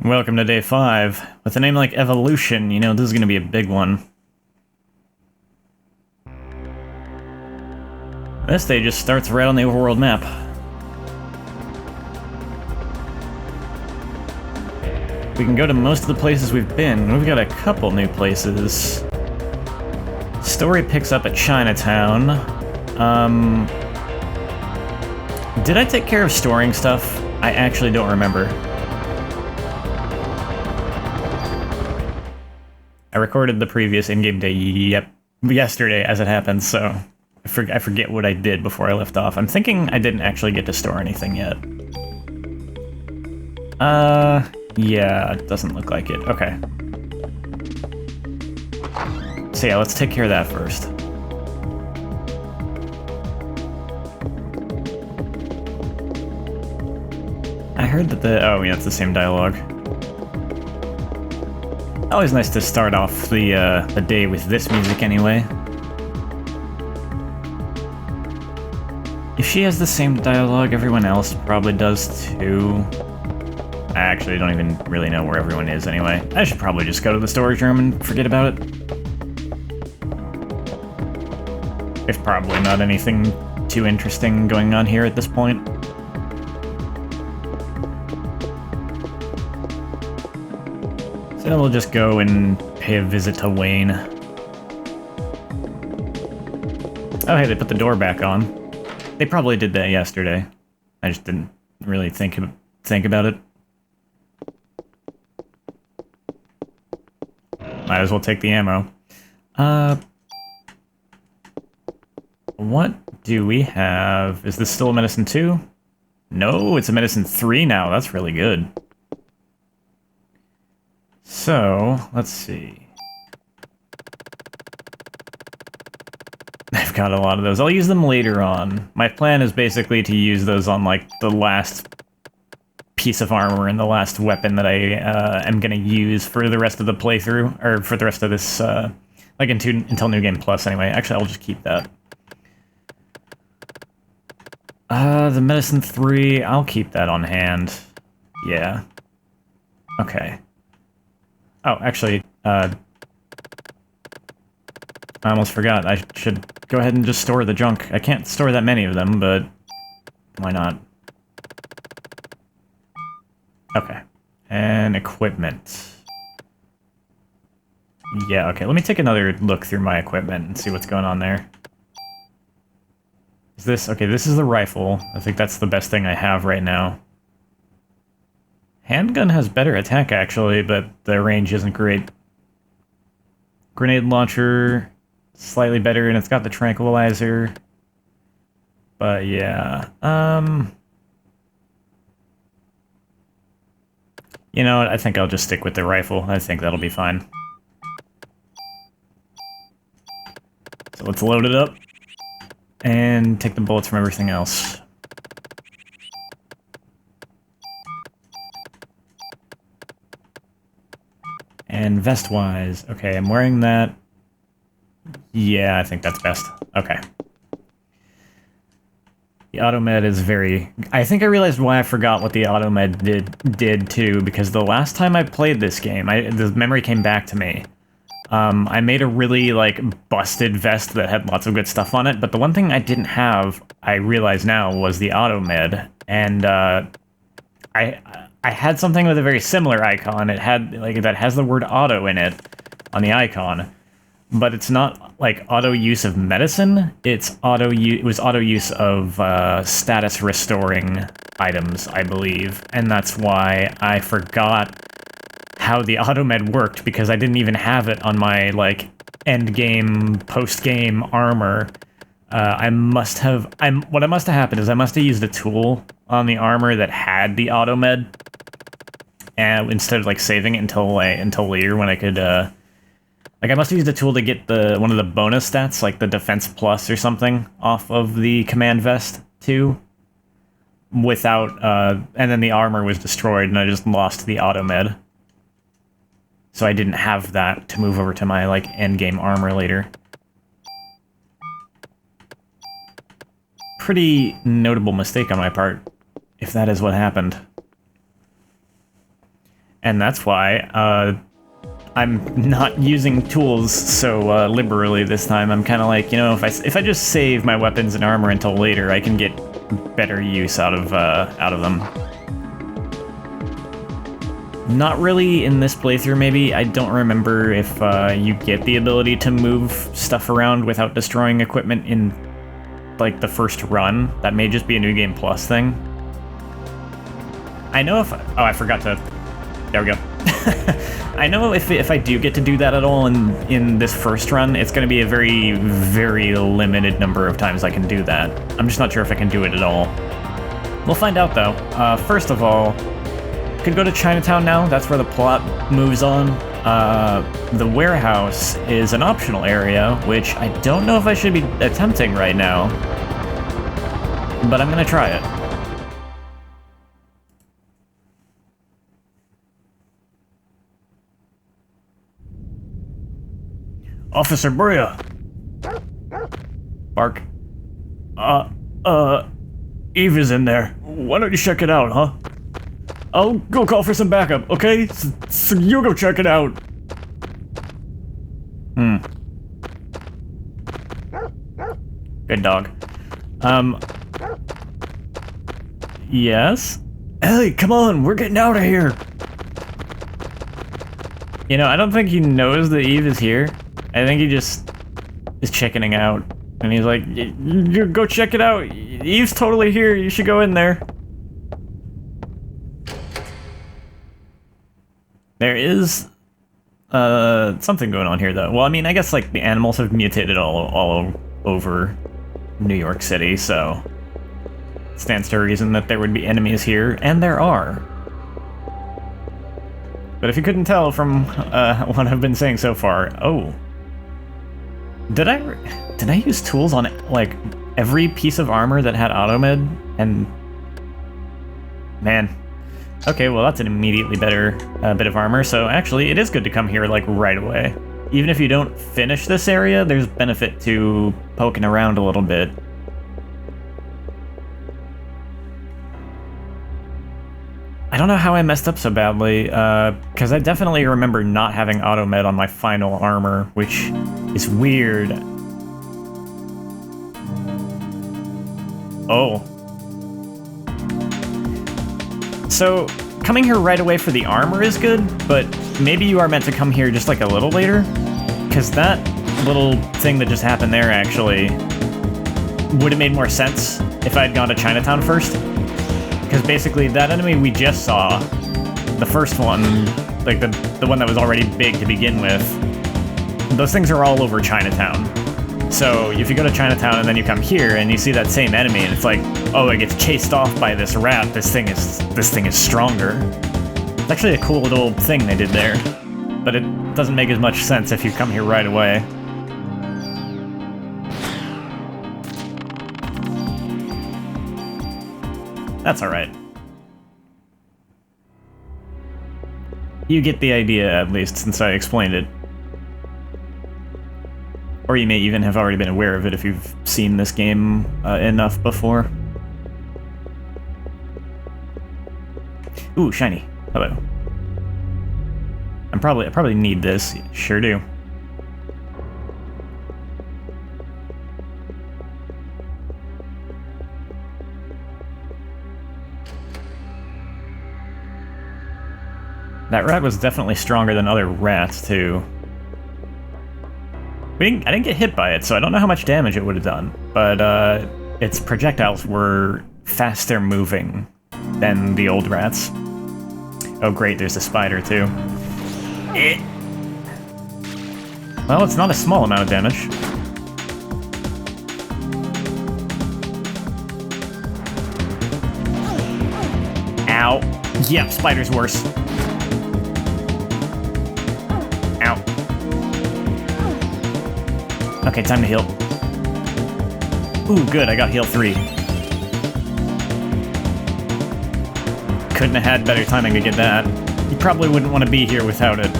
Welcome to day 5. With a name like Evolution, you know, this is gonna be a big one. This day just starts right on the overworld map. We can go to most of the places we've been. We've got a couple new places. Story picks up at Chinatown. Did I take care of storing stuff? I actually don't remember. I recorded the previous in-game day, yesterday as it happens, so I forget what I did before I left off. I'm thinking I didn't actually get to store anything yet. Yeah, it doesn't look like it. Okay. So yeah, let's take care of that first. I heard that oh yeah, it's the same dialogue. Always nice to start off the day with this music anyway. If she has the same dialogue, everyone else probably does too. I actually don't even really know where everyone is anyway. I should probably just go to the storage room and forget about it. There's probably not anything too interesting going on here at this point. So we'll just go and pay a visit to Wayne. Oh hey, they put the door back on. They probably did that yesterday. I just didn't really think about it. Might as well take the ammo. What do we have? Is this still a medicine 2? No, it's a medicine 3 now. That's really good. So, let's see. I've got a lot of those. I'll use them later on. My plan is basically to use those on, like, the last piece of armor and the last weapon that I am going to use for the rest of the playthrough, or for the rest of this, like, until New Game Plus, anyway. Actually, I'll just keep that. The Medicine 3, I'll keep that on hand. Yeah. Okay. Oh, actually, I almost forgot. I should go ahead and just store the junk. I can't store that many of them, but why not? Okay. And equipment. Yeah, okay. Let me take another look through my equipment and see what's going on there. Is this... Okay, this is the rifle. I think that's the best thing I have right now. Handgun has better attack, actually, but the range isn't great. Grenade launcher, slightly better, and it's got the tranquilizer. But yeah, you know what, I think I'll just stick with the rifle. I think that'll be fine. So let's load it up and take the bullets from everything else. And vest-wise, okay, I'm wearing that. Yeah, I think that's best. Okay. The automed is very... I think I realized why I forgot what the automed did too, because the last time I played this game, the memory came back to me. I made a really, like, busted vest that had lots of good stuff on it, but the one thing I didn't have, I realize now, was the automed, and, I had something with a very similar icon. It had, like, that has the word auto in it on the icon, but it's not, like, auto use of medicine. It was auto use of status restoring items, I believe, and that's why I forgot how the automed worked, because I didn't even have it on my, like, end game, post game armor. What I must have happened is I must have used a tool on the armor that had the automed, and instead of, like, saving it until later when I could, like, I must have used a tool to get one of the bonus stats, like the defense plus or something, off of the command vest too, without, and then the armor was destroyed and I just lost the automed. So I didn't have that to move over to my, like, endgame armor later. Pretty notable mistake on my part, if that is what happened. and that's why I'm not using tools so liberally this time. I'm kind of like, you know, if I just save my weapons and armor until later, I can get better use out of them. Not really in this playthrough, maybe. I don't remember if you get the ability to move stuff around without destroying equipment in, like, the first run. That may just be a New Game Plus thing. I know if... Oh, I forgot to... There we go. I know if I do get to do that at all in this first run, it's going to be a very, very limited number of times I can do that. I'm just not sure if I can do it at all. We'll find out, though. First of all... Could go to Chinatown now, that's where the plot moves on. The warehouse is an optional area, which I don't know if I should be attempting right now, but I'm gonna try it. Officer Bria! Bark. Eve is in there. Why don't you check it out, huh? I'll go call for some backup, okay? So you go check it out. Good dog. Yes? Ellie, come on, we're getting out of here. You know, I don't think he knows that Eve is here. I think he just is chickening out. And he's like, you go check it out. Eve's totally here, you should go in there. There is something going on here, though. Well, I mean, I guess, like, the animals have mutated all over New York City, so it stands to reason that there would be enemies here, and there are. But if you couldn't tell from what I've been saying so far, oh. Did I use tools on, like, every piece of armor that had automed? And... man. Okay, well that's an immediately better bit of armor, so actually it is good to come here, like, right away. Even if you don't finish this area, there's benefit to poking around a little bit. I don't know how I messed up so badly, because I definitely remember not having automed on my final armor, which is weird. Oh. So, coming here right away for the armor is good, but maybe you are meant to come here just like a little later? Because that little thing that just happened there actually would have made more sense if I had gone to Chinatown first. Because basically that enemy we just saw, the first one, like the one that was already big to begin with, those things are all over Chinatown. So if you go to Chinatown and then you come here and you see that same enemy and it's like, oh, it gets chased off by this rat, this thing is stronger. It's actually a cool little thing they did there, but it doesn't make as much sense if you come here right away. That's alright. You get the idea, at least, since I explained it. Or you may even have already been aware of it if you've seen this game enough before. Ooh, shiny. Hello. I probably need this. Sure do. That rat was definitely stronger than other rats, too. I didn't get hit by it, so I don't know how much damage it would have done, but its projectiles were faster moving than the old rats. Oh great, there's a spider too. Well, it's not a small amount of damage. Ow. Yep, spider's worse. Ow. Okay, time to heal. Ooh, good, I got heal 3. Couldn't have had better timing to get that. You probably wouldn't want to be here without it.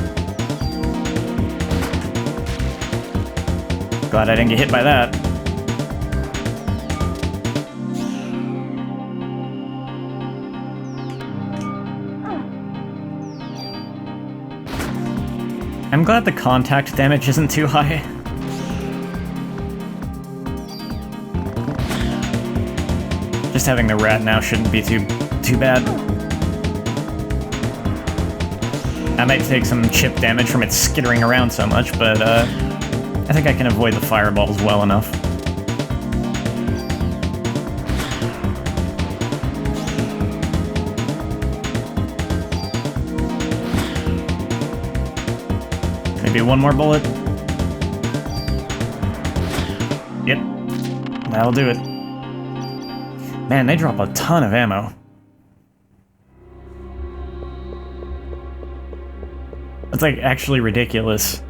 Glad I didn't get hit by that. I'm glad the contact damage isn't too high. Just having the rat now shouldn't be too bad. I might take some chip damage from it skittering around so much, but I think I can avoid the fireballs well enough. Maybe one more bullet. Yep, that'll do it. Man, they drop a ton of ammo. That's like actually ridiculous.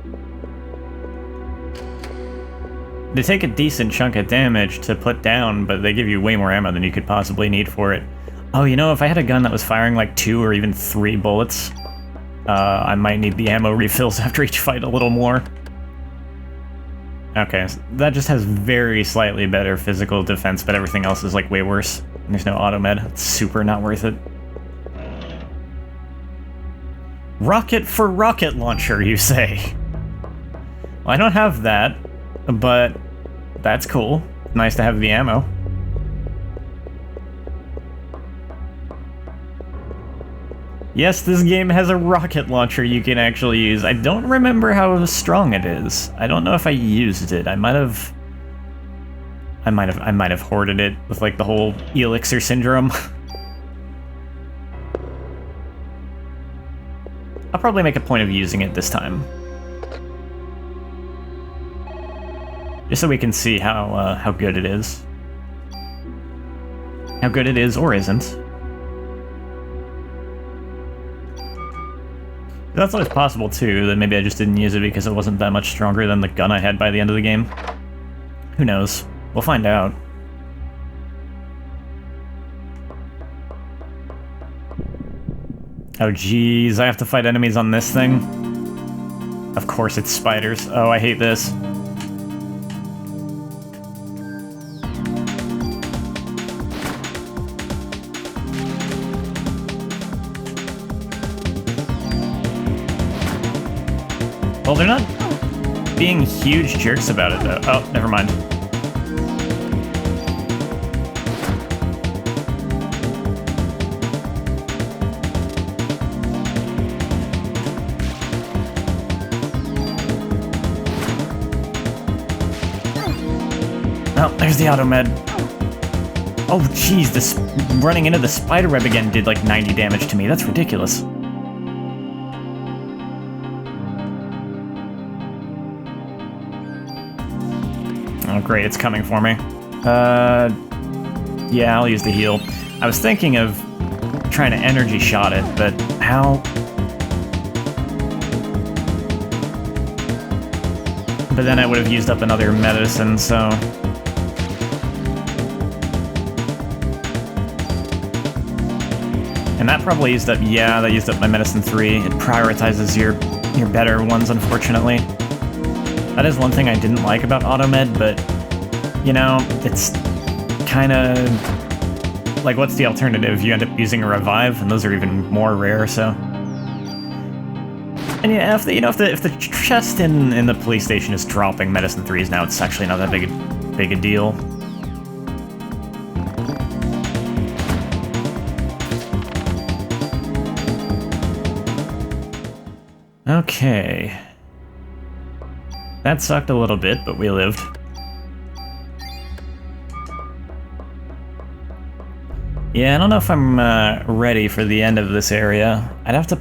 They take a decent chunk of damage to put down, but they give you way more ammo than you could possibly need for it. Oh, you know, if I had a gun that was firing like 2 or even 3 bullets, I might need the ammo refills after each fight a little more. Okay, so that just has very slightly better physical defense, but everything else is like way worse. And there's no auto med. It's super not worth it. Rocket for rocket launcher, you say? Well, I don't have that, but that's cool. Nice to have the ammo. Yes, this game has a rocket launcher you can actually use. I don't remember how strong it is. I don't know if I used it. I might have hoarded it with like the whole elixir syndrome. I'll probably make a point of using it this time. Just so we can see how good it is. How good it is or isn't. That's always possible too, that maybe I just didn't use it because it wasn't that much stronger than the gun I had by the end of the game. Who knows? We'll find out. Oh geez, I have to fight enemies on this thing? Of course it's spiders. Oh, I hate this. Well, they're not being huge jerks about it, though. Oh, never mind. Oh, there's the auto med. Oh, jeez, this running into the spider web again did like 90 damage to me. That's ridiculous. Oh, great, it's coming for me. Yeah, I'll use the heal. I was thinking of trying to energy shot it, but how? But then I would have used up another medicine, so... And that probably used up, yeah, that used up my medicine 3. It prioritizes your better ones, unfortunately. That is one thing I didn't like about AutoMed, but, you know, it's kind of... Like, what's the alternative? You end up using a revive, and those are even more rare, so... And yeah, if the chest in the police station is dropping medicine 3s now, it's actually not that big a deal. Okay. That sucked a little bit, but we lived. Yeah, I don't know if I'm ready for the end of this area. I'll have to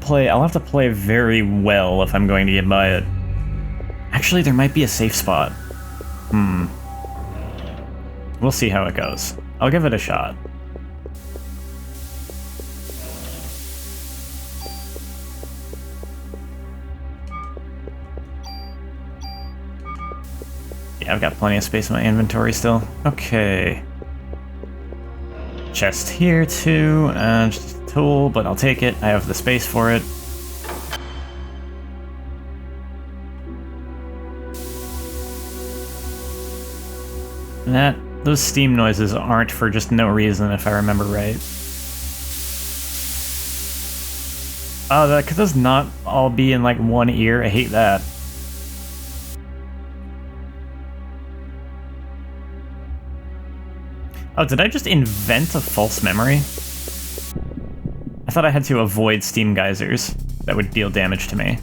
play very well if I'm going to get by it. Actually, there might be a safe spot. We'll see how it goes. I'll give it a shot. Yeah, I've got plenty of space in my inventory still. Okay. Chest here too, just a tool, but I'll take it. I have the space for it. And those steam noises aren't for just no reason, if I remember right. Oh, could those not all be in like one ear? I hate that. Oh, did I just invent a false memory? I thought I had to avoid steam geysers that would deal damage to me.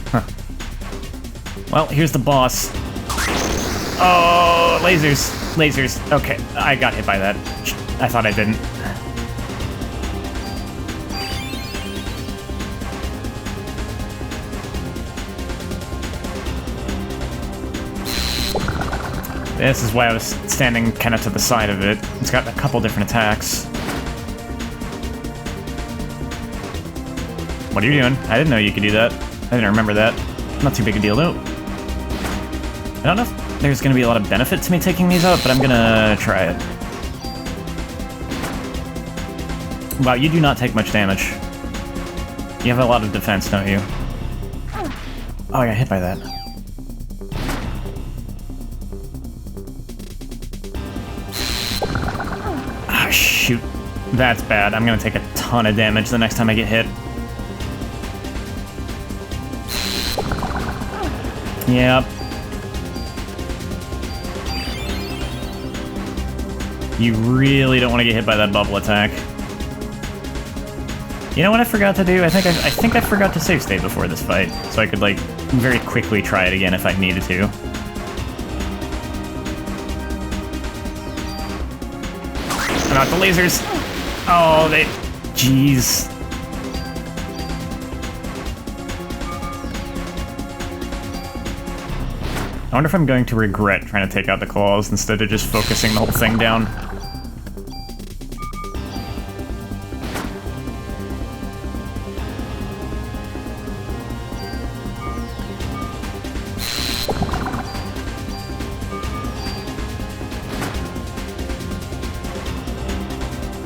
Huh. Well, here's the boss. Oh, lasers. Lasers. Okay, I got hit by that. I thought I didn't. This is why I was standing kind of to the side of it. It's got a couple different attacks. What are you doing? I didn't know you could do that. I didn't remember that. Not too big a deal, though. I don't know if there's going to be a lot of benefit to me taking these out, but I'm going to try it. Wow, you do not take much damage. You have a lot of defense, don't you? Oh, I got hit by that. Ah, shoot. That's bad. I'm going to take a ton of damage the next time I get hit. Yep. You really don't want to get hit by that bubble attack. You know what I forgot to do? I think I forgot to save state before this fight, so I could like very quickly try it again if I needed to. Not the lasers. Oh, they... Jeez. I wonder if I'm going to regret trying to take out the claws instead of just focusing the whole thing down.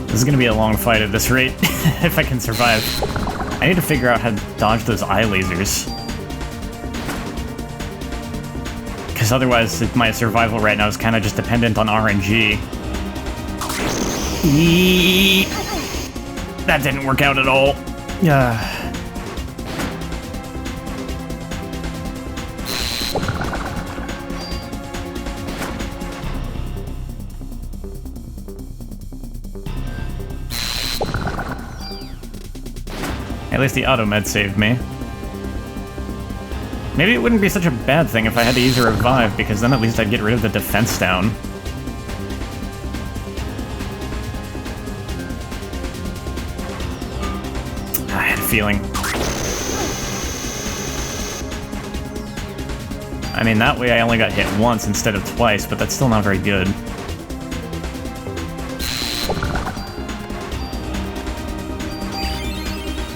This is gonna be a long fight at this rate, if I can survive. I need to figure out how to dodge those eye lasers. Because otherwise, my survival right now is kind of just dependent on RNG. That didn't work out at all. At least the auto-med saved me. Maybe it wouldn't be such a bad thing if I had to use a revive, because then at least I'd get rid of the defense down. I had a feeling. I mean, that way I only got hit once instead of twice, but that's still not very good.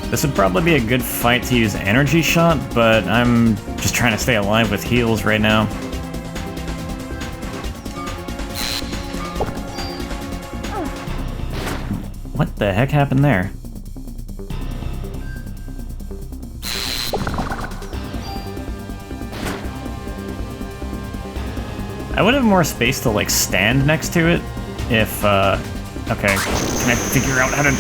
This would probably be a good fight to use energy shot, but I'm just trying to stay alive with heals right now. What the heck happened there? I would have more space to, like, stand next to it if, okay. Can I figure out how to...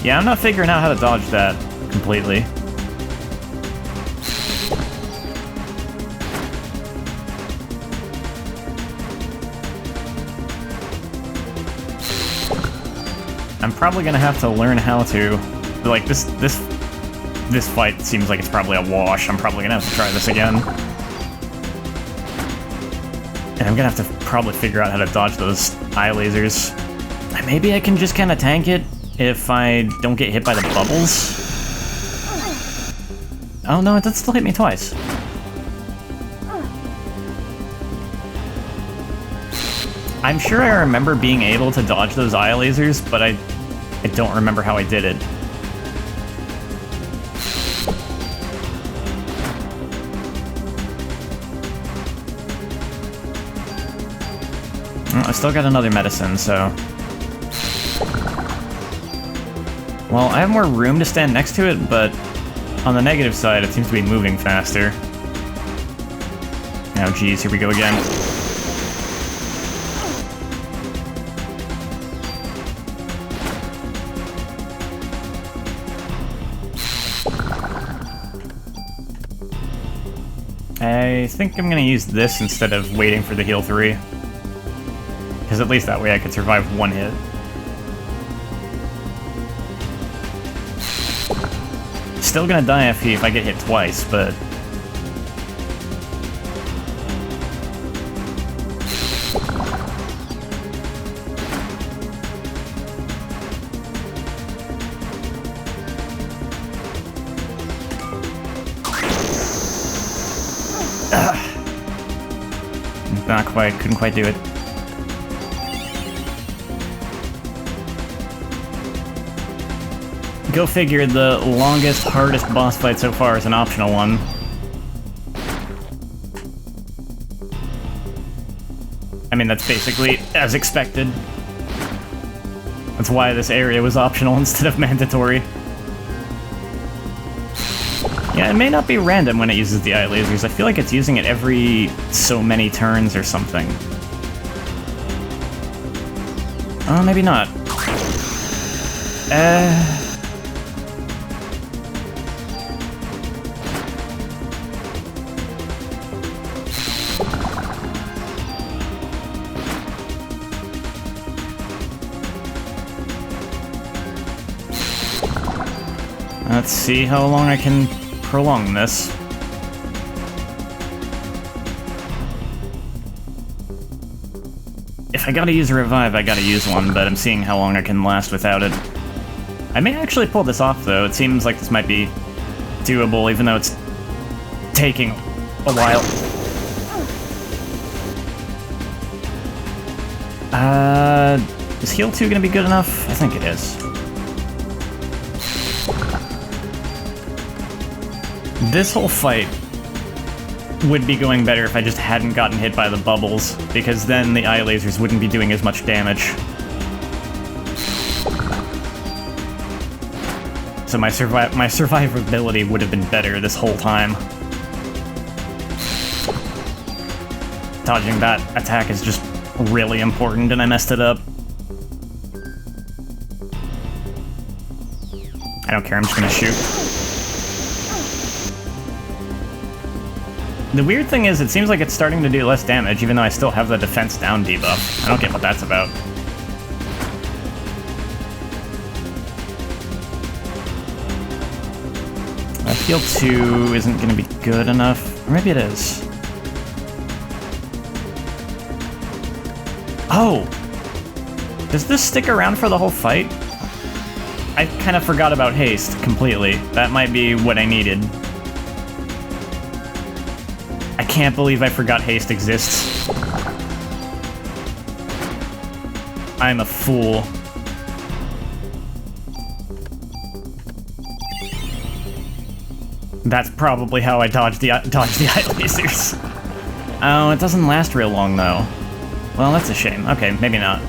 Yeah, I'm not figuring out how to dodge that completely. I'm probably gonna have to learn how to... Like, this fight seems like it's probably a wash. I'm probably gonna have to try this again. And I'm gonna have to probably figure out how to dodge those eye lasers. Maybe I can just kind of tank it if I don't get hit by the bubbles. Oh no, it did still hit me twice. I'm sure I remember being able to dodge those eye lasers, but I don't remember how I did it. Well, I still got another medicine, so... Well, I have more room to stand next to it, but on the negative side, it seems to be moving faster. Oh geez, here we go again. I think I'm gonna use this instead of waiting for the heal 3. Because at least that way I could survive one hit. Still gonna die if I get hit twice, but... Not quite, couldn't quite do it. Go figure, the longest, hardest boss fight so far is an optional one. I mean, that's basically as expected. That's why this area was optional instead of mandatory. Yeah, it may not be random when it uses the eye lasers. I feel like it's using it every so many turns or something. Oh, maybe not. Let's see how long I can prolong this. If I gotta use a revive, I gotta use one, but I'm seeing how long I can last without it. I may actually pull this off, though. It seems like this might be doable, even though it's taking a while. Is heal 2 gonna be good enough? I think it is. This whole fight would be going better if I just hadn't gotten hit by the bubbles, because then the eye lasers wouldn't be doing as much damage. So my survivability would have been better this whole time. Dodging that attack is just really important, and I messed it up. I don't care, I'm just gonna shoot. The weird thing is, it seems like it's starting to do less damage, even though I still have the defense down debuff. I don't get what that's about. Heal 2 isn't going to be good enough. Or maybe it is. Oh! Does this stick around for the whole fight? I kind of forgot about haste completely. That might be what I needed. I can't believe I forgot haste exists. I'm a fool. That's probably how I dodged the eye lasers. Oh, it doesn't last real long, though. Well, that's a shame. Okay, maybe not.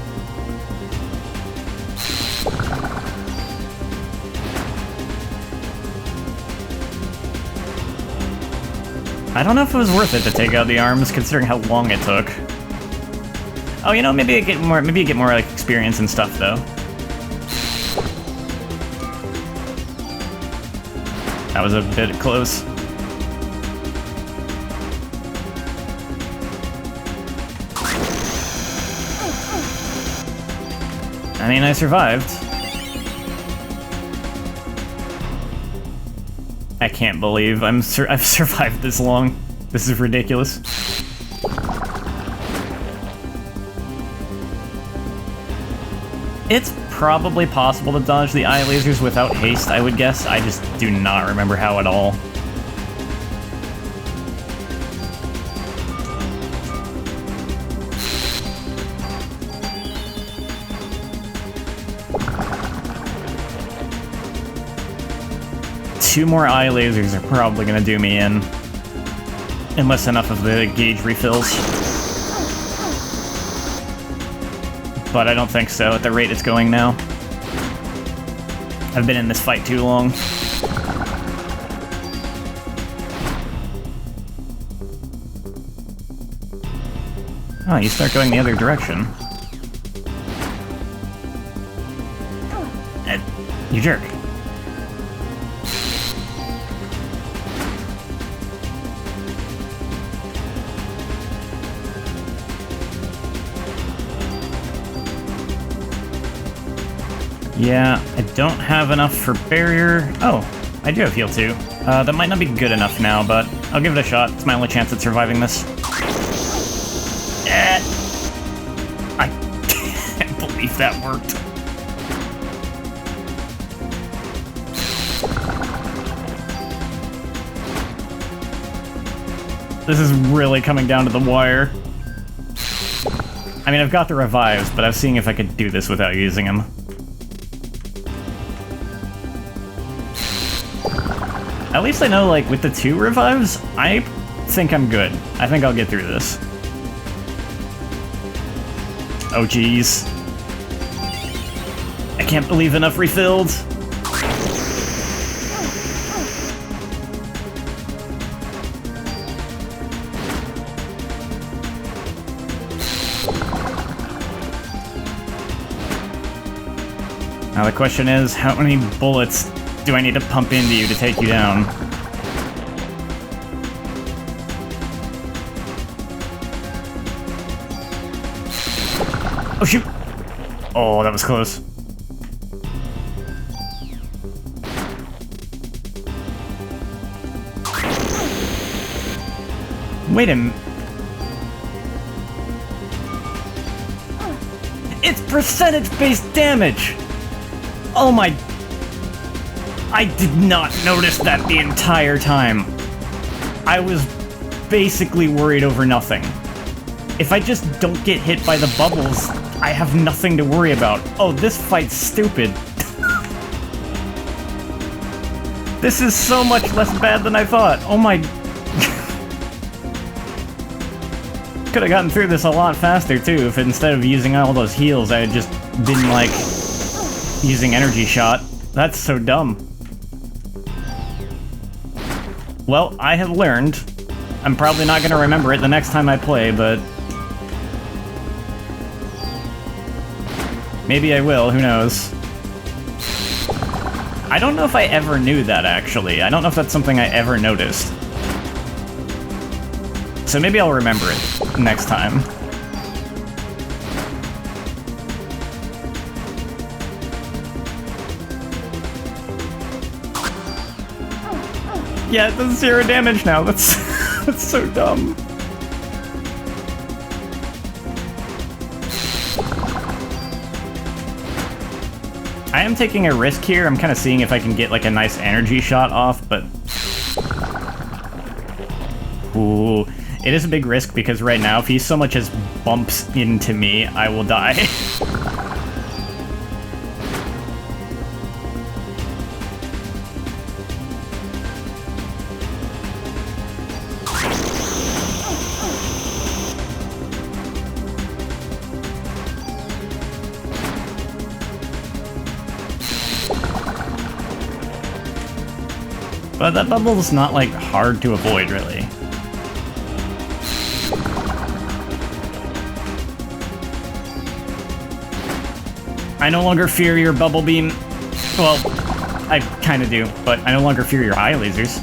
I don't know if it was worth it to take out the arms, considering how long it took. Oh, you know, maybe you get more like experience and stuff, though. That was a bit close. I mean, I survived. I can't believe I've survived this long. This is ridiculous. It's probably possible to dodge the eye lasers without haste, I would guess. I just do not remember how at all. Two more eye lasers are probably gonna do me in. Unless enough of the gauge refills. But I don't think so, at the rate it's going now. I've been in this fight too long. Oh, you start going the other direction. You jerk. Yeah, I don't have enough for barrier. Oh, I do have heal 2. That might not be good enough now, but I'll give it a shot. It's my only chance at surviving this. I can't believe that worked. This is really coming down to the wire. I mean, I've got the revives, but I was seeing if I could do this without using them. At least I know, like, with the 2 revives, I think I'm good. I think I'll get through this. Oh, jeez. I can't believe enough refilled. Now the question is, how many bullets do I need to pump into you to take you down? Oh shoot! Oh, that was close. Wait a minute. It's percentage-based damage! Oh my... I did not notice that the entire time. I was basically worried over nothing. If I just don't get hit by the bubbles, I have nothing to worry about. Oh, this fight's stupid. This is so much less bad than I thought. Oh my... Could have gotten through this a lot faster, too, if instead of using all those heals, I had just been, like, using energy shot. That's so dumb. Well, I have learned. I'm probably not going to remember it the next time I play, but... maybe I will, who knows. I don't know if I ever knew that, actually. I don't know if that's something I ever noticed. So maybe I'll remember it next time. Yeah, it does 0 damage now. That's that's so dumb. I am taking a risk here. I'm kind of seeing if I can get like a nice energy shot off, but ooh, it is a big risk because right now if he so much as bumps into me, I will die. But that bubble's not, like, hard to avoid, really. I no longer fear your bubble beam. Well, I kinda do, but I no longer fear your eye lasers.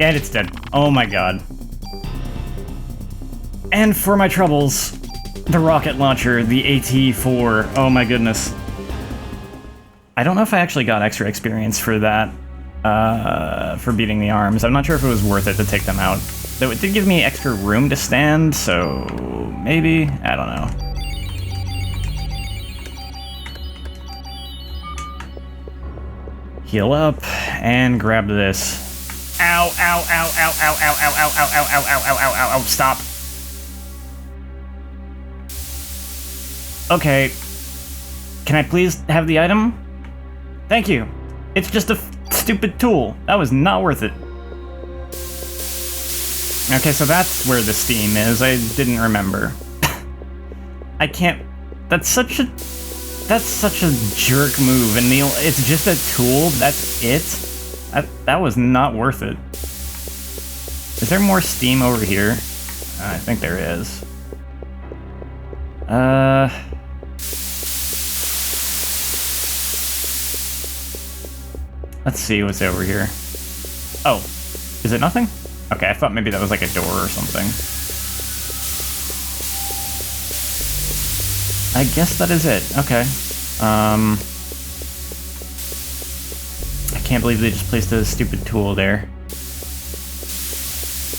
And it's dead. Oh my god. And for my troubles, the rocket launcher, the AT-4. Oh my goodness. I don't know if I actually got extra experience for that, for beating the arms. I'm not sure if it was worth it to take them out. Though it did give me extra room to stand, so maybe? I don't know. Heal up, and grab this. Ow, ow, ow, ow, ow, ow, ow, ow, ow, ow, ow, ow, ow, ow, ow, ow, stop. Okay. Can I please have the item? Thank you. It's just a stupid tool. That was not worth it. Okay, so that's where the steam is. I didn't remember. I can't... That's such a jerk move, and it's just a tool. That's it. That was not worth it. Is there more steam over here? I think there is. Let's see what's over here. Oh, is it nothing? Okay, I thought maybe that was like a door or something. I guess that is it. Okay. I can't believe they just placed a stupid tool there.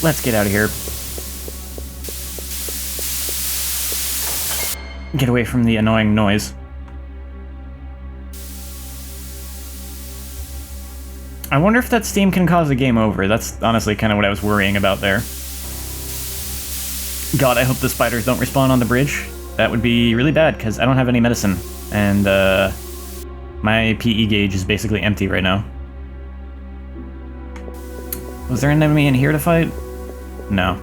Let's get out of here. Get away from the annoying noise. I wonder if that steam can cause a game over. That's honestly kind of what I was worrying about there. God, I hope the spiders don't respawn on the bridge. That would be really bad, because I don't have any medicine. And, my PE gauge is basically empty right now. Was there an enemy in here to fight? No.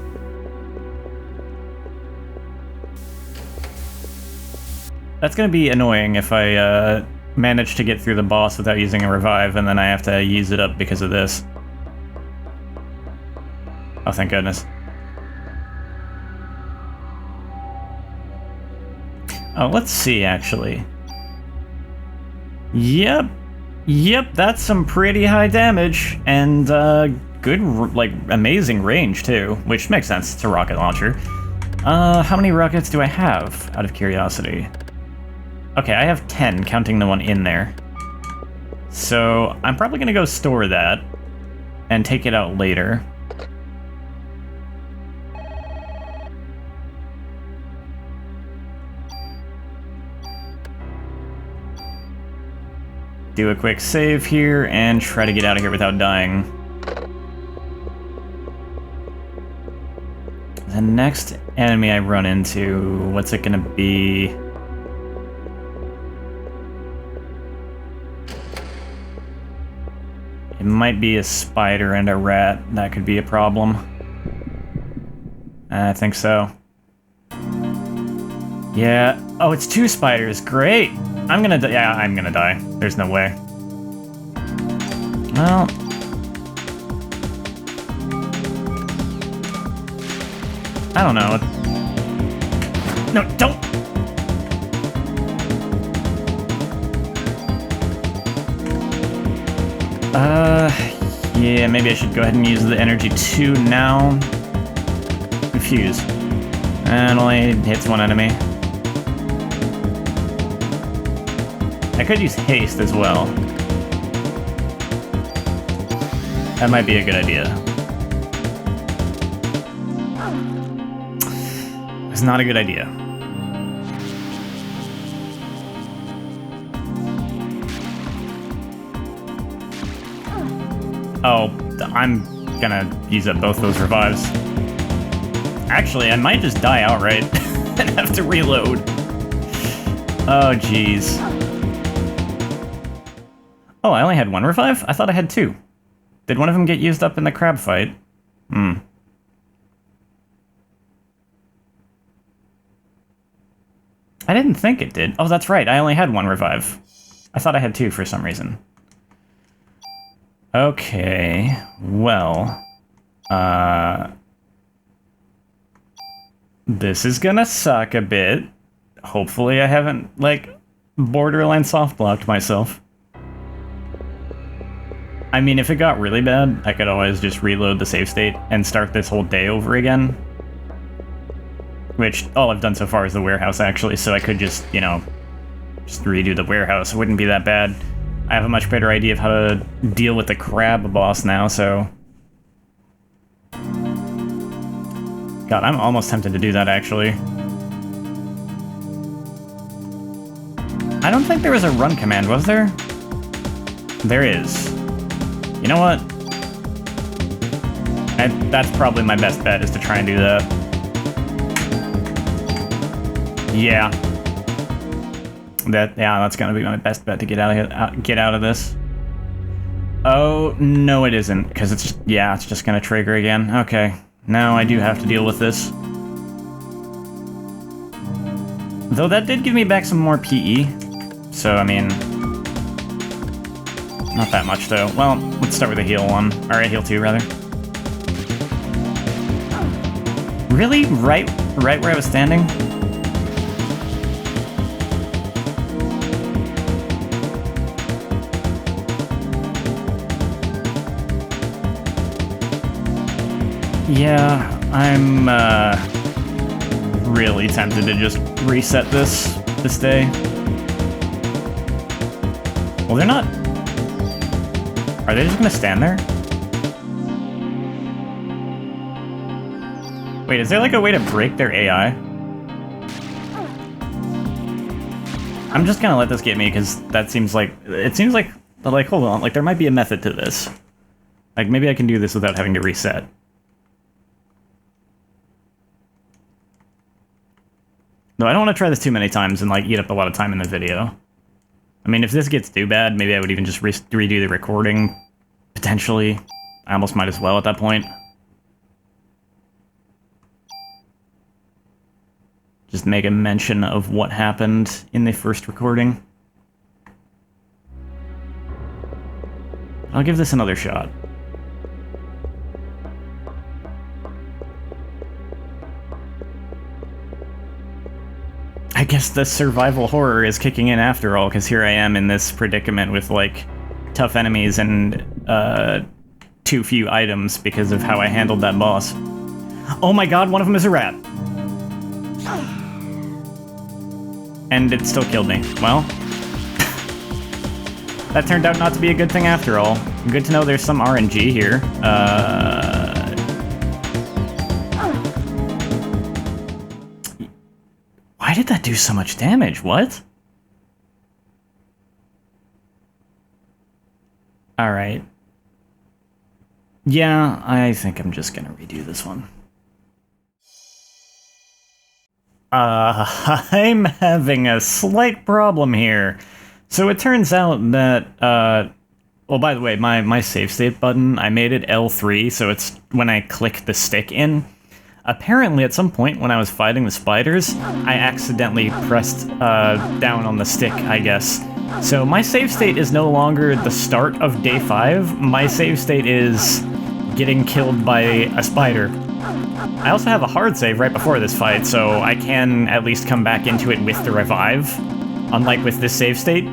That's gonna be annoying if I, manage to get through the boss without using a revive, and then I have to use it up because of this. Oh, thank goodness. Oh, let's see, actually. Yep, that's some pretty high damage, and, good, like, amazing range, too, which makes sense, it's a rocket launcher. How many rockets do I have, out of curiosity? Okay, I have 10, counting the one in there. So, I'm probably gonna go store that, and take it out later. Do a quick save here, and try to get out of here without dying. The next enemy I run into, what's it gonna be? It might be a spider and a rat. That could be a problem. I think so. Yeah. Oh, it's 2 spiders. Great. I'm gonna die. Yeah, I'm gonna die. There's no way. Well. I don't know. No, don't! Yeah, maybe I should go ahead and use the energy 2 now. Confuse. And only hits one enemy. I could use haste as well. That might be a good idea. It's not a good idea. Oh, I'm gonna use up both those revives. Actually, I might just die outright and have to reload. Oh, jeez. Oh, I only had 1 revive? I thought I had 2. Did one of them get used up in the crab fight? I didn't think it did. Oh, that's right. I only had 1 revive. I thought I had 2 for some reason. Okay, well, this is gonna suck a bit. Hopefully I haven't, like, borderline soft-blocked myself. I mean, if it got really bad, I could always just reload the save state and start this whole day over again. Which, all I've done so far is the warehouse, actually, so I could just, you know, just redo the warehouse. It wouldn't be that bad. I have a much better idea of how to deal with the crab boss now, so... God, I'm almost tempted to do that, actually. I don't think there was a run command, was there? There is. You know what? That's probably my best bet, is to try and do that. Yeah. That's gonna be my best bet to get out of here, get out of this. Oh, no it isn't, because it's just, yeah, it's just gonna trigger again. Okay, now I do have to deal with this. Though that did give me back some more PE, so, I mean... Not that much, though. Well, let's start with a heal 1. Alright, heal 2, rather. Really? Right where I was standing? Yeah, I'm, really tempted to just reset this. this day. Well, they're not... Are they just gonna stand there? Wait, is there like a way to break their AI? I'm just gonna let this get me, because that seems like... It seems like, hold on, like there might be a method to this. Like, maybe I can do this without having to reset. No, I don't want to try this too many times and, like, eat up a lot of time in the video. I mean, if this gets too bad, maybe I would even just redo the recording, potentially. I almost might as well at that point. Just make a mention of what happened in the first recording. I'll give this another shot. I guess the survival horror is kicking in after all, because here I am in this predicament with, like, tough enemies and, too few items because of how I handled that boss. Oh my god, one of them is a rat! And it still killed me. Well, that turned out not to be a good thing after all. Good to know there's some RNG here. Why did that do so much damage? What? Alright. Yeah, I think I'm just gonna redo this one. I'm having a slight problem here. So it turns out that, well, by the way, my save state button, I made it L3, so it's when I click the stick in. Apparently, at some point when I was fighting the spiders, I accidentally pressed down on the stick, I guess. So my save state is no longer the start of day 5. My save state is getting killed by a spider. I also have a hard save right before this fight, so I can at least come back into it with the revive, unlike with this save state.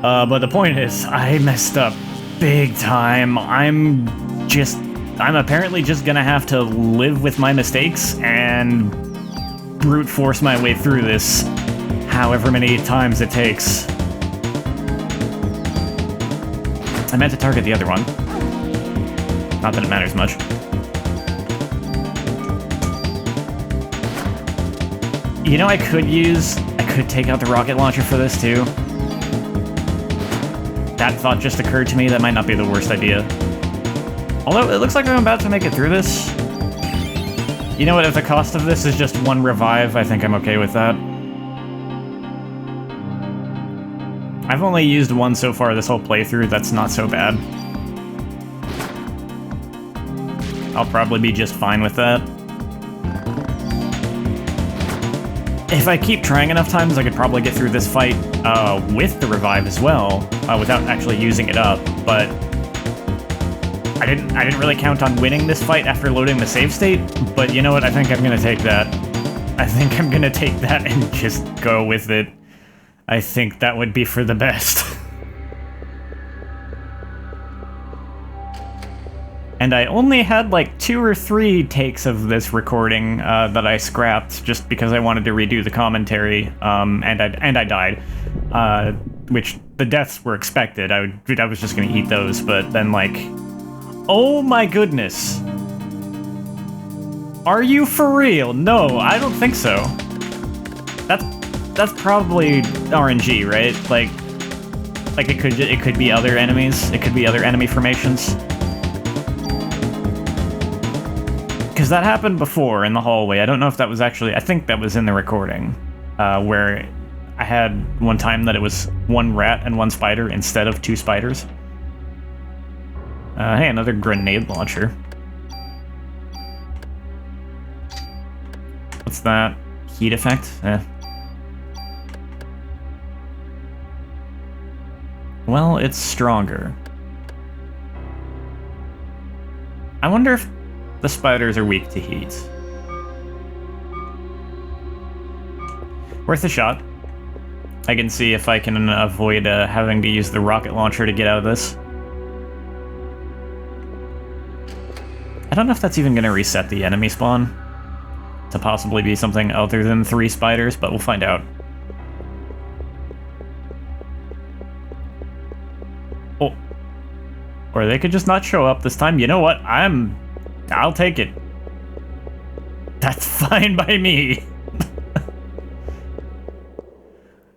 But the point is, I messed up big time. I'm apparently just gonna have to live with my mistakes and brute force my way through this, however many times it takes. I meant to target the other one. Not that it matters much. You know, I could take out the rocket launcher for this too. That thought just occurred to me, that might not be the worst idea. Although, it looks like I'm about to make it through this. You know what, if the cost of this is just one revive, I think I'm okay with that. I've only used one so far this whole playthrough, that's not so bad. I'll probably be just fine with that. If I keep trying enough times, I could probably get through this fight with the revive as well, without actually using it up, but I didn't really count on winning this fight after loading the save state, but you know what, I think I'm gonna take that. I think I'm gonna take that and just go with it. I think that would be for the best. And I only had like 2 or 3 takes of this recording that I scrapped just because I wanted to redo the commentary, and I died. Which, the deaths were expected. I was just gonna eat those, but then like... Oh my goodness! Are you for real? No, I don't think so. That's probably RNG, right? Like it could be other enemies. It could be other enemy formations. Because that happened before in the hallway. I don't know if that was actually... I think that was in the recording, where I had one time that it was 1 rat and 1 spider instead of 2 spiders. Hey, another grenade launcher. What's that? Heat effect? Well, it's stronger. I wonder if the spiders are weak to heat. Worth a shot. I can see if I can avoid having to use the rocket launcher to get out of this. I don't know if that's even going to reset the enemy spawn to possibly be something other than 3 spiders, but we'll find out. Or they could just not show up this time. You know what? I'll take it. That's fine by me.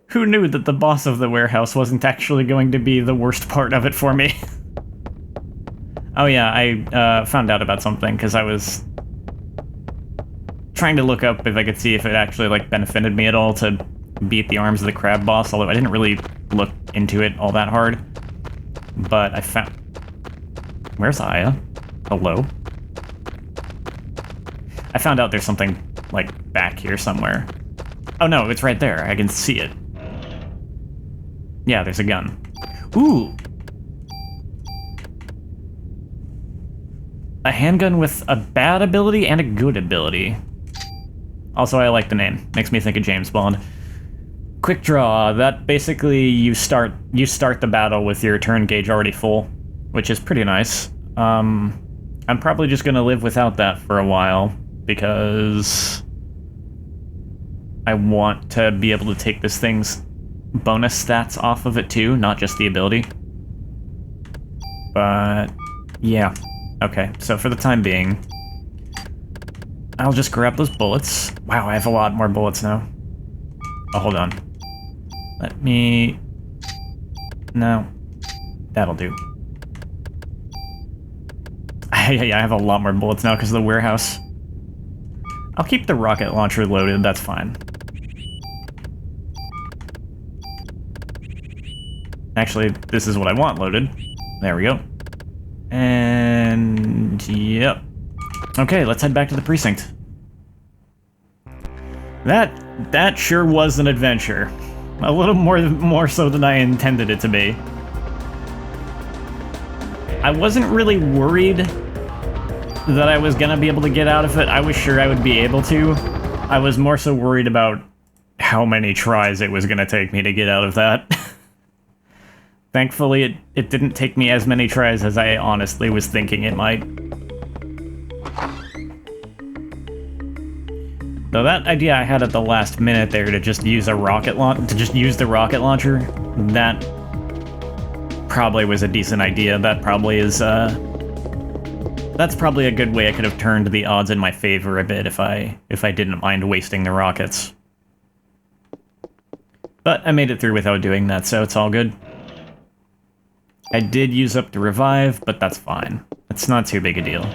Who knew that the boss of the warehouse wasn't actually going to be the worst part of it for me? Oh yeah, I found out about something because I was trying to look up if I could see if it actually like benefited me at all to beat the arms of the crab boss, although I didn't really look into it all that hard. But I found... Where's Aya? Hello? I found out there's something, like, back here somewhere. Oh no, it's right there. I can see it. Yeah, there's a gun. Ooh! A handgun with a bad ability and a good ability. Also, I like the name. Makes me think of James Bond. Quick draw. That basically you start the battle with your turn gauge already full, which is pretty nice. I'm probably just gonna live without that for a while because I want to be able to take this thing's bonus stats off of it too, not just the ability. But yeah. Okay, so for the time being, I'll just grab those bullets. Wow, I have a lot more bullets now. Oh, hold on. Let me... No. That'll do. Yeah, I have a lot more bullets now because of the warehouse. I'll keep the rocket launcher loaded, that's fine. Actually, this is what I want loaded. There we go. And... yep. Okay, let's head back to the precinct. That sure was an adventure. A little more so than I intended it to be. I wasn't really worried that I was gonna be able to get out of it. I was sure I would be able to. I was more so worried about how many tries it was gonna take me to get out of that. Thankfully, it didn't take me as many tries as I honestly was thinking it might. Though that idea I had at the last minute there to just use the rocket launcher, that probably was a decent idea. That probably is that's probably a good way I could have turned the odds in my favor a bit if I didn't mind wasting the rockets. But I made it through without doing that, so it's all good. I did use up the revive, but that's fine. It's not too big a deal.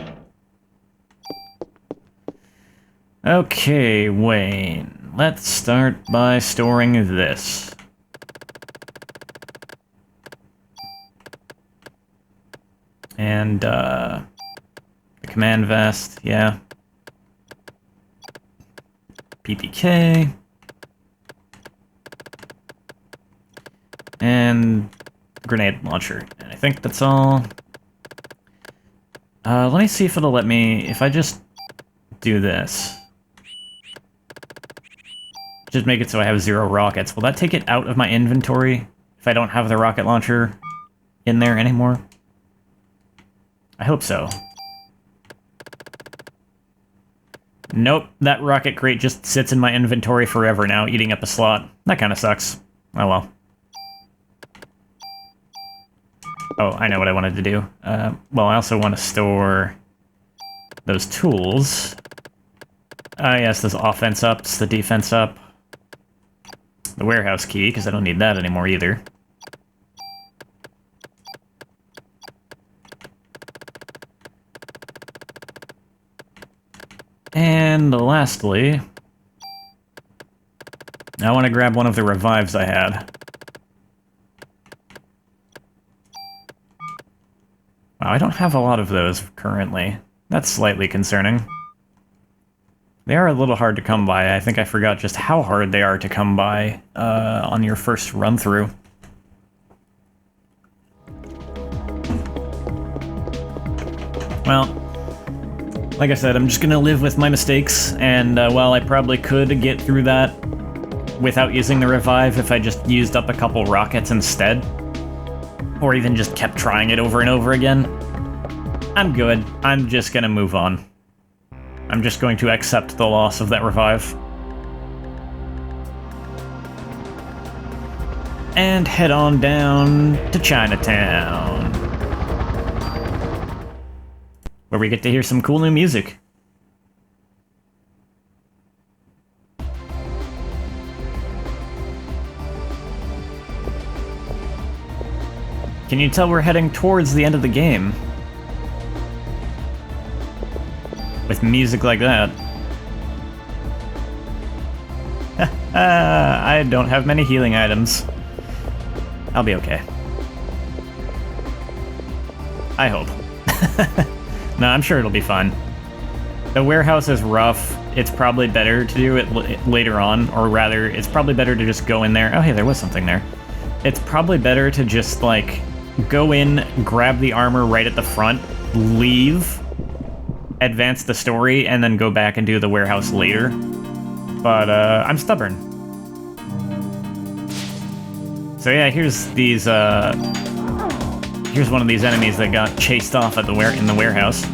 Okay, Wayne. Let's start by storing this. And, the command vest, yeah. PPK. And grenade launcher. And I think that's all. Let me see if it'll let me, if I just do this. Just make it so I have 0 rockets. Will that take it out of my inventory if I don't have the rocket launcher in there anymore? I hope so. Nope, that rocket crate just sits in my inventory forever now, eating up a slot. That kind of sucks. Oh well. Oh, I know what I wanted to do. Well, I also want to store those tools. Yes, those offense ups, the defense up. The warehouse key, because I don't need that anymore either. And lastly, I want to grab one of the revives I had. Wow, I don't have a lot of those currently. That's slightly concerning. They are a little hard to come by. I think I forgot just how hard they are to come by on your first run-through. Well, like I said, I'm just gonna live with my mistakes, and while I probably could get through that without using the revive if I just used up a couple rockets instead, or even just kept trying it over and over again, I'm good. I'm just gonna move on. I'm just going to accept the loss of that revive. And head on down to Chinatown. where we get to hear some cool new music. Can you tell we're heading towards the end of the game? With music like that. I don't have many healing items. I'll be okay. I hope. No, I'm sure it'll be fun. The warehouse is rough. It's probably better to do it later on, or rather, it's probably better to just go in there. Oh, hey, there was something there. It's probably better to just, like, go in, grab the armor right at the front, leave, advance the story, and then go back and do the warehouse later. But, I'm stubborn. So yeah, here's these, here's one of these enemies that got chased off at in the warehouse.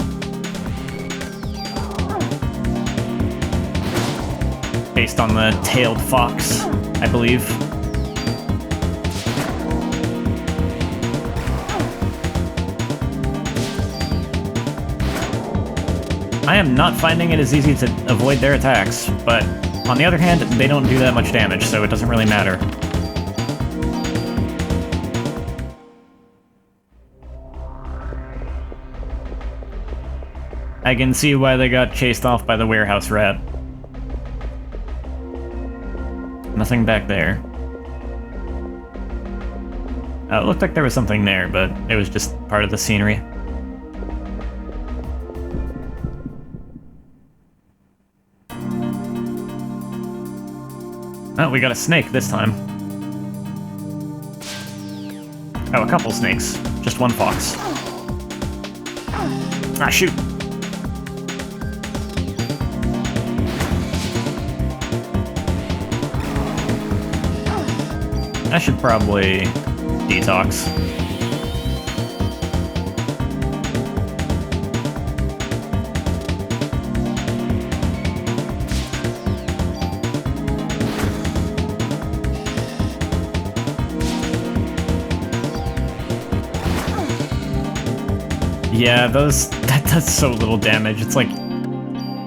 Based on the tailed fox, I believe. I am not finding it as easy to avoid their attacks, but on the other hand, they don't do that much damage, so it doesn't really matter. I can see why they got chased off by the warehouse rat. Nothing back there. It looked like there was something there, but it was just part of the scenery. Oh, we got a snake this time. Oh, a couple snakes. Just one fox. Ah, shoot! I should probably detox. Yeah, that does so little damage. It's like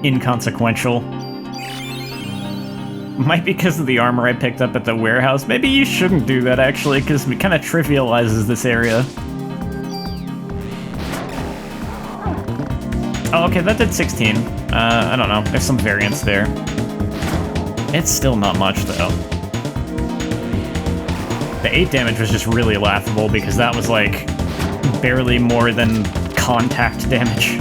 inconsequential. Might be because of the armor I picked up at the warehouse. Maybe you shouldn't do that, actually, because it kind of trivializes this area. Oh, okay, that did 16. I don't know. There's some variance there. It's still not much, though. The 8 damage was just really laughable, because that was, like, barely more than contact damage.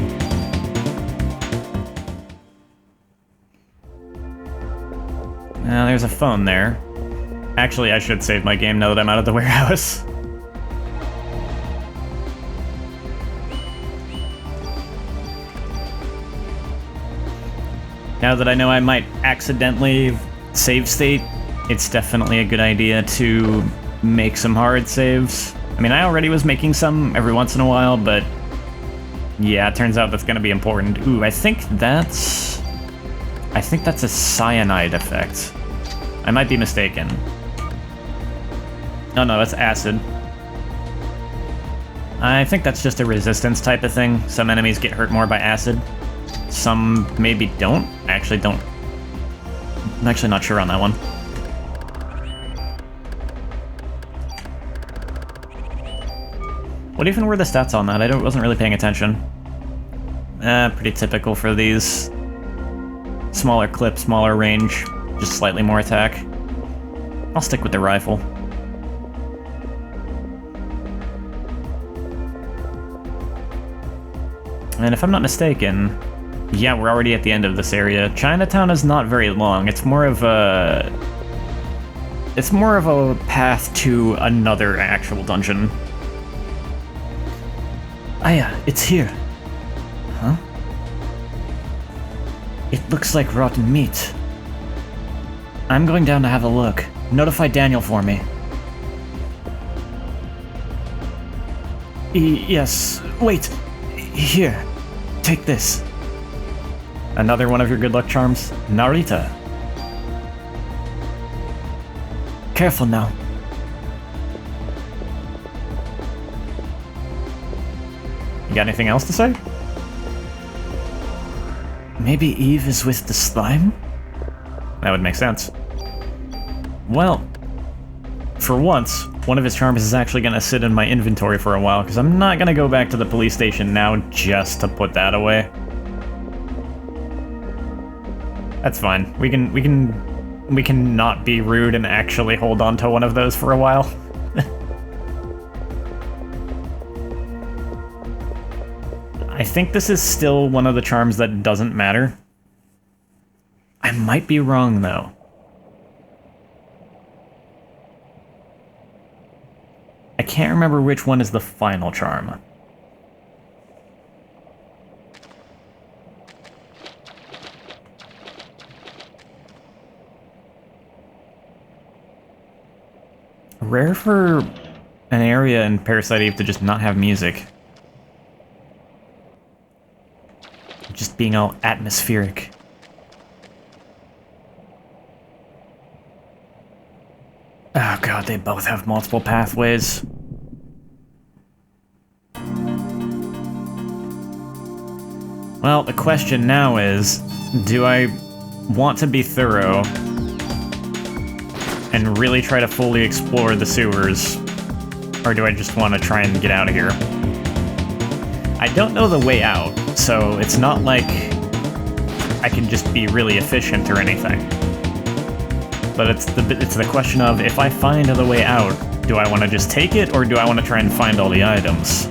There's a phone there. Actually, I should save my game now that I'm out of the warehouse. Now that I know I might accidentally save state, it's definitely a good idea to make some hard saves. I mean, I already was making some every once in a while, but yeah, it turns out that's gonna be important. Ooh, I think that's a cyanide effect. I might be mistaken. Oh no, that's acid. I think that's just a resistance type of thing. Some enemies get hurt more by acid. Some maybe don't. I'm actually not sure on that one. What even were the stats on that? I wasn't really paying attention. Pretty typical for these. Smaller clip, smaller range. Just slightly more attack. I'll stick with the rifle. And if I'm not mistaken, yeah, we're already at the end of this area. Chinatown is not very long. It's more of a path to another actual dungeon. Ah yeah, it's here. Huh? It looks like rotten meat. I'm going down to have a look. Notify Daniel for me. Yes. Wait. Here. Take this. Another one of your good luck charms? Narita. Careful now. You got anything else to say? Maybe Eve is with the slime? That would make sense. Well, for once, one of his charms is actually going to sit in my inventory for a while, because I'm not going to go back to the police station now just to put that away. That's fine. We can not be rude and actually hold on to one of those for a while. I think this is still one of the charms that doesn't matter. I might be wrong, though. I can't remember which one is the final charm. Rare for an area in Parasite Eve to just not have music. Just being all atmospheric. Oh god, they both have multiple pathways. Well, the question now is, do I want to be thorough and really try to fully explore the sewers, or do I just want to try and get out of here? I don't know the way out, so it's not like I can just be really efficient or anything. But it's the question of, if I find the way out, do I want to just take it, or do I want to try and find all the items?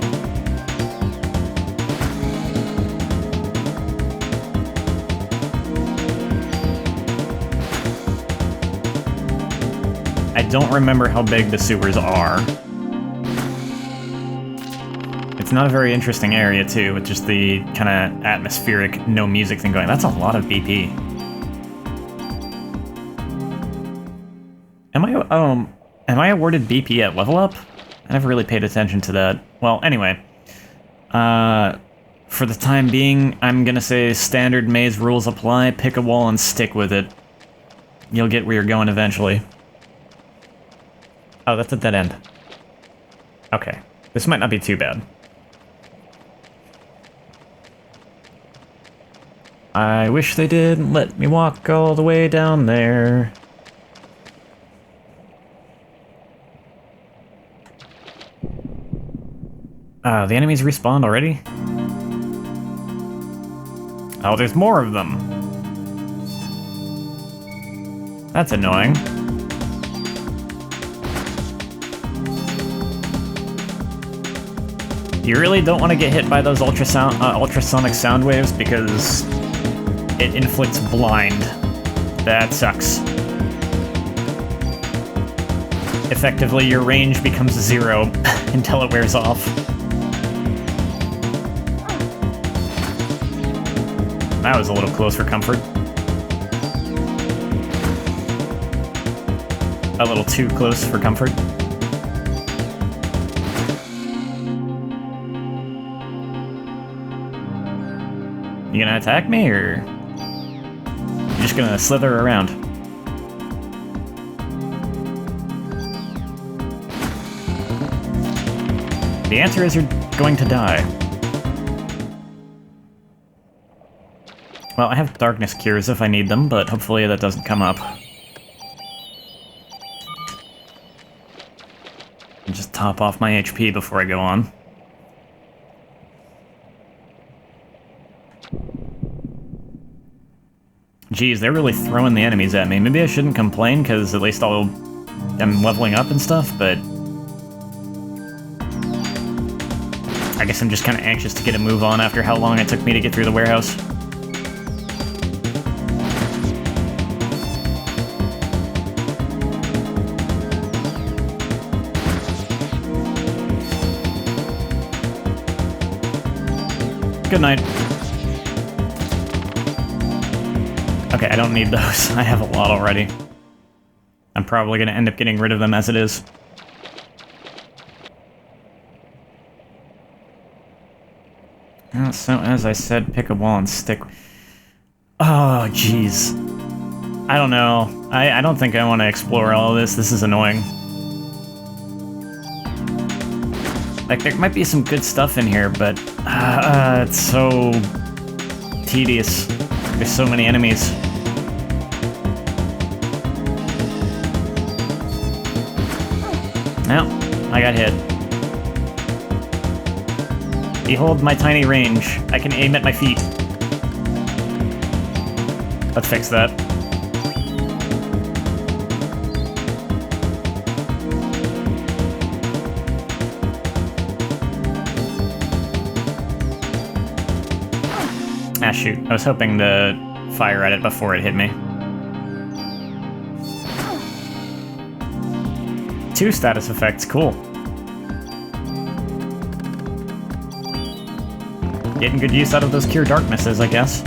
I don't remember how big the sewers are. It's not a very interesting area, too, with just the kind of atmospheric, no music thing going. That's a lot of BP. Am I awarded BP at level up? I never really paid attention to that. Well, anyway. For the time being, I'm gonna say standard maze rules apply, pick a wall and stick with it. You'll get where you're going eventually. Oh, that's a dead end. Okay. This might not be too bad. I wish they didn't let me walk all the way down there. The enemies respawned already? Oh, there's more of them. That's annoying. You really don't want to get hit by those ultrasonic sound waves because it inflicts blind. That sucks. Effectively, your range becomes 0 until it wears off. That was a little close for comfort. A little too close for comfort. You gonna attack me, or you just gonna slither around? The answer is you're going to die. Well, I have darkness cures if I need them, but hopefully that doesn't come up. And just top off my HP before I go on. Geez, they're really throwing the enemies at me. Maybe I shouldn't complain, because at least I'm leveling up and stuff, but I guess I'm just kind of anxious to get a move on after how long it took me to get through the warehouse. Good night. Okay, I don't need those. I have a lot already. I'm probably going to end up getting rid of them as it is. So, as I said, pick a wall and stick... Oh, jeez. I don't know. I don't think I want to explore all of this. This is annoying. Like, there might be some good stuff in here, but... it's so... tedious. There's so many enemies. Well, I got hit. Behold my tiny range. I can aim at my feet. Let's fix that. Ah, shoot. I was hoping to fire at it before it hit me. 2 status effects, cool. Getting good use out of those Cure Darknesses, I guess.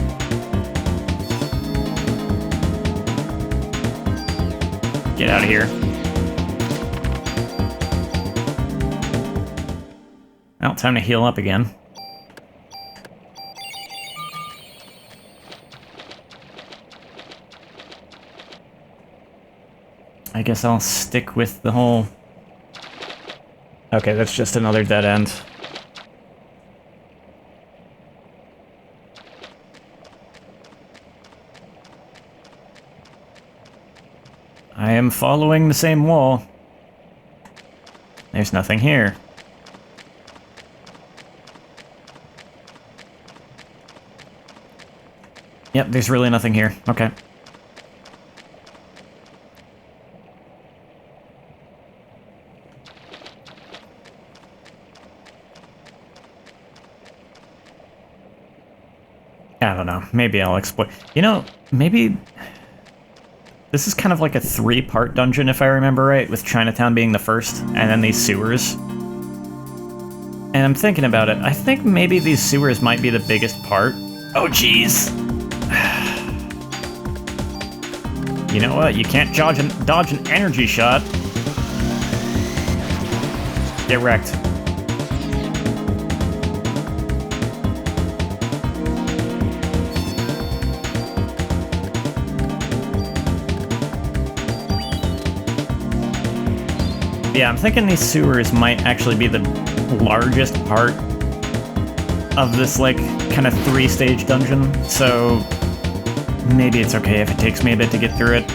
Get out of here. Well, time to heal up again. I guess I'll stick with the whole... Okay, that's just another dead end. I am following the same wall. There's nothing here. Yep, there's really nothing here. Okay. I don't know. Maybe I'll explore. You know, maybe... This is kind of like a 3-part dungeon, if I remember right, with Chinatown being the first, and then these sewers. And I'm thinking about it. I think maybe these sewers might be the biggest part. Oh, jeez! You know what? You can't dodge an energy shot. Get wrecked. Yeah, I'm thinking these sewers might actually be the largest part of this, like, kind of 3-stage dungeon, so maybe it's okay if it takes me a bit to get through it.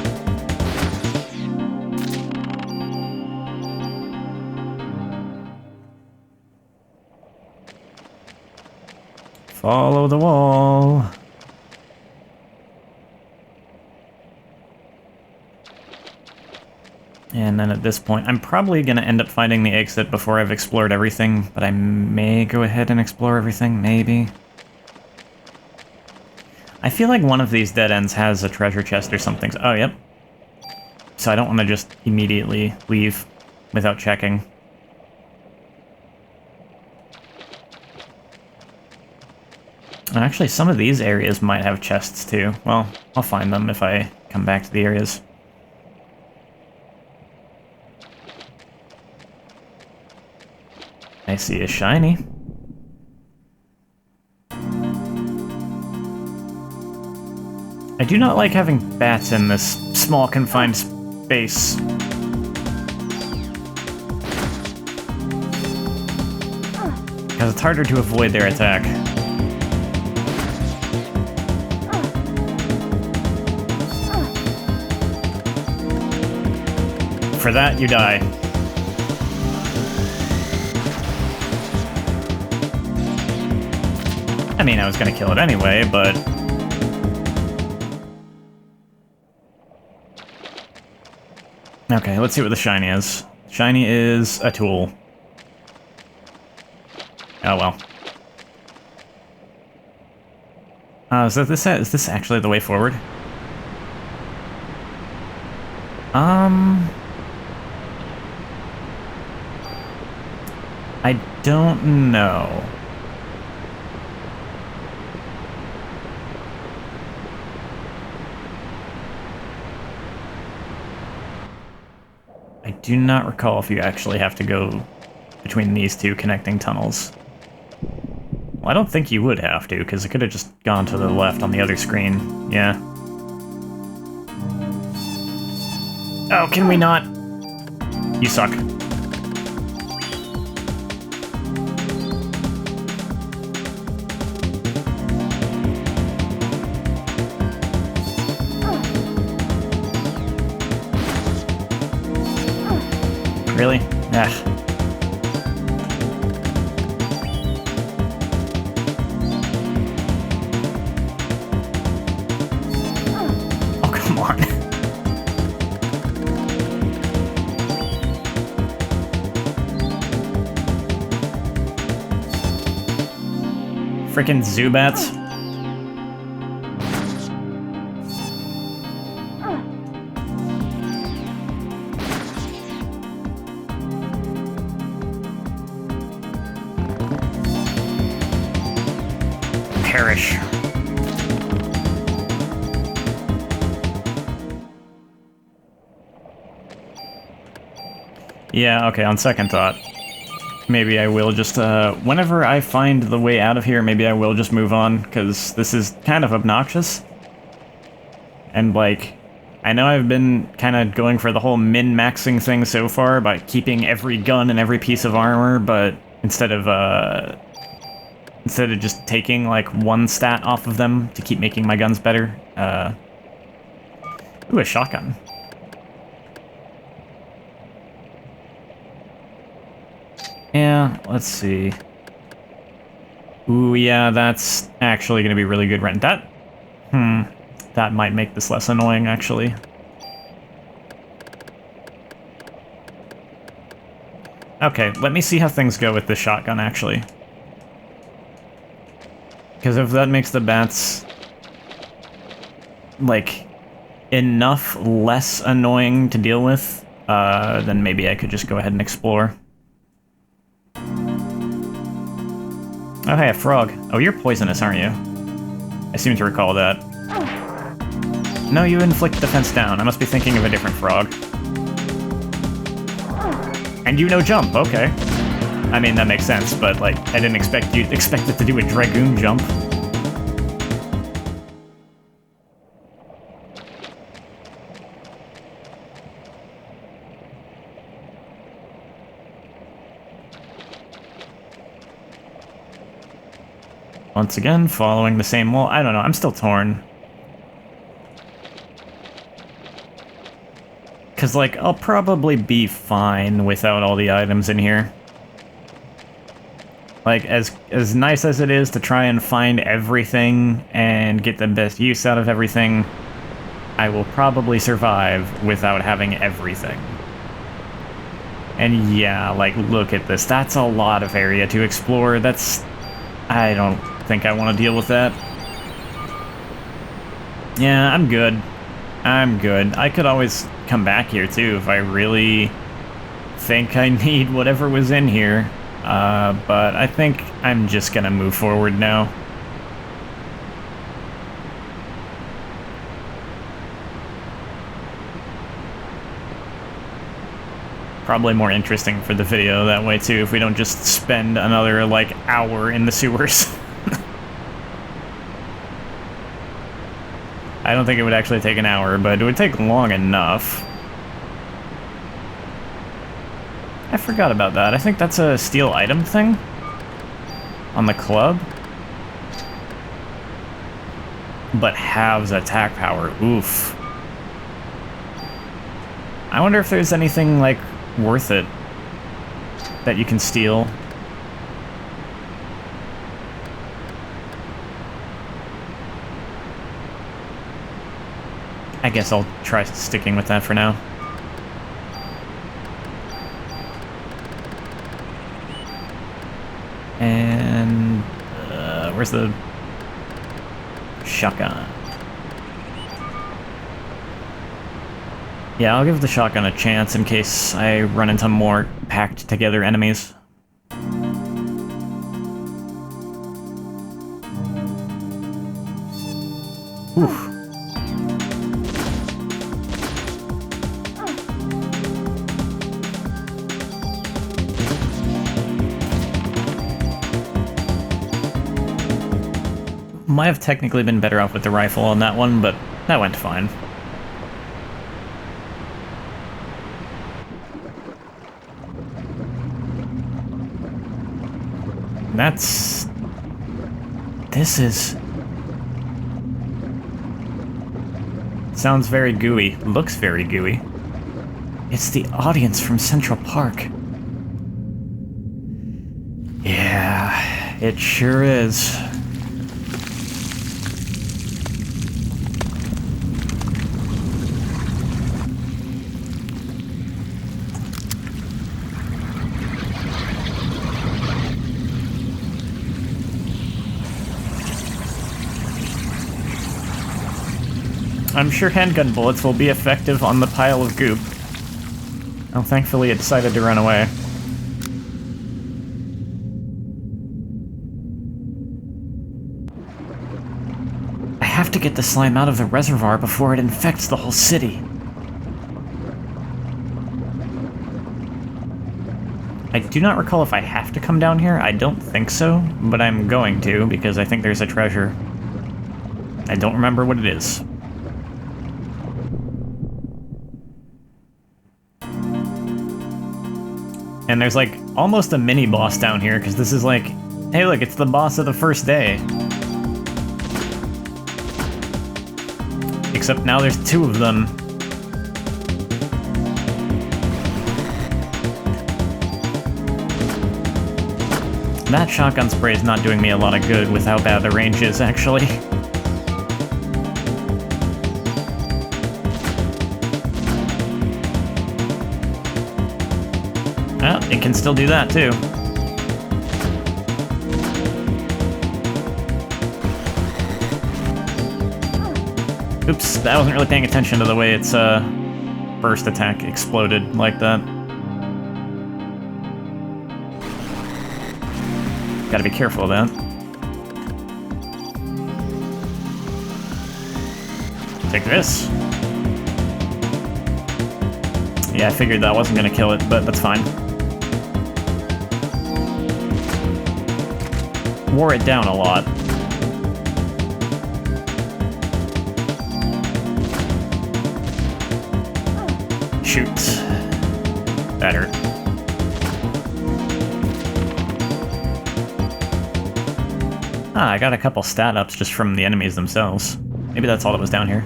Follow the wall. And then at this point, I'm probably going to end up finding the exit before I've explored everything, but I may go ahead and explore everything, maybe. I feel like one of these dead ends has a treasure chest or something. Oh, yep. So I don't want to just immediately leave without checking. And actually, some of these areas might have chests too. Well, I'll find them if I come back to the areas. I see a shiny. I do not like having bats in this small confined space. Because it's harder to avoid their attack. For that, you die. I mean, I was gonna kill it anyway, but... Okay, let's see what the shiny is. Shiny is a tool. Oh well. Is this actually the way forward? I don't know. I do not recall if you actually have to go between these two connecting tunnels. Well, I don't think you would have to, because it could have just gone to the left on the other screen. Yeah. Oh, can we not? You suck. Really? Ah. Oh, come on. Frickin' Zubats. Perish. Yeah, okay, on second thought. Maybe I will just, whenever I find the way out of here, maybe I will just move on, because this is kind of obnoxious. And, like, I know I've been kind of going for the whole min-maxing thing so far by keeping every gun and every piece of armor, but instead of just taking, like, one stat off of them to keep making my guns better, ooh, a shotgun. Yeah, let's see. Ooh, yeah, that's actually going to be really good rent. That might make this less annoying, actually. Okay, let me see how things go with this shotgun, actually. Because if that makes the bats, like, enough less annoying to deal with, then maybe I could just go ahead and explore. Oh, hey, a frog. Oh, you're poisonous, aren't you? I seem to recall that. No, you inflict defense down. I must be thinking of a different frog. And you know jump, okay. I mean, that makes sense, but, like, I didn't expect it to do a Dragoon jump. Once again, following the same wall. I don't know, I'm still torn. Because, like, I'll probably be fine without all the items in here. Like, as nice as it is to try and find everything and get the best use out of everything, I will probably survive without having everything. And yeah, like, look at this. That's a lot of area to explore. I don't think I want to deal with that. Yeah, I'm good. I'm good. I could always come back here, too, if I really think I need whatever was in here. But I think I'm just gonna move forward now. Probably more interesting for the video that way, too, if we don't just spend another, like, hour in the sewers. I don't think it would actually take an hour, but it would take long enough. I forgot about that. I think that's a steal item thing on the club. But halves attack power. Oof. I wonder if there's anything, like, worth it that you can steal. I guess I'll try sticking with that for now. And where's the shotgun? Yeah, I'll give the shotgun a chance in case I run into more packed together enemies. Oof. Might have technically been better off with the rifle on that one, but that went fine. This is... Sounds very gooey. Looks very gooey. It's the audience from Central Park. Yeah, it sure is. I'm sure handgun bullets will be effective on the pile of goop. Oh, thankfully it decided to run away. I have to get the slime out of the reservoir before it infects the whole city. I do not recall if I have to come down here. I don't think so, but I'm going to because I think there's a treasure. I don't remember what it is. And there's like almost a mini boss down here because this is like, hey look, it's the boss of the first day. Except now there's two of them. That shotgun spray is not doing me a lot of good with how bad the range is, actually. Oh, it can still do that, too. Oops, I wasn't really paying attention to the way its burst attack exploded like that. Gotta be careful of that. Take this. Yeah, I figured that wasn't gonna kill it, but that's fine. Wore it down a lot. Shoot. That hurt. Ah, I got a couple stat ups just from the enemies themselves. Maybe that's all that was down here.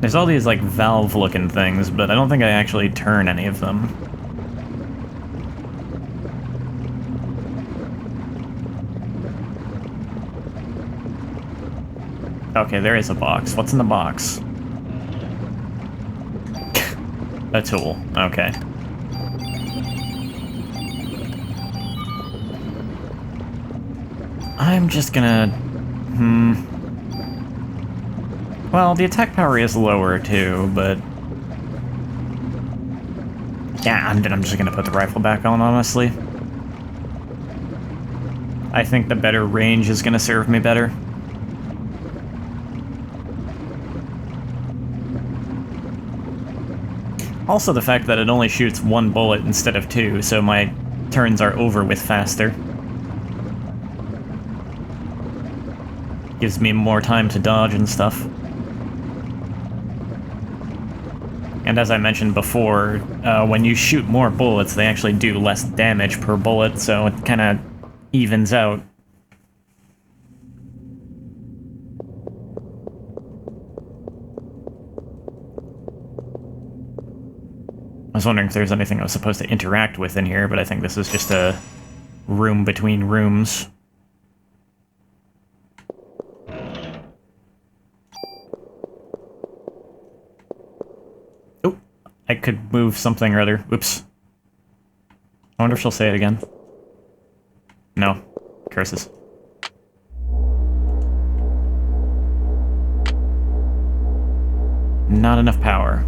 There's all these, like, valve-looking things, but I don't think I actually turn any of them. Okay, there is a box. What's in the box? A tool. Okay. I'm just gonna... Well, the attack power is lower, too, but... Yeah, I'm just gonna put the rifle back on, honestly. I think the better range is gonna serve me better. Also the fact that it only shoots one bullet instead of two, so my turns are over with faster. Gives me more time to dodge and stuff. And as I mentioned before, when you shoot more bullets, they actually do less damage per bullet, so it kind of evens out. I was wondering if there's anything I was supposed to interact with in here, but I think this is just a room between rooms. Oh, I could move something or other. Oops. I wonder if she'll say it again. No. Curses. Not enough power.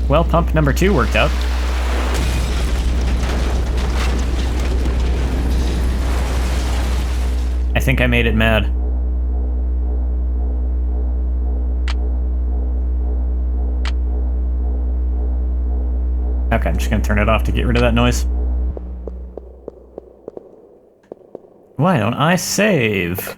Well, pump number 2 worked out. I think I made it mad. Okay, I'm just gonna turn it off to get rid of that noise. Why don't I save?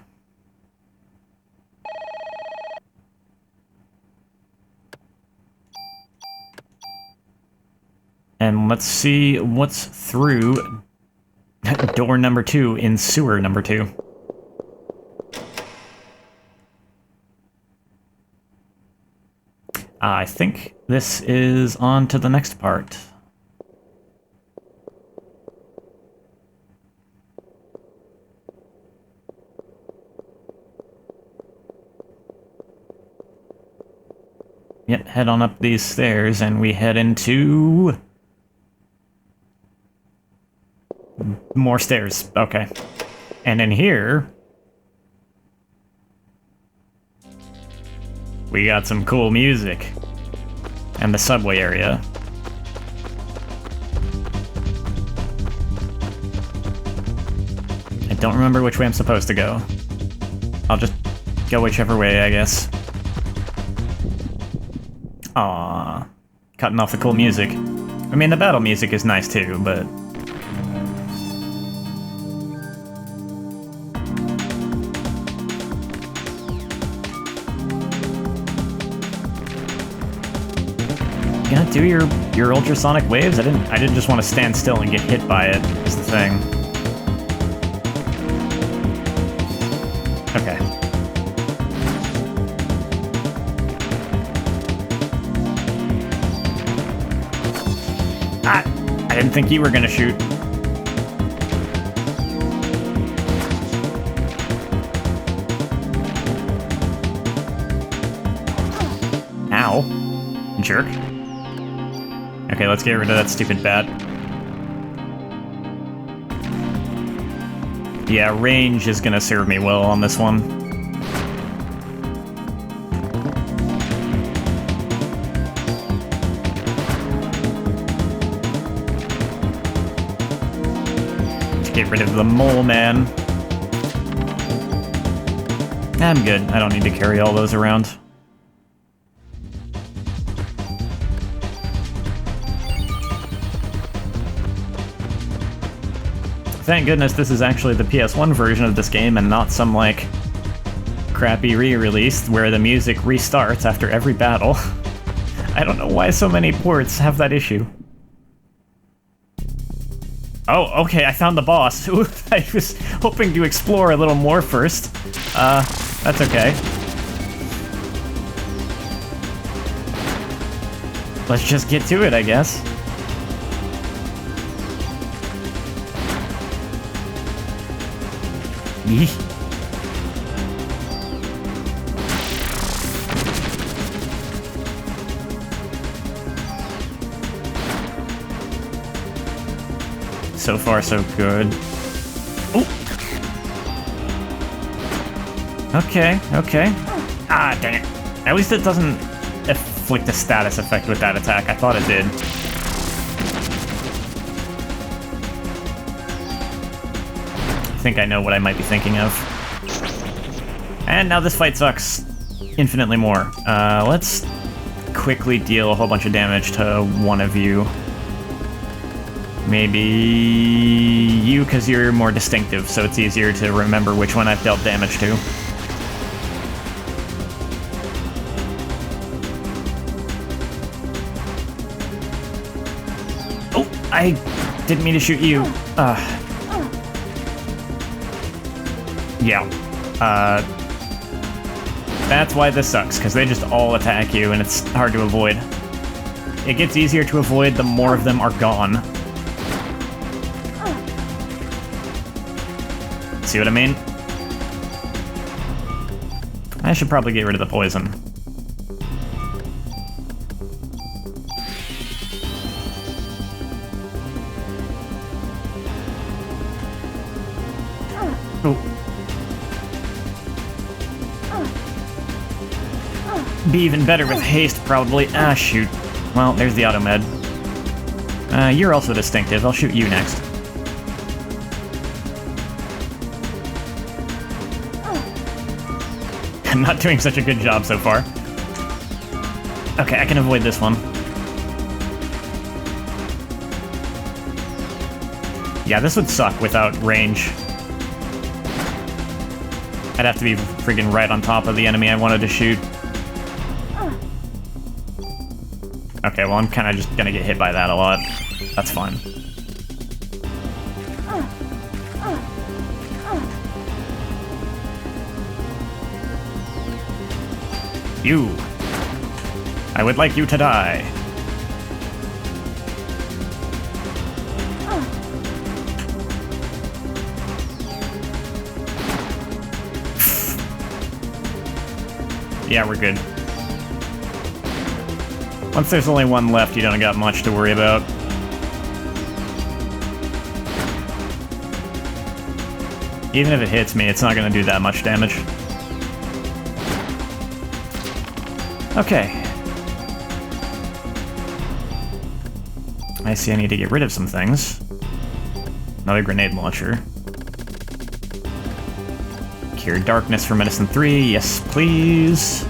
And let's see what's through door number 2 in sewer number 2. I think this is on to the next part. Yep, head on up these stairs and we head into... more stairs. Okay. And in here... we got some cool music. And the subway area. I don't remember which way I'm supposed to go. I'll just go whichever way, I guess. Aww. Cutting off the cool music. I mean, the battle music is nice too, but... you gonna do your ultrasonic waves? I didn't just want to stand still and get hit by it, is the thing. Okay. I didn't think you were gonna shoot. Ow. Jerk. Okay, let's get rid of that stupid bat. Yeah, range is gonna serve me well on this one. Let's get rid of the mole man. I'm good. I don't need to carry all those around. Thank goodness this is actually the PS1 version of this game and not some, like, crappy re-release where the music restarts after every battle. I don't know why so many ports have that issue. Oh, okay, I found the boss. Ooh, I was hoping to explore a little more first. That's okay. Let's just get to it, I guess. So far, so good. Oh! Okay, okay. Ah, dang it. At least it doesn't inflict a status effect with that attack. I thought it did. I think I know what I might be thinking of. And now this fight sucks infinitely more. Let's quickly deal a whole bunch of damage to one of you. Maybe you, because you're more distinctive, so it's easier to remember which one I've dealt damage to. Oh, I didn't mean to shoot you. Yeah. That's why this sucks, because they just all attack you, and it's hard to avoid. It gets easier to avoid the more of them are gone. See what I mean? I should probably get rid of the poison. Oh. Be even better with haste, probably. Ah, shoot. Well, there's the auto-med. You're also distinctive. I'll shoot you next. I'm not doing such a good job so far. Okay, I can avoid this one. Yeah, this would suck without range. I'd have to be friggin' right on top of the enemy I wanted to shoot. Okay, well, I'm kind of just gonna get hit by that a lot. That's fine. You! I would like you to die. Yeah, we're good. Once there's only one left, you don't got much to worry about. Even if it hits me, it's not gonna do that much damage. Okay. I see I need to get rid of some things. Another grenade launcher. Cure Darkness for Medicine 3, yes please.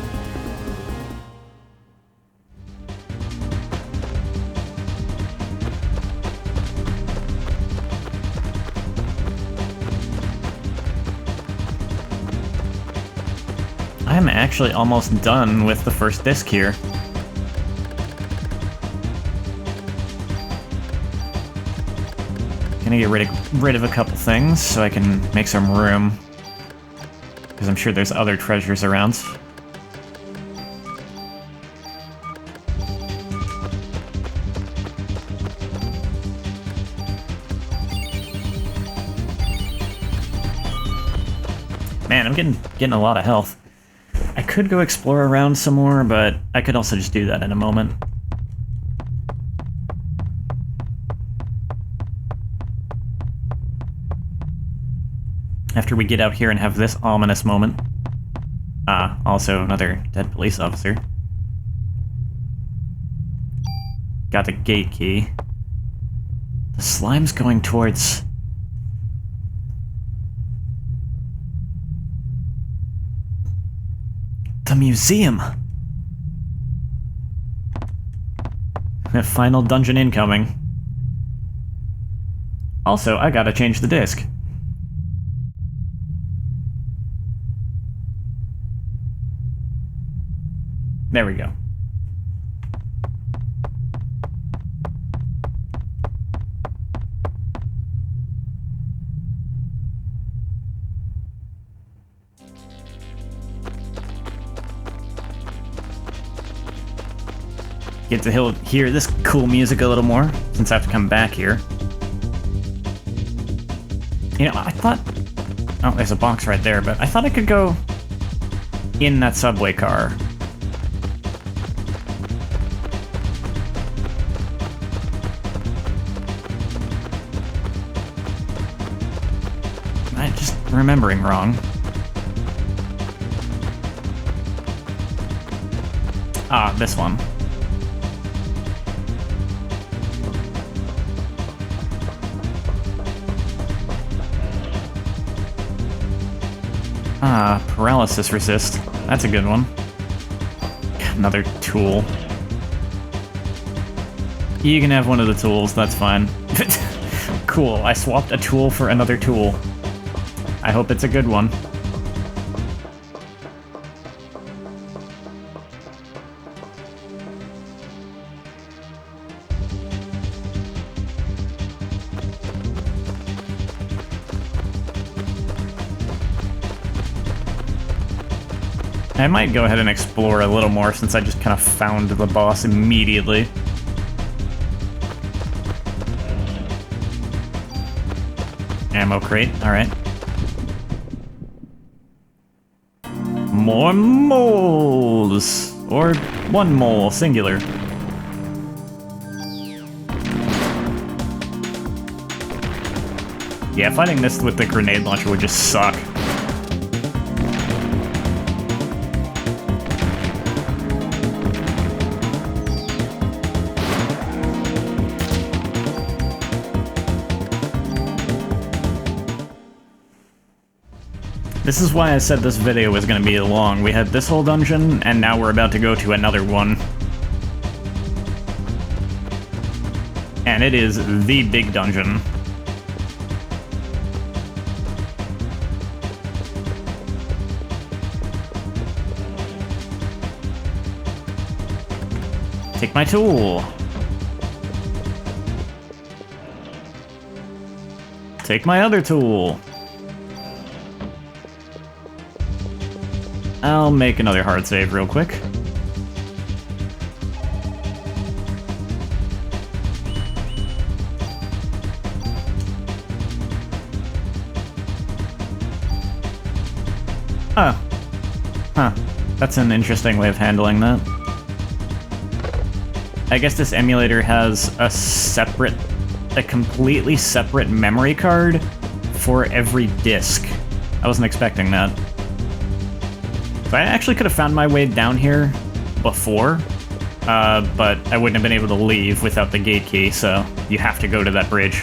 I'm actually almost done with the first disc here. Gonna get rid of a couple things so I can make some room. Because I'm sure there's other treasures around. Man, I'm getting a lot of health. I could go explore around some more, but I could also just do that in a moment. After we get out here and have this ominous moment. Ah, also another dead police officer. Got the gate key. The slime's going towards... the museum! The final dungeon incoming. Also, I gotta change the disc. There we go. Get to hear this cool music a little more, since I have to come back here. You know, I thought... oh, there's a box right there, but I thought I could go in that subway car. I'm just remembering wrong. Ah, this one. Ah, paralysis resist. That's a good one. Another tool. You can have one of the tools, that's fine. Cool, I swapped a tool for another tool. I hope it's a good one. I might go ahead and explore a little more since I just kind of found the boss immediately. Ammo crate, alright. More moles! Or one mole, singular. Yeah, fighting this with the grenade launcher would just suck. This is why I said this video was going to be long. We had this whole dungeon, and now we're about to go to another one. And it is the big dungeon. Take my tool. take my other tool. I'll make another hard save real quick. Oh. Huh. That's an interesting way of handling that. I guess this emulator has a completely separate memory card for every disc. I wasn't expecting that. So I actually could have found my way down here before, but I wouldn't have been able to leave without the gate key, so you have to go to that bridge.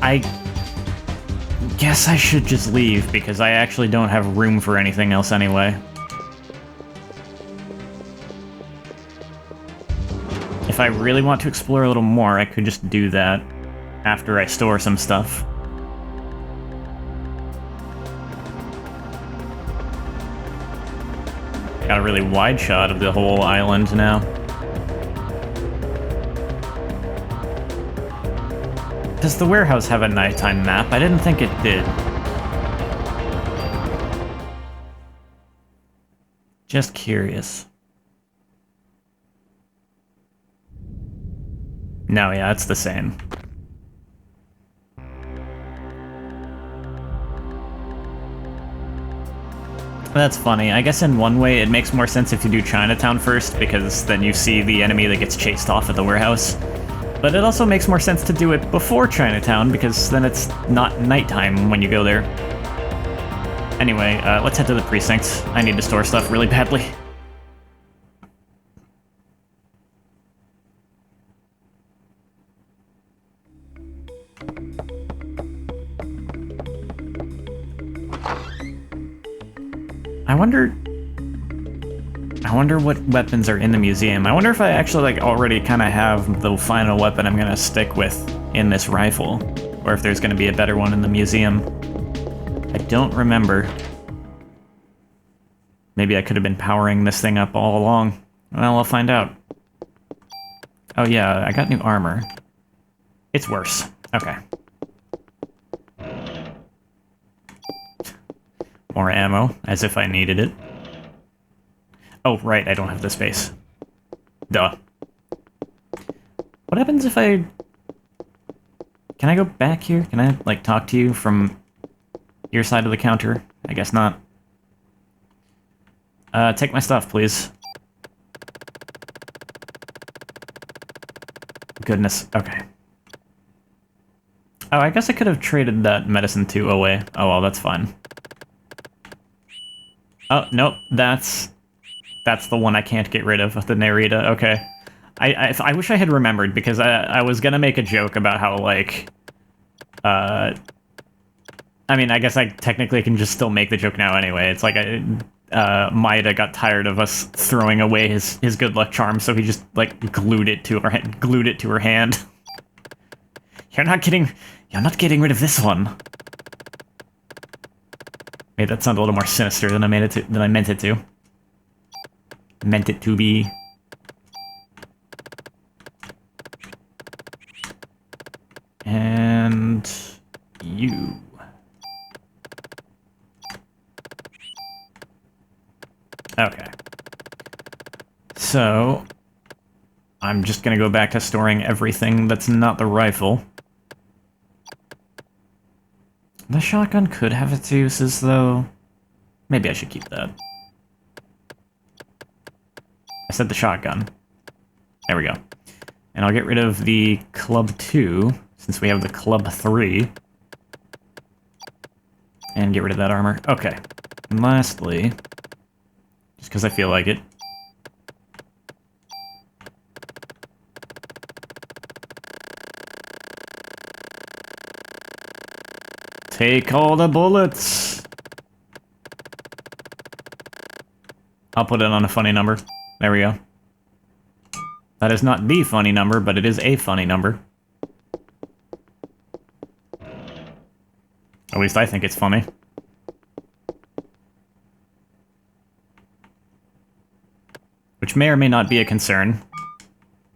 I guess I should just leave, because I actually don't have room for anything else anyway. If I really want to explore a little more, I could just do that after I store some stuff. Got a really wide shot of the whole island now. Does the warehouse have a nighttime map? I didn't think it did. Just curious. No, yeah, it's the same. That's funny. I guess in one way it makes more sense if you do Chinatown first, because then you see the enemy that gets chased off at the warehouse. But it also makes more sense to do it before Chinatown, because then it's not nighttime when you go there. Anyway, let's head to the precinct. I need to store stuff really badly. I wonder what weapons are in the museum. I wonder if I actually, like, already kind of have the final weapon I'm gonna stick with in this rifle, or if there's gonna be a better one in the museum. I don't remember. Maybe I could have been powering this thing up all along. Well, I'll find out. Oh yeah, I got new armor. It's worse. Okay. More ammo, as if I needed it. Oh, right, I don't have the space. Duh. What happens if I... Can I go back here? Can I, like, talk to you from your side of the counter? I guess not. Take my stuff, please. Goodness, okay. Oh, I guess I could have traded that medicine 2 away. Oh, well, that's fine. Oh, nope, that's the one I can't get rid of, the Nerita, okay. I wish I had remembered, because I was gonna make a joke about how, like, I mean, I guess I technically can just still make the joke now anyway. It's like, Maida got tired of us throwing away his good luck charm, so he just, like, glued it to her hand. You're not getting rid of this one. Made that sound a little more sinister than I meant it to. Meant it to be. And you. Okay. So I'm just gonna go back to storing everything that's not the rifle. The shotgun could have its uses, though. Maybe I should keep that. I said the shotgun. There we go. And I'll get rid of the Club 2, since we have the Club 3. And get rid of that armor. Okay. And lastly, just because I feel like it, take all the bullets! I'll put it on a funny number. There we go. That is not the funny number, but it is a funny number. At least I think it's funny. Which may or may not be a concern.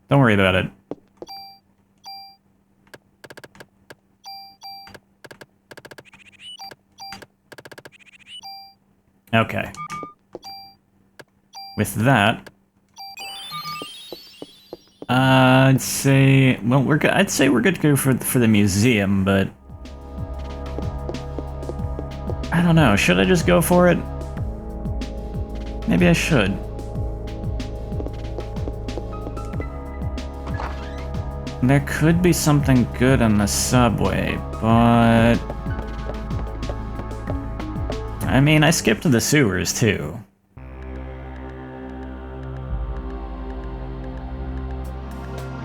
Don't worry about it. Okay. With that, I'd say, well, we're good. I'd say we're good to go for the museum, but I don't know. Should I just go for it? Maybe I should. There could be something good on the subway, but I mean, I skipped the sewers too.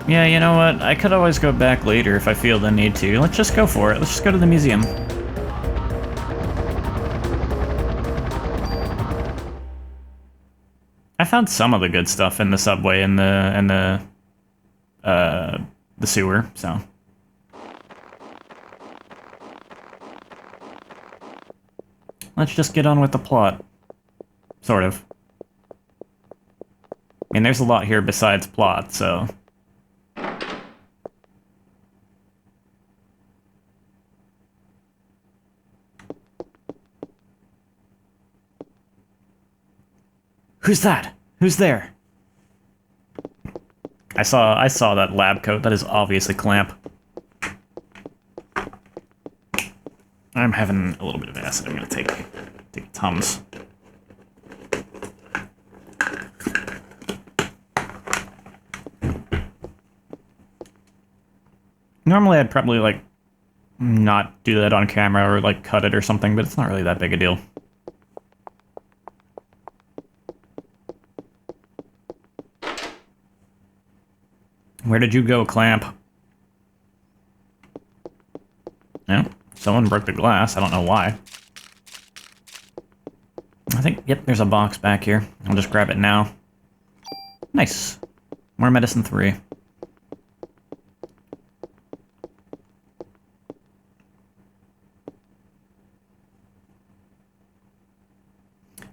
Yeah, you know what? I could always go back later if I feel the need to. Let's just go for it. Let's just go to the museum. I found some of the good stuff in the subway and the sewer, so. Let's just get on with the plot. Sort of. I mean, there's a lot here besides plot, so. Who's that? Who's there? I saw that lab coat. That is obviously Clamp. I'm having a little bit of acid. I'm gonna take Tums. Normally I'd probably like not do that on camera or like cut it or something, but it's not really that big a deal. Where did you go, Clamp? Yeah, someone broke the glass. I don't know why. I think, yep, there's a box back here. I'll just grab it now. Nice. More medicine 3.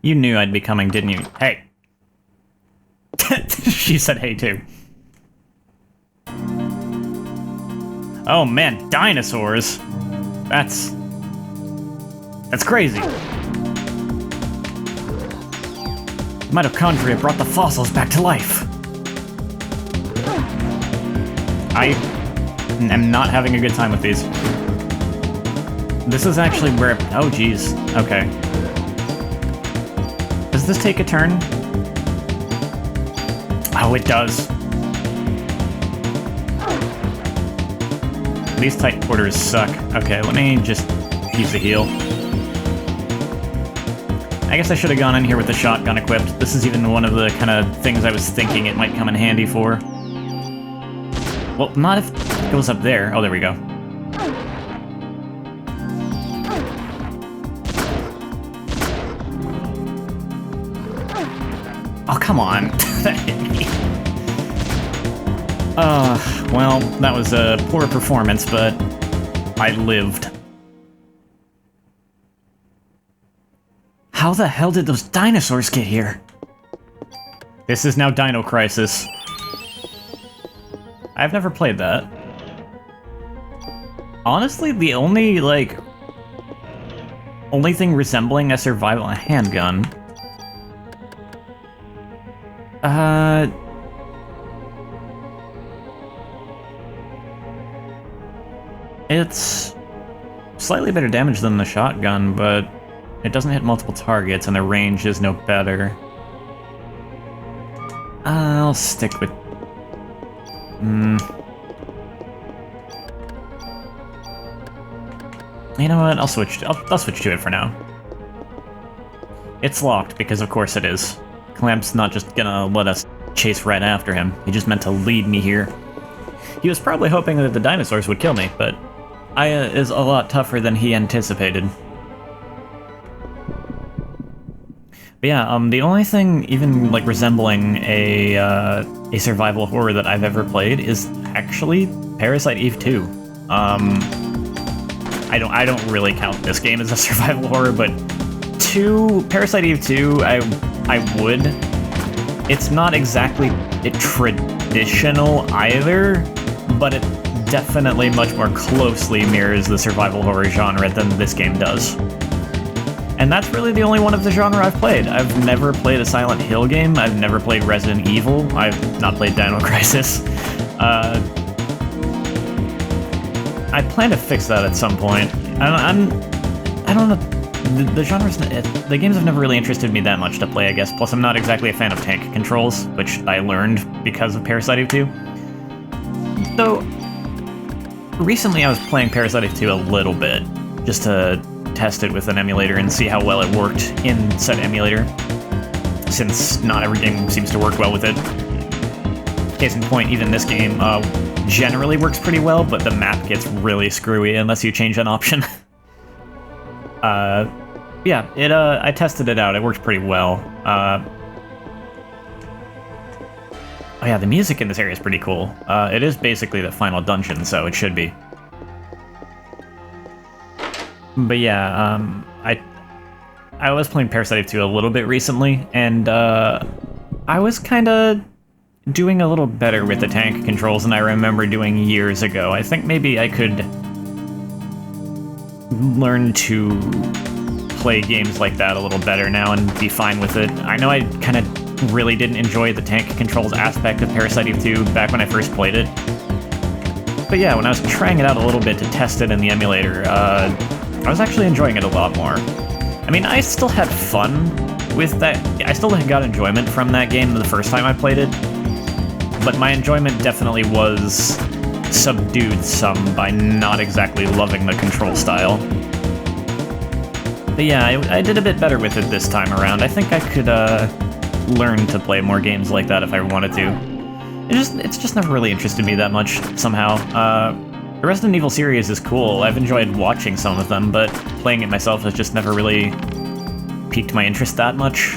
You knew I'd be coming, didn't you? Hey. She said hey, too. Oh man, dinosaurs! That's crazy. Mitochondria brought the fossils back to life. I am not having a good time with these. This is actually where... Oh, geez. Okay. Does this take a turn? Oh, it does. These tight quarters suck. Okay, let me just use the heal. I guess I should have gone in here with the shotgun equipped. This is even one of the kind of things I was thinking it might come in handy for. Well, not if it goes up there. Oh, there we go. Oh, come on. That hit me. Well, that was a poor performance, but I lived. How the hell did those dinosaurs get here? This is now Dino Crisis. I've never played that. Honestly, the only thing resembling a survival handgun. It's slightly better damage than the shotgun, but it doesn't hit multiple targets, and the range is no better. I'll stick with... You know what? I'll switch to it for now. It's locked, because of course it is. Clamp's not just gonna let us chase right after him. He just meant to lead me here. He was probably hoping that the dinosaurs would kill me, but Aya is a lot tougher than he anticipated. But yeah, the only thing even like resembling a survival horror that I've ever played is actually Parasite Eve 2. I don't really count this game as a survival horror, but Parasite Eve 2, I would. It's not exactly traditional either, but it definitely much more closely mirrors the survival horror genre than this game does. And that's really the only one of the genre I've played. I've never played a Silent Hill game. I've never played Resident Evil. I've not played Dino Crisis. I plan to fix that at some point. I don't know. The games have never really interested me that much to play, I guess. Plus, I'm not exactly a fan of tank controls, which I learned because of Parasite Eve 2. Though, recently I was playing Parasite Eve 2 a little bit, just to test it with an emulator and see how well it worked in said emulator, since not every game seems to work well with it. Case in point, even this game generally works pretty well, but the map gets really screwy unless you change an option. Yeah, I tested it out. It worked pretty well. Oh yeah, the music in this area is pretty cool. It is basically the final dungeon, so it should be. But yeah, I was playing Parasite Eve 2 a little bit recently, and I was kind of doing a little better with the tank controls than I remember doing years ago. I think maybe I could learn to play games like that a little better now and be fine with it. I know I kind of really didn't enjoy the tank controls aspect of Parasite Eve 2 back when I first played it. But yeah, when I was trying it out a little bit to test it in the emulator, I was actually enjoying it a lot more. I mean, I still had fun with that. I still got enjoyment from that game the first time I played it, but my enjoyment definitely was subdued some by not exactly loving the control style. But yeah, I did a bit better with it this time around. I think I could learn to play more games like that if I wanted to. It's just never really interested me that much, somehow. The Resident Evil series is cool. I've enjoyed watching some of them, but playing it myself has just never really piqued my interest that much.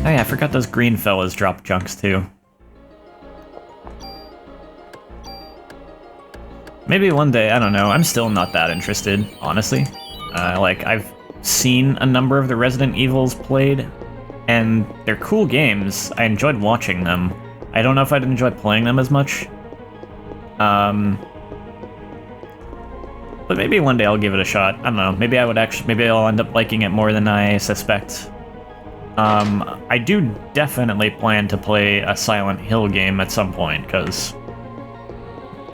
Oh yeah, I forgot those green fellas drop junks too. Maybe one day, I don't know. I'm still not that interested, honestly. Like, I've seen a number of the Resident Evils played, and they're cool games. I enjoyed watching them. I don't know if I'd enjoy playing them as much. But maybe one day I'll give it a shot. I don't know. Maybe I'll end up liking it more than I suspect. I do definitely plan to play a Silent Hill game at some point, because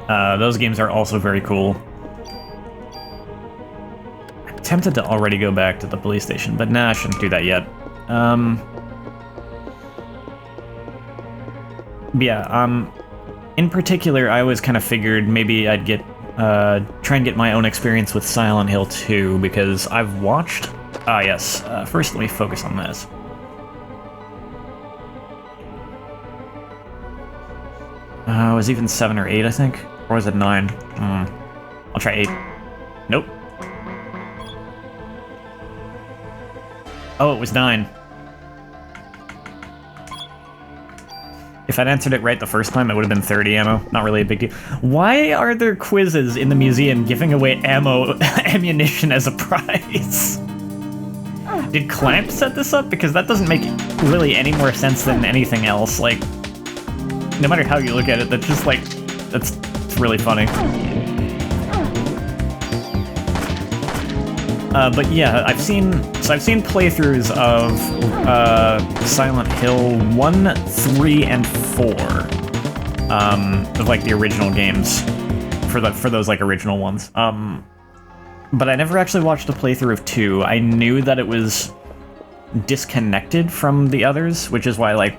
those games are also very cool. I'm tempted to already go back to the police station, but nah, I shouldn't do that yet. Yeah, in particular, I always kind of figured maybe I'd try and get my own experience with Silent Hill 2, because I've watched... yes. First, let me focus on this. It was even 7 or 8, I think? Or was it 9? I'll try 8. Nope. Oh, it was 9. If I'd answered it right the first time, it would have been 30 ammo. Not really a big deal. Why are there quizzes in the museum giving away ammunition as a prize? Did Clamp set this up? Because that doesn't make really any more sense than anything else. Like, no matter how you look at it, that's just like, it's really funny. But yeah, I've seen playthroughs of Silent Hill 1, 3, and 4, of like the original games, for those like original ones. But I never actually watched a playthrough of 2. I knew that it was disconnected from the others, which is why, like,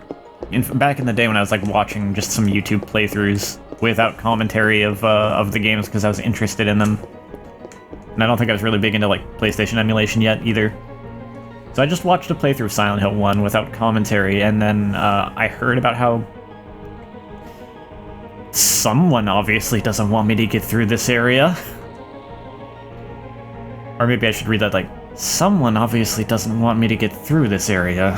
back in the day when I was like watching just some YouTube playthroughs without commentary of the games because I was interested in them. And I don't think I was really big into, like, PlayStation emulation yet, either. So I just watched a playthrough of Silent Hill 1 without commentary, and then I heard about how someone obviously doesn't want me to get through this area. Or maybe I should read that like, someone obviously doesn't want me to get through this area.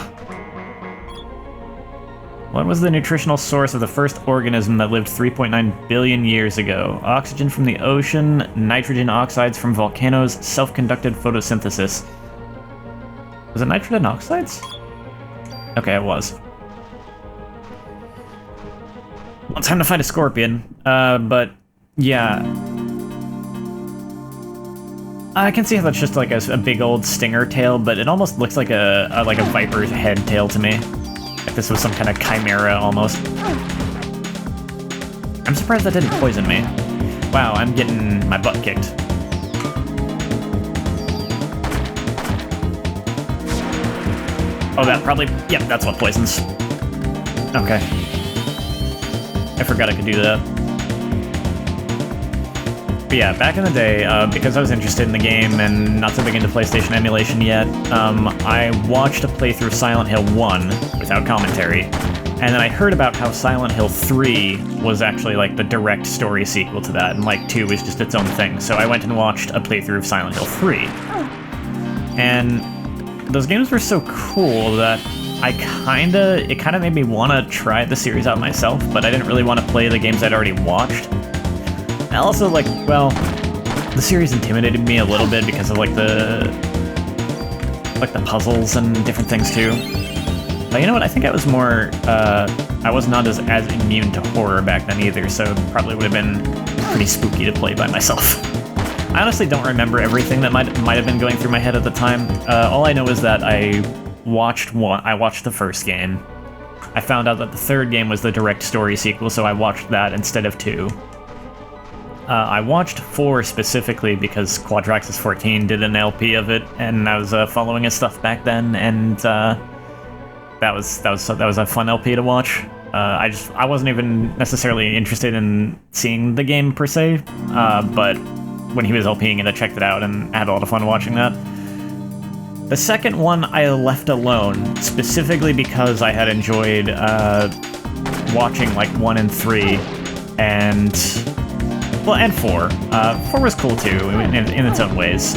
What was the nutritional source of the first organism that lived 3.9 billion years ago? Oxygen from the ocean, nitrogen oxides from volcanoes, self-conducted photosynthesis. Was it nitrogen oxides? Okay, it was. Well, time to find a scorpion. But yeah. I can see how that's just like a big old stinger tail, but it almost looks like a viper's head tail to me. Like this was some kind of chimera almost. I'm surprised that didn't poison me. Wow, I'm getting my butt kicked. Oh, that probably... Yep, that's what poisons. Okay. I forgot I could do that. But yeah, back in the day, because I was interested in the game and not so big into PlayStation emulation yet, I watched a playthrough of Silent Hill 1 without commentary, and then I heard about how Silent Hill 3 was actually like the direct story sequel to that, and like 2 was just its own thing, so I went and watched a playthrough of Silent Hill 3. And those games were so cool that it kinda made me want to try the series out myself, but I didn't really want to play the games I'd already watched. And also, like, well, the series intimidated me a little bit because of like the puzzles and different things too. But you know what? I think I was more I was not as immune to horror back then either, so it probably would have been pretty spooky to play by myself. I honestly don't remember everything that might have been going through my head at the time. All I know is that I watched the first game. I found out that the third game was the direct story sequel, so I watched that instead of 2. I watched 4 specifically because Quadraxis 14 did an LP of it, and I was following his stuff back then, and that was a fun LP to watch. I wasn't even necessarily interested in seeing the game per se, but when he was LPing it, I checked it out and had a lot of fun watching that. The second one I left alone, specifically because I had enjoyed watching like 1 and 3, and 4. 4 was cool too, in its own ways.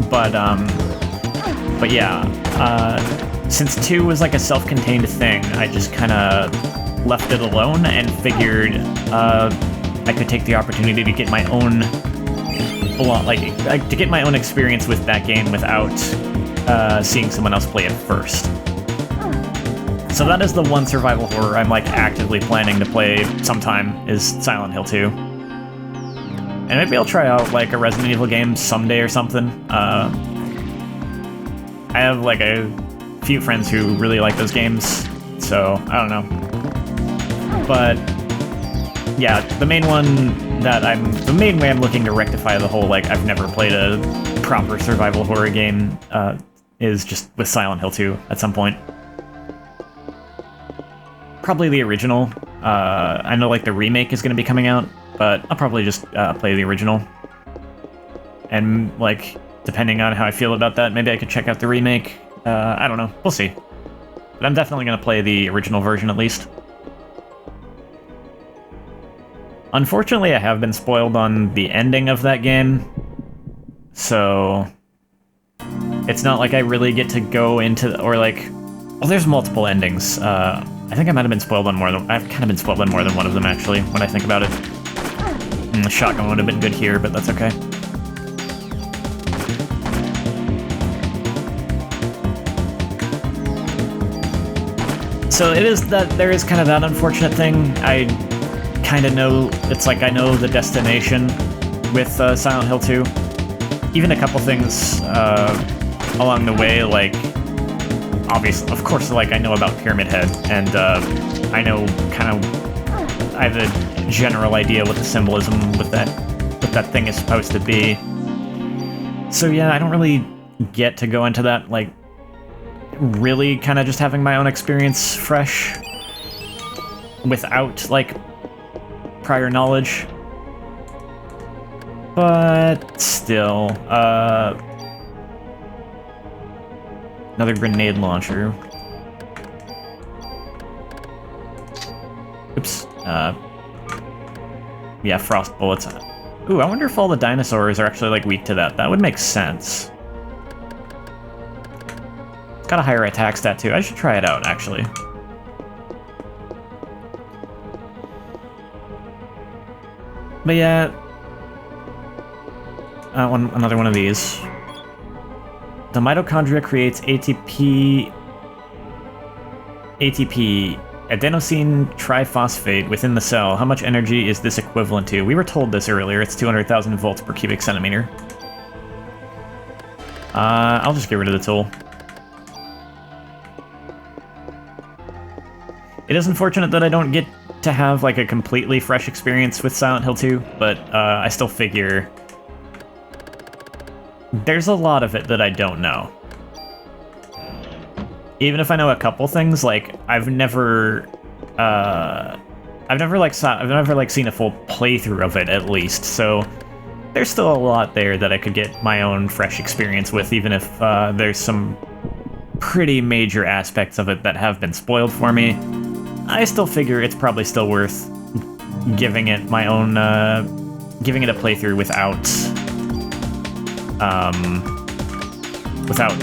But yeah, since 2 was like a self-contained thing, I just kind of left it alone and figured I could take the opportunity to get my own to get my own experience with that game without seeing someone else play it first. So that is the one survival horror I'm like actively planning to play sometime, is Silent Hill 2. And maybe I'll try out like a Resident Evil game someday or something. I have like a few friends who really like those games, so I don't know. But yeah, the main way I'm looking to rectify the whole like I've never played a proper survival horror game is just with Silent Hill 2 at some point. Probably the original. I know like the remake is going to be coming out, but I'll probably just play the original. And like, depending on how I feel about that, maybe I could check out the remake. I don't know. We'll see. But I'm definitely going to play the original version at least. Unfortunately, I have been spoiled on the ending of that game, so it's not like I really get to go into, or like, well, there's multiple endings. I think I might have been spoiled on more than, I've kind of been spoiled on more than one of them, actually, when I think about it. The shotgun would have been good here, but that's okay. So it is that, there is kind of that unfortunate thing. I kind of know, it's like I know the destination with Silent Hill 2. Even a couple things along the way, like, obviously, of course, like, I know about Pyramid Head, and I know kind of, I have a general idea what the symbolism with that thing is supposed to be. So yeah, I don't really get to go into that, like, really kind of just having my own experience fresh without, like, prior knowledge. But still, another grenade launcher. Oops. Yeah, frost bullets. Ooh, I wonder if all the dinosaurs are actually, like, weak to that. That would make sense. It's got a higher attack stat, too. I should try it out, actually. But yeah, another one of these. The mitochondria creates ATP, adenosine triphosphate, within the cell. How much energy is this equivalent to? We were told this earlier. It's 200,000 volts per cubic centimeter. I'll just get rid of the tool. It is unfortunate that I don't get to have, like, a completely fresh experience with Silent Hill 2, but I still figure there's a lot of it that I don't know. Even if I know a couple things, like, I've never seen a full playthrough of it, at least, so there's still a lot there that I could get my own fresh experience with, even if there's some pretty major aspects of it that have been spoiled for me. I still figure it's probably still worth giving it my own, giving it a playthrough without,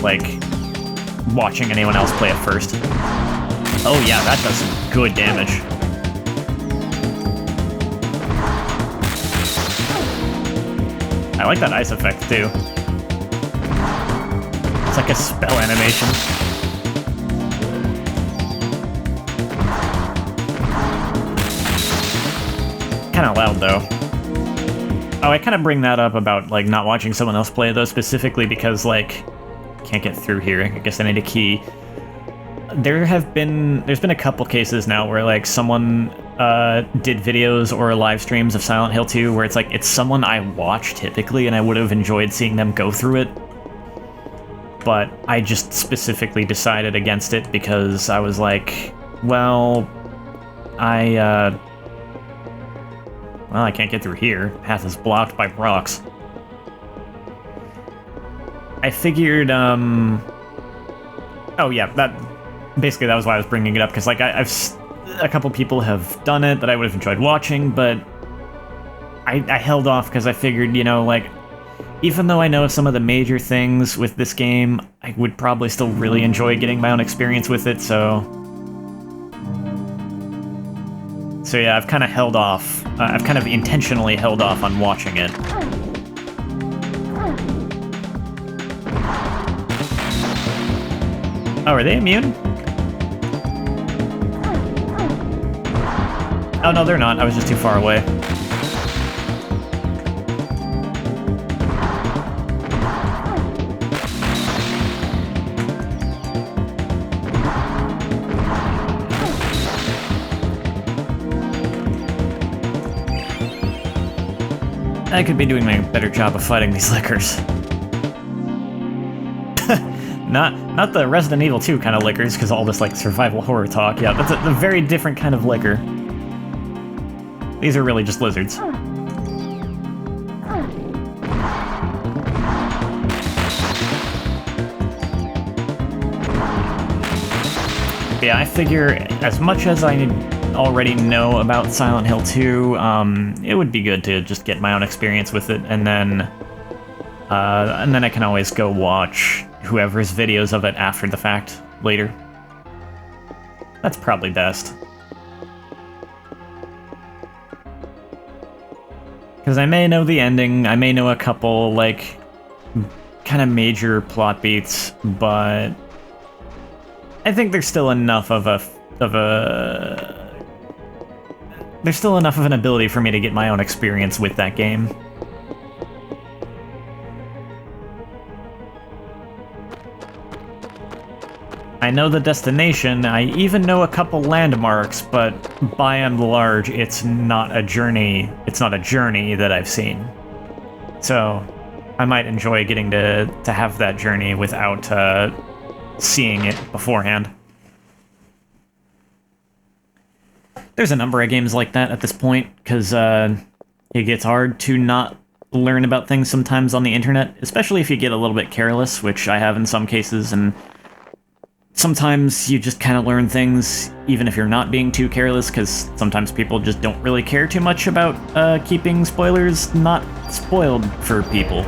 like, watching anyone else play it first. Oh yeah, that does some good damage. I like that ice effect, too. It's like a spell animation. Kinda loud, though. Oh, I kind of bring that up about, like, not watching someone else play, though, specifically because, like, can't get through here. I guess I need a key. There's been a couple cases now where, like, someone did videos or live streams of Silent Hill 2 where it's like, it's someone I watch typically and I would have enjoyed seeing them go through it. But I just specifically decided against it because I was like, well, I can't get through here. Path is blocked by rocks. I figured, oh yeah, that was why I was bringing it up, because, like, a couple people have done it that I would have enjoyed watching, but I held off because I figured, you know, like, even though I know some of the major things with this game, I would probably still really enjoy getting my own experience with it, so yeah, I've kind of held off. I've kind of intentionally held off on watching it. Oh, are they immune? Oh, no, they're not. I was just too far away. I could be doing a better job of fighting these lickers. Not the Resident Evil 2 kind of lickers, because all this, like, survival horror talk. Yeah, that's a very different kind of licker. These are really just lizards. Yeah, I figure as much as I already know about Silent Hill 2, it would be good to just get my own experience with it, and then I can always go watch whoever's videos of it after the fact later. That's probably best. Because I may know the ending, I may know a couple, like, kind of major plot beats, but I think there's still enough of there's still enough of an ability for me to get my own experience with that game. I know the destination, I even know a couple landmarks, but by and large, it's not a journey that I've seen. So, I might enjoy getting to have that journey without seeing it beforehand. There's a number of games like that at this point, because it gets hard to not learn about things sometimes on the internet, especially if you get a little bit careless, which I have in some cases, and sometimes you just kind of learn things even if you're not being too careless, because sometimes people just don't really care too much about keeping spoilers not spoiled for people.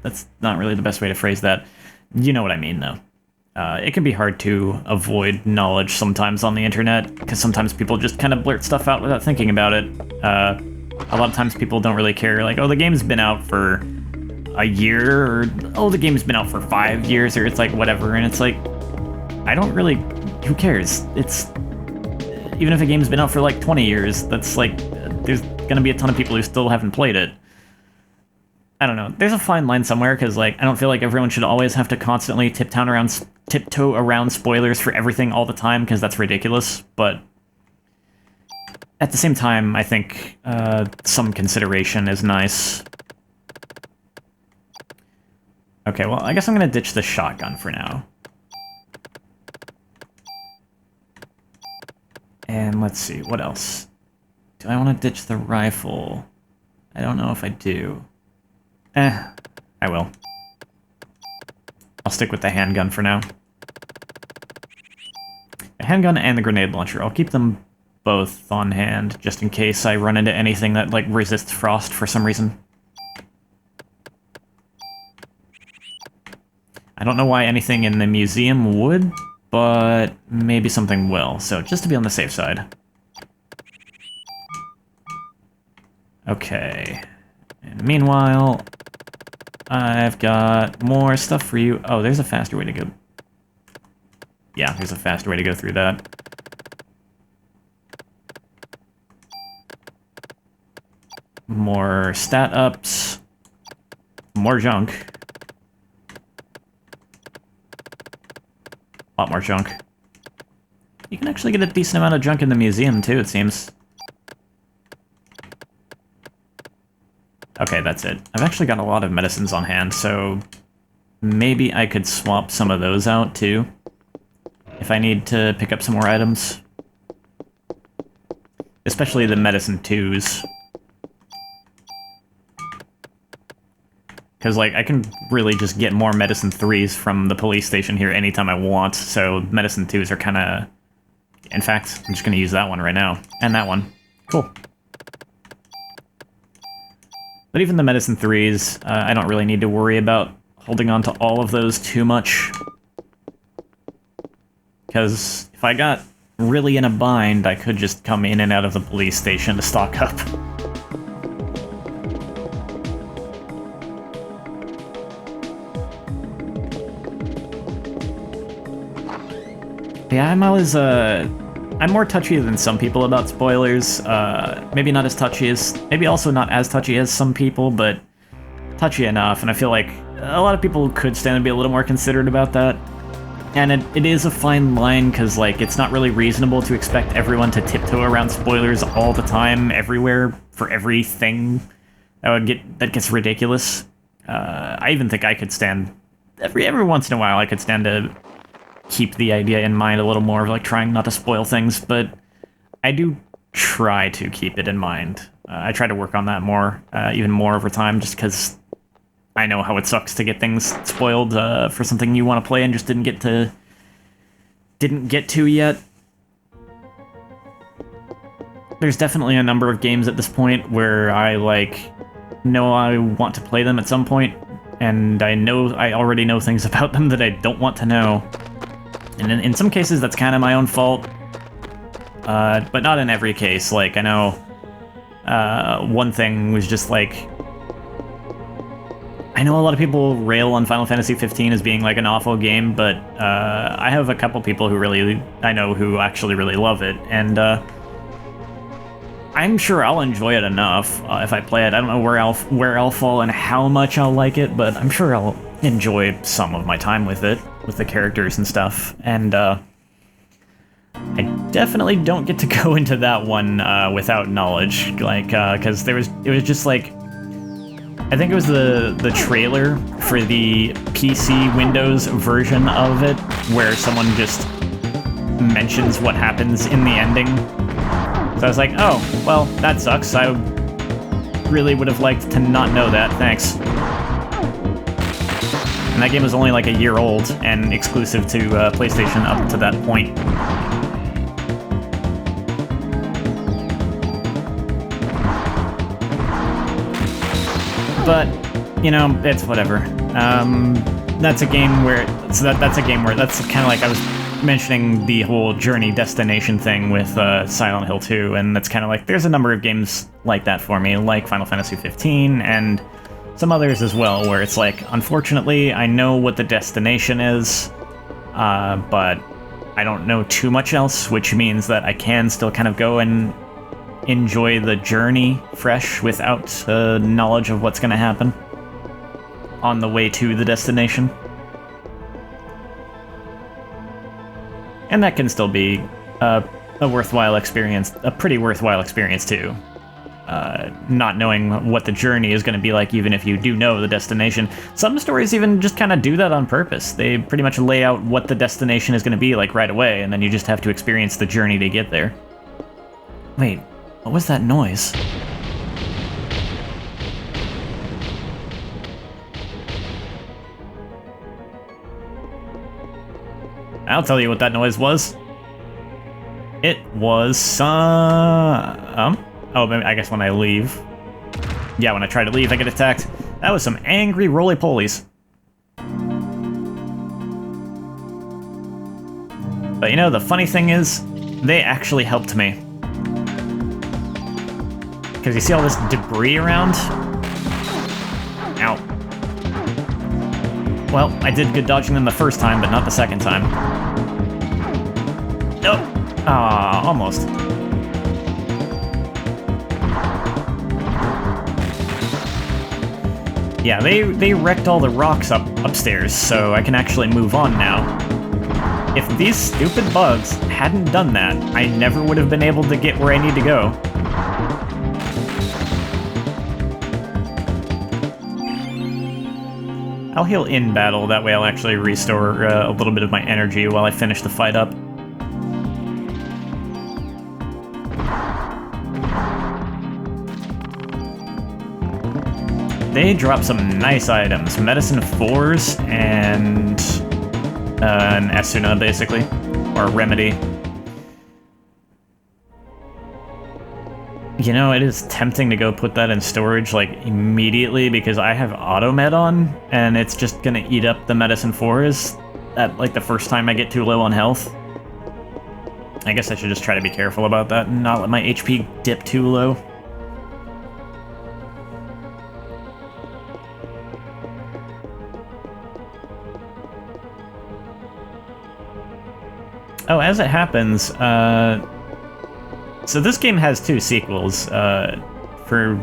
That's not really the best way to phrase that. You know what I mean, though. It can be hard to avoid knowledge sometimes on the internet, because sometimes people just kind of blurt stuff out without thinking about it. A lot of times people don't really care, like, oh, the game's been out for a year, or, oh, the game's been out for 5 years, or it's like, whatever, and it's like, I don't really, who cares? It's, even if a game's been out for like 20 years, that's like, there's gonna be a ton of people who still haven't played it. I don't know. There's a fine line somewhere, because, like, I don't feel like everyone should always have to constantly tiptoe around spoilers for everything all the time, because that's ridiculous, but at the same time, I think some consideration is nice. Okay, well, I guess I'm gonna ditch the shotgun for now. And let's see, what else? Do I want to ditch the rifle? I don't know if I do. I will. I'll stick with the handgun for now. The handgun and the grenade launcher. I'll keep them both on hand, just in case I run into anything that, like, resists frost for some reason. I don't know why anything in the museum would, but maybe something will, so just to be on the safe side. Okay. And meanwhile, I've got more stuff for you. Oh, there's a faster way to go. Yeah, there's a faster way to go through that. More stat ups. More junk. A lot more junk. You can actually get a decent amount of junk in the museum, too, it seems. Okay, that's it. I've actually got a lot of medicines on hand, so maybe I could swap some of those out, too, if I need to pick up some more items. Especially the medicine 2s. Because, like, I can really just get more medicine 3s from the police station here anytime I want, so medicine 2s are kind of... In fact, I'm just going to use that one right now. And that one. Cool. But even the medicine 3s, I don't really need to worry about holding on to all of those too much. Because if I got really in a bind, I could just come in and out of the police station to stock up. Yeah, I'm more touchy than some people about spoilers. Maybe not as touchy as, maybe also not as touchy as some people, but touchy enough. And I feel like a lot of people could stand to be a little more considerate about that. And it is a fine line, because, like, it's not really reasonable to expect everyone to tiptoe around spoilers all the time, everywhere, for everything. That gets ridiculous. I even think I could stand, every once in a while, I could stand to keep the idea in mind a little more of, like, trying not to spoil things, but I do try to keep it in mind. I try to work on that more, even more over time, just because I know how it sucks to get things spoiled for something you want to play and just didn't get to yet. There's definitely a number of games at this point where I, like, know I want to play them at some point, and I already know things about them that I don't want to know. And in some cases, that's kind of my own fault, but not in every case. Like, I know one thing was just, like, I know a lot of people rail on Final Fantasy 15 as being, like, an awful game, but I have a couple people I know who actually really love it, and I'm sure I'll enjoy it enough if I play it. I don't know where I'll fall and how much I'll like it, but I'm sure I'll enjoy some of my time with it, with the characters and stuff. And I definitely don't get to go into that one without knowledge, like, because it was just like, I think it was the trailer for the PC Windows version of it, where someone just mentions what happens in the ending. So I was like, oh, well, that sucks. I really would have liked to not know that, thanks. And that game was only like a year old and exclusive to PlayStation up to that point. But, you know, it's whatever. That's a game where... So that's a game where... That's kind of like I was mentioning the whole journey destination thing with Silent Hill 2, and that's kind of like... There's a number of games like that for me, like Final Fantasy 15, and some others as well, where it's like, unfortunately, I know what the destination is, but I don't know too much else, which means that I can still kind of go and enjoy the journey fresh without knowledge of what's going to happen. on the way to the destination. And that can still be a worthwhile experience, a pretty worthwhile experience too. Not knowing what the journey is going to be like, even if you do know the destination. Some stories even just kind of do that on purpose. They pretty much lay out what the destination is going to be like right away, and then you just have to experience the journey to get there. Wait, what was that noise? I'll tell you what that noise was. It was some... Oh, maybe, I guess when I leave. Yeah, when I try to leave, I get attacked. That was some angry roly-polies. But you know, the funny thing is, they actually helped me. Because you see all this debris around? Ow. Well, I did good dodging them the first time, but not the second time. Nope. Ah, almost. Yeah, they wrecked all the rocks upstairs, so I can actually move on now. If these stupid bugs hadn't done that, I never would have been able to get where I need to go. I'll heal in battle, that way I'll actually restore a little bit of my energy while I finish the fight up. They drop some nice items. Medicine 4s and an Esuna, basically. Or a Remedy. You know, it is tempting to go put that in storage, like, immediately, because I have Automed on, and it's just gonna eat up the Medicine 4s at, like, the first time I get too low on health. I guess I should just try to be careful about that and not let my HP dip too low. Oh, as it happens, so this game has 2 sequels, for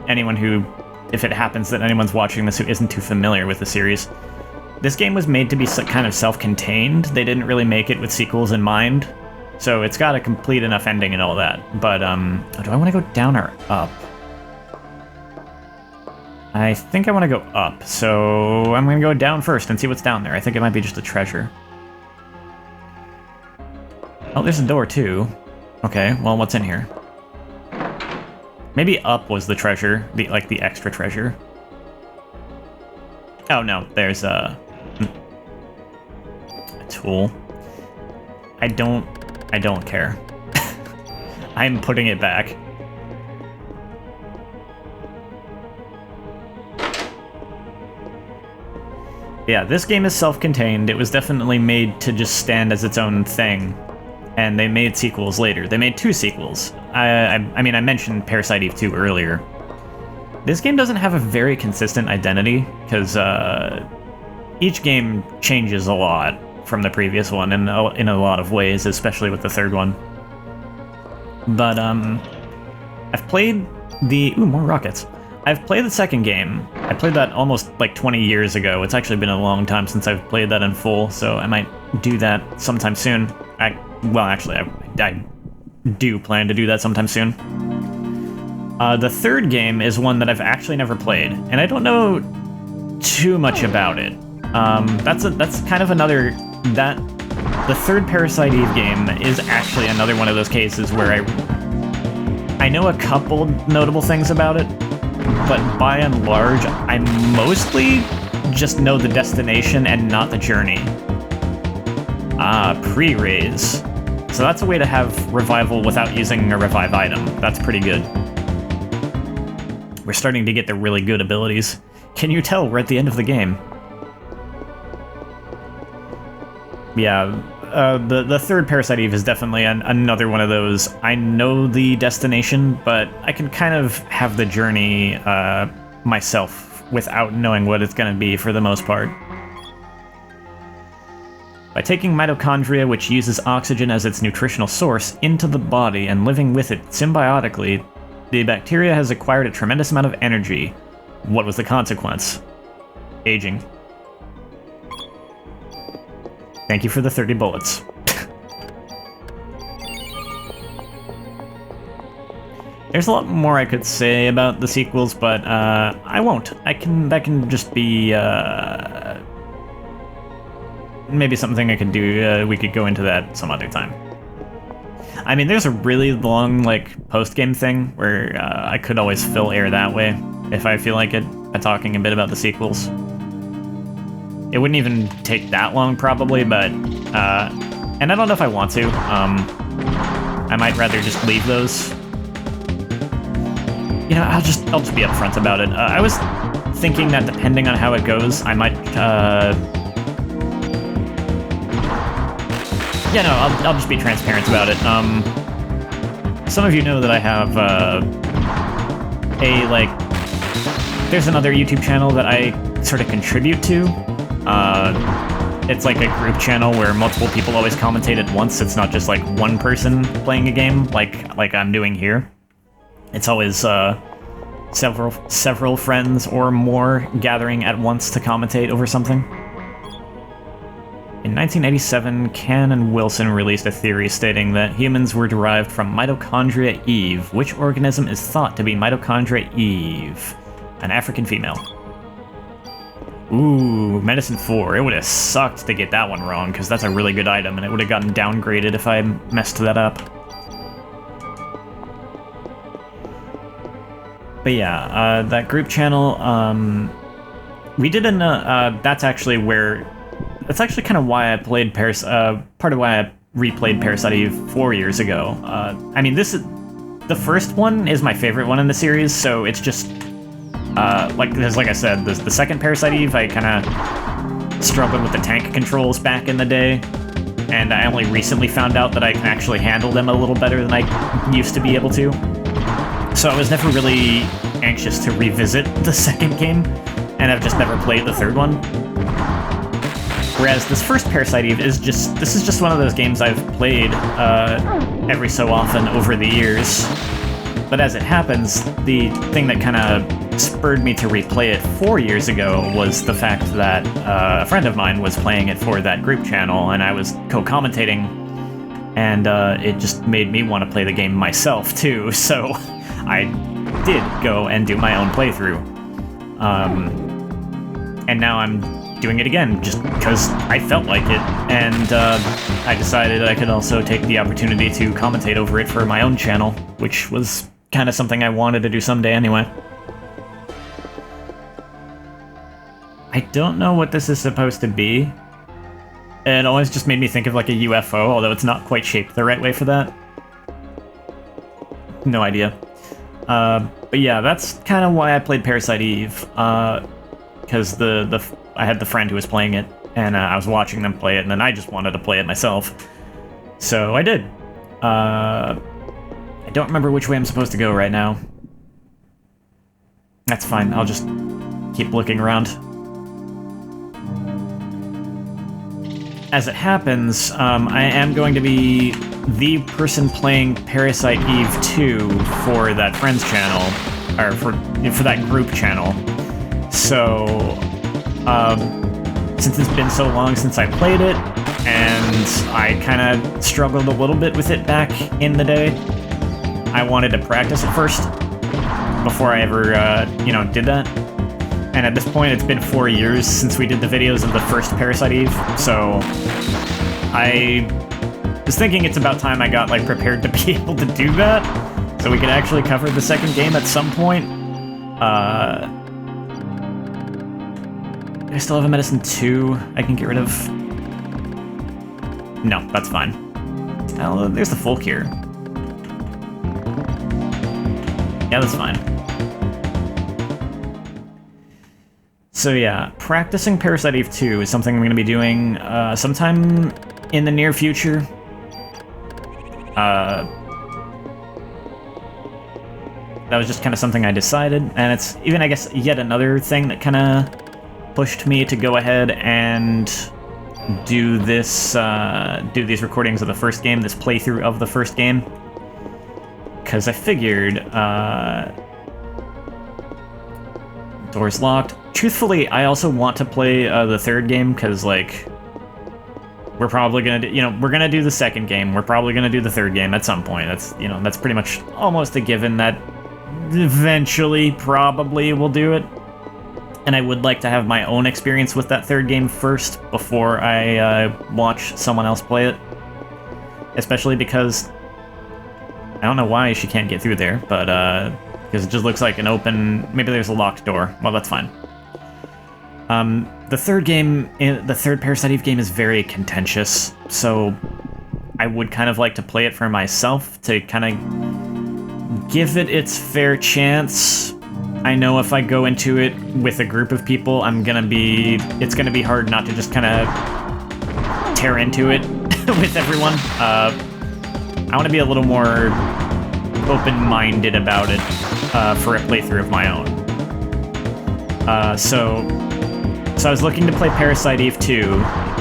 anyone who, if it happens that anyone's watching this who isn't too familiar with the series. This game was made to be kind of self-contained. They didn't really make it with sequels in mind, so it's got a complete enough ending and all that. But, do I want to go down or up? I think I want to go up, so I'm going to go down first and see what's down there. I think it might be just a treasure. Oh, there's a door, too. Okay, well, what's in here? Maybe up was the treasure, the extra treasure. Oh, no, there's a tool. I don't care. I'm putting it back. Yeah, this game is self-contained. It was definitely made to just stand as its own thing. And they made sequels later. They made 2 sequels. I mean, I mentioned Parasite Eve 2 earlier. This game doesn't have a very consistent identity, because each game changes a lot from the previous one in a lot of ways, especially with the third one. But, I've played the... Ooh, more rockets. I've played the second game. I played that almost, like, 20 years ago. It's actually been a long time since I've played that in full, so I might do that sometime soon. Well, actually, I do plan to do that sometime soon. The third game is one that I've actually never played, and I don't know too much about it. That's kind of another... The third Parasite Eve game is actually another one of those cases where I know a couple notable things about it, but by and large, I mostly just know the destination and not the journey. Ah, pre-raise. So that's a way to have revival without using a revive item. That's pretty good. We're starting to get the really good abilities. Can you tell we're at the end of the game? Yeah, the third Parasite Eve is definitely another one of those. I know the destination, but I can kind of have the journey myself without knowing what it's going to be for the most part. By taking mitochondria, which uses oxygen as its nutritional source, into the body and living with it symbiotically, the bacteria has acquired a tremendous amount of energy. What was the consequence? Aging. Thank you for the 30 bullets. There's a lot more I could say about the sequels, but I won't. That can just be maybe something I could do. We could go into that some other time. I mean, there's a really long like post-game thing where I could always fill air that way if I feel like it, by talking a bit about the sequels. It wouldn't even take that long probably, but and I don't know if I want to. I might rather just leave those. You know, I'll just be upfront about it. I was thinking that depending on how it goes, I might, yeah, no, I'll just be transparent about it. Some of you know that I have, there's another YouTube channel that I sort of contribute to. It's like a group channel where multiple people always commentate at once. It's not just like one person playing a game like I'm doing here. It's always several friends or more gathering at once to commentate over something. In 1987, Can and Wilson released a theory stating that humans were derived from Mitochondria Eve. Which organism is thought to be Mitochondria Eve? An African female. Ooh, Medicine 4. It would have sucked to get that one wrong, because that's a really good item, and it would have gotten downgraded if I messed that up. But yeah, that group channel, we did that's actually kind of why I played part of why I replayed Parasite Eve 4 years ago. I mean, the first one is my favorite one in the series, so it's just, like I said, the second Parasite Eve, I kind of struggled with the tank controls back in the day, and I only recently found out that I can actually handle them a little better than I used to be able to. So I was never really anxious to revisit the second game, and I've just never played the third one. Whereas this first Parasite Eve is just one of those games I've played every so often over the years. But as it happens, the thing that kind of spurred me to replay it 4 years ago was the fact that a friend of mine was playing it for that group channel, and I was co-commentating, and it just made me want to play the game myself too, so I did go and do my own playthrough. And now I'm doing it again, just because I felt like it, and I decided I could also take the opportunity to commentate over it for my own channel, which was kind of something I wanted to do someday anyway. I don't know what this is supposed to be. It always just made me think of like a UFO, although it's not quite shaped the right way for that. No idea. But yeah, that's kind of why I played Parasite Eve, because I had the friend who was playing it, and I was watching them play it, and then I just wanted to play it myself. So I did. I don't remember which way I'm supposed to go right now. That's fine, I'll just keep looking around. As it happens, I am going to be the person playing Parasite Eve 2 for that friend's channel, or for that group channel. So, since it's been so long since I played it, and I kind of struggled a little bit with it back in the day, I wanted to practice it first before I ever, did that. And at this point, it's been 4 years since we did the videos of the first Parasite Eve, so I was thinking it's about time I got, prepared to be able to do that, so we could actually cover the second game at some point. I still have a Medicine 2 I can get rid of. No, that's fine. Oh, there's the folk here. Yeah, that's fine. So yeah, practicing Parasite Eve 2 is something I'm going to be doing sometime in the near future. That was just kind of something I decided, and it's even, I guess, yet another thing that kind of pushed me to go ahead and do this, do these recordings of the first game, this playthrough of the first game. Because I figured, door's locked. truthfully, I also want to play the third game, because, like, we're probably gonna do, we're gonna do the second game, we're probably gonna do the third game at some point. That's, that's pretty much almost a given that eventually, probably, we'll do it. And I would like to have my own experience with that third game first, before I watch someone else play it. Especially because, I don't know why she can't get through there, but, because it just looks like an open, maybe there's a locked door. Well, that's fine. The third game, the third Parasite Eve game is very contentious, so I would kind of like to play it for myself, to kind of give it its fair chance. I know if I go into it with a group of people, it's gonna be hard not to just kind of tear into it with everyone. I want to be a little more open-minded about it for a playthrough of my own. So I was looking to play Parasite Eve 2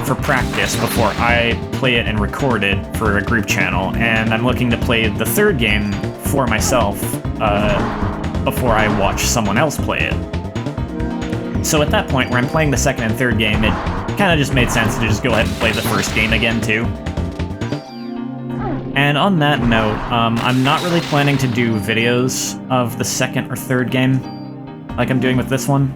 for practice before I play it and record it for a group channel, and I'm looking to play the third game for myself before I watch someone else play it. So at that point, where I'm playing the second and third game, it kind of just made sense to just go ahead and play the first game again, too. And on that note, I'm not really planning to do videos of the second or third game, like I'm doing with this one,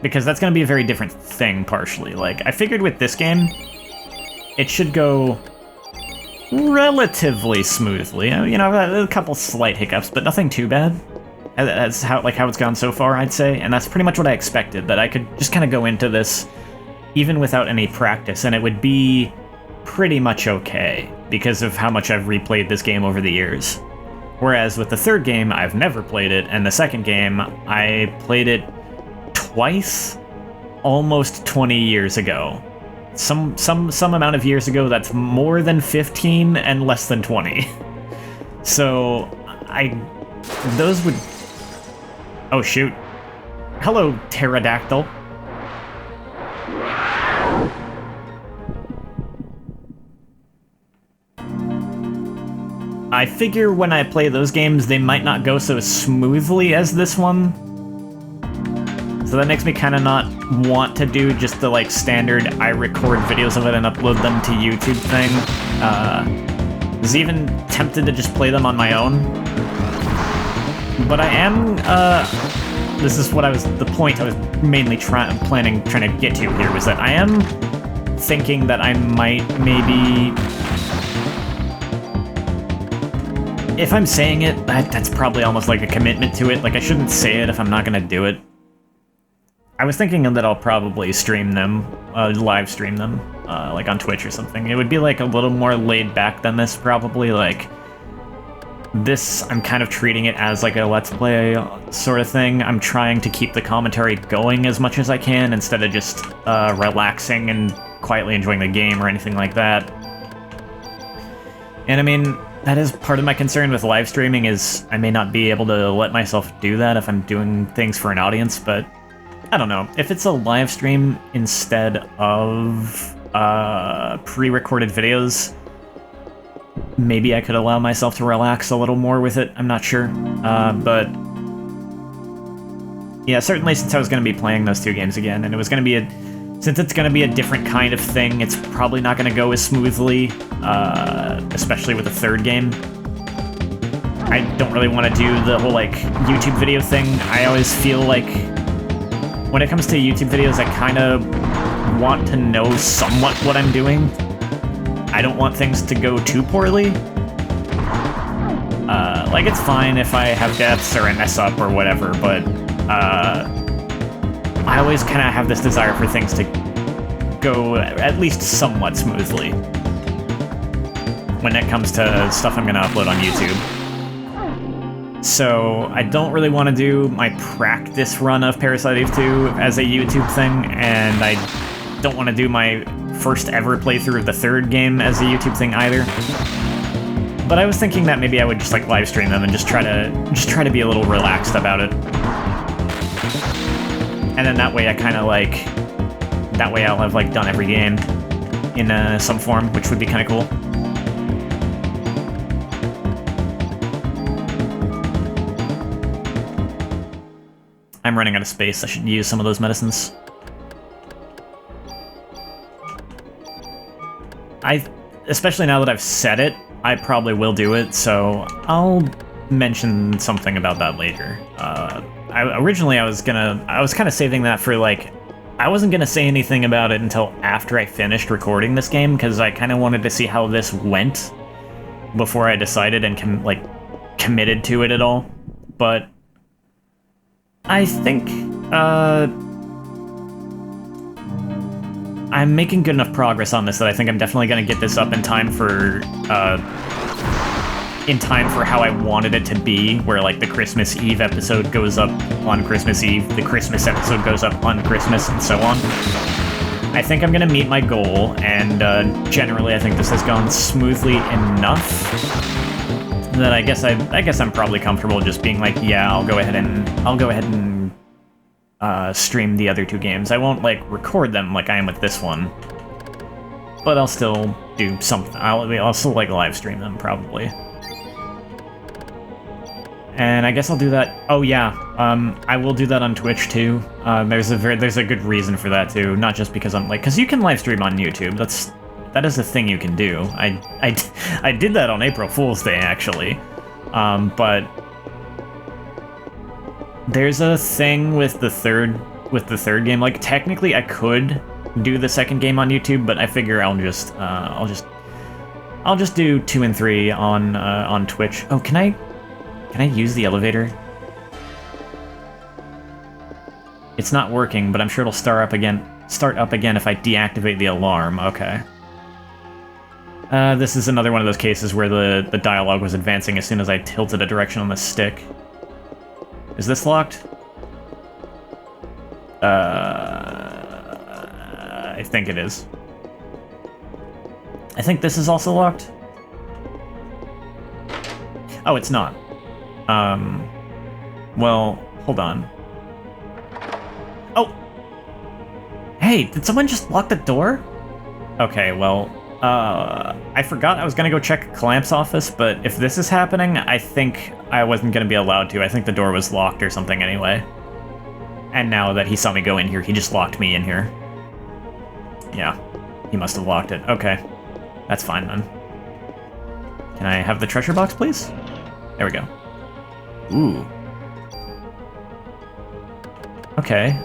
because that's going to be a very different thing, partially. Like, I figured with this game, it should go relatively smoothly. A couple slight hiccups, but nothing too bad. That's how it's gone so far, I'd say, and that's pretty much what I expected, that I could just kind of go into this even without any practice, and it would be pretty much okay, because of how much I've replayed this game over the years. Whereas with the third game, I've never played it, and the second game, I played it twice, almost 20 years ago. Some amount of years ago that's more than 15 and less than 20. So, those would... Oh, shoot. Hello, pterodactyl. I figure when I play those games, they might not go so smoothly as this one. So that makes me kind of not want to do just the, like, standard I record videos of it and upload them to YouTube thing. I was even tempted to just play them on my own. But I am, this is what the point I was mainly trying to get to here, was that I am thinking that I might maybe... If I'm saying it, that's probably almost like a commitment to it. Like, I shouldn't say it if I'm not gonna do it. I was thinking that I'll probably stream them, live stream them, like on Twitch or something. It would be like a little more laid back than this, probably. Like, this, I'm kind of treating it as like a Let's Play sort of thing. I'm trying to keep the commentary going as much as I can, instead of just relaxing and quietly enjoying the game or anything like that. And I mean, that is part of my concern with live streaming, is I may not be able to let myself do that if I'm doing things for an audience, but I don't know. If it's a live stream instead of pre-recorded videos, maybe I could allow myself to relax a little more with it. I'm not sure. But yeah, certainly since I was going to be playing those two games again, and it was going to be since it's going to be a different kind of thing, it's probably not going to go as smoothly, especially with the third game. I don't really want to do the whole, like, YouTube video thing. I always feel like when it comes to YouTube videos, I kind of want to know somewhat what I'm doing. I don't want things to go too poorly. Like, it's fine if I have deaths or I mess up or whatever, but I always kind of have this desire for things to go at least somewhat smoothly when it comes to stuff I'm going to upload on YouTube. So I don't really want to do my practice run of Parasite Eve 2 as a YouTube thing, and I don't want to do my first ever playthrough of the third game as a YouTube thing either. But I was thinking that maybe I would just, like, live stream them and just try to be a little relaxed about it. And then that way I kind of, like, that way I'll have, like, done every game in some form, which would be kind of cool. I'm running out of space. I should use some of those medicines. Especially now that I've said it, I probably will do it, so I'll mention something about that later. Originally I was kind of saving that for, like, I wasn't gonna say anything about it until after I finished recording this game, because I kind of wanted to see how this went before I decided and committed to it at all. But I think I'm making good enough progress on this that I think I'm definitely gonna get this up in time for how I wanted it to be, where like the Christmas Eve episode goes up on Christmas Eve, the Christmas episode goes up on Christmas, and so on. I think I'm gonna meet my goal, and generally I think this has gone smoothly enough that I guess I'm probably comfortable just being like, yeah, I'll go ahead and stream the other two games. I won't like record them like I am with this one, but I'll still do something. I'll still like live stream them probably. And I guess I'll do that. Oh yeah, I will do that on Twitch too. There's a good reason for that too. Not just because because you can live stream on YouTube. That is a thing you can do. I did that on April Fool's Day actually, but there's a thing with the third game. Like technically, I could do the second game on YouTube, but I figure I'll just do 2 and 3 on Twitch. Oh, can I use the elevator? It's not working, but I'm sure it'll start up again if I deactivate the alarm. Okay. This is another one of those cases where the dialogue was advancing as soon as I tilted a direction on the stick. Is this locked? I think it is. I think this is also locked. Oh, it's not. Well, hold on. Oh! Hey, did someone just lock the door? Okay, well, I forgot I was gonna go check Clamp's office, but if this is happening, I think I wasn't gonna be allowed to. I think the door was locked or something anyway. And now that he saw me go in here, he just locked me in here. Yeah, he must have locked it. Okay, that's fine then. Can I have the treasure box, please? There we go. Ooh. Okay,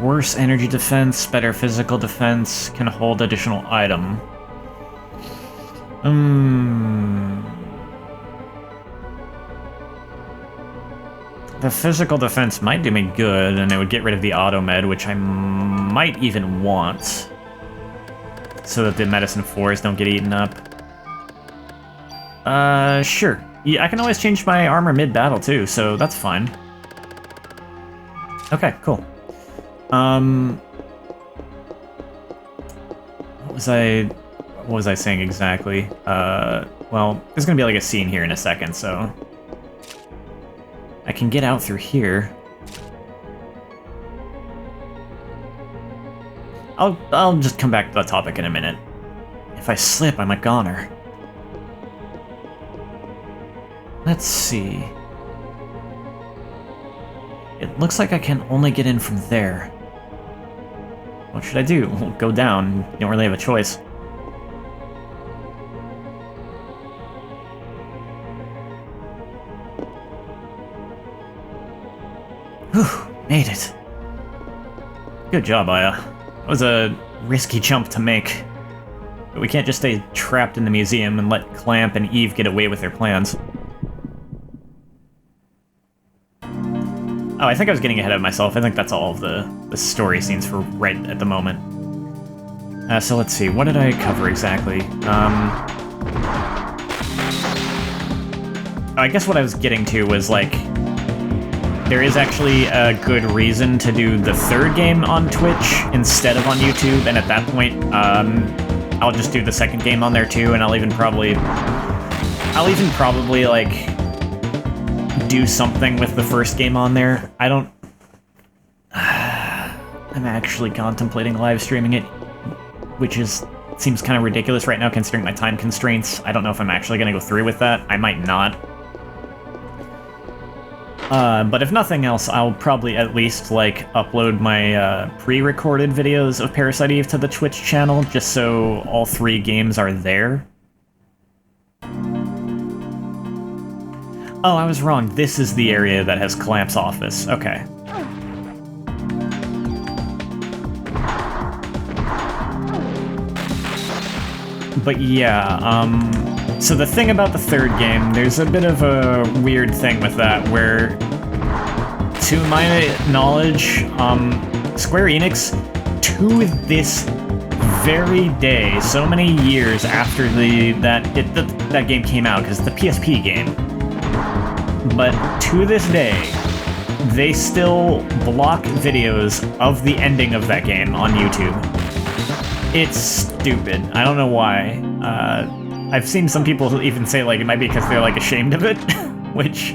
worse energy defense, better physical defense, can hold additional item. The physical defense might do me good, and it would get rid of the auto med, which I might even want, so that the medicine 4s don't get eaten up. Sure. Yeah, I can always change my armor mid-battle too, so that's fine. Okay, cool. What was I saying exactly? Well, there's gonna be like a scene here in a second, so I can get out through here. I'll just come back to that topic in a minute. If I slip, I'm a goner. Let's see. It looks like I can only get in from there. What should I do? Go down. You don't really have a choice. Whew, made it. Good job, Aya. That was a risky jump to make. But we can't just stay trapped in the museum and let Clamp and Eve get away with their plans. Oh, I think I was getting ahead of myself. I think that's all of the story scenes for right at the moment. So let's see, what did I cover exactly? I guess what I was getting to was, like, there is actually a good reason to do the third game on Twitch instead of on YouTube, and at that point, I'll just do the second game on there too, and I'll even probably, like, do something with the first game on there. I'm actually contemplating live streaming it, which seems kind of ridiculous right now considering my time constraints. I don't know if I'm actually going to go through with that. I might not. But if nothing else, I'll probably at least, like, upload my pre-recorded videos of Parasite Eve to the Twitch channel, just so all 3 games are there. Oh, I was wrong. This is the area that has Clamp's office. Okay. But yeah, so the thing about the 3rd game, there's a bit of a weird thing with that, where, to my knowledge, Square Enix, to this very day, so many years after that game came out, because it's the PSP game, but to this day, they still block videos of the ending of that game on YouTube. It's stupid. I don't know why. I've seen some people even say, like, it might be because they're, like, ashamed of it, which,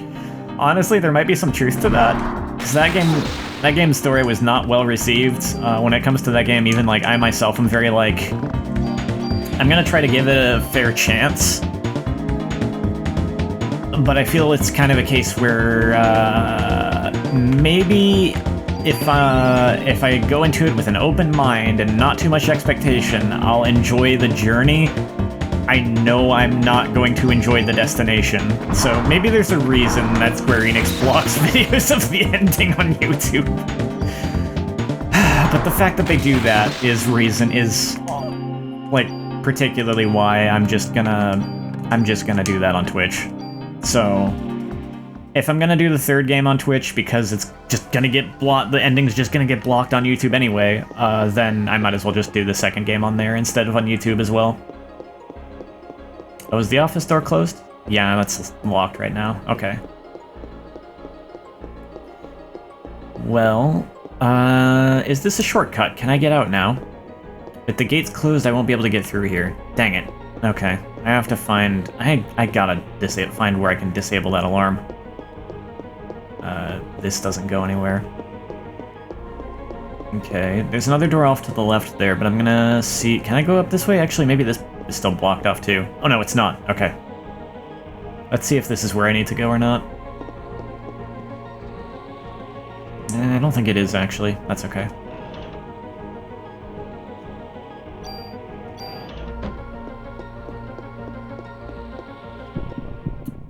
honestly, there might be some truth to that. Because that game's story was not well received. When it comes to that game, even, like, I myself am very, like, I'm gonna try to give it a fair chance. But I feel it's kind of a case where, maybe if I go into it with an open mind and not too much expectation, I'll enjoy the journey. I know I'm not going to enjoy the destination. So maybe there's a reason that Square Enix blocks videos of the ending on YouTube. But the fact that they do that is like particularly why I'm just gonna do that on Twitch. So if I'm gonna do the 3rd game on Twitch because it's just gonna get blocked, the ending's just gonna get blocked on YouTube anyway, then I might as well just do the 2nd game on there instead of on YouTube as well. Oh, is the office door closed? Yeah, that's locked right now. Okay. Well, is this a shortcut? Can I get out now? If the gate's closed, I won't be able to get through here. Dang it. Okay. I have to find... I gotta find where I can disable that alarm. This doesn't go anywhere. Okay, there's another door off to the left there, but I'm gonna see... Can I go up this way? Actually, maybe this is still blocked off too. Oh no, it's not. Okay. Let's see if this is where I need to go or not. I don't think it is, actually. That's okay.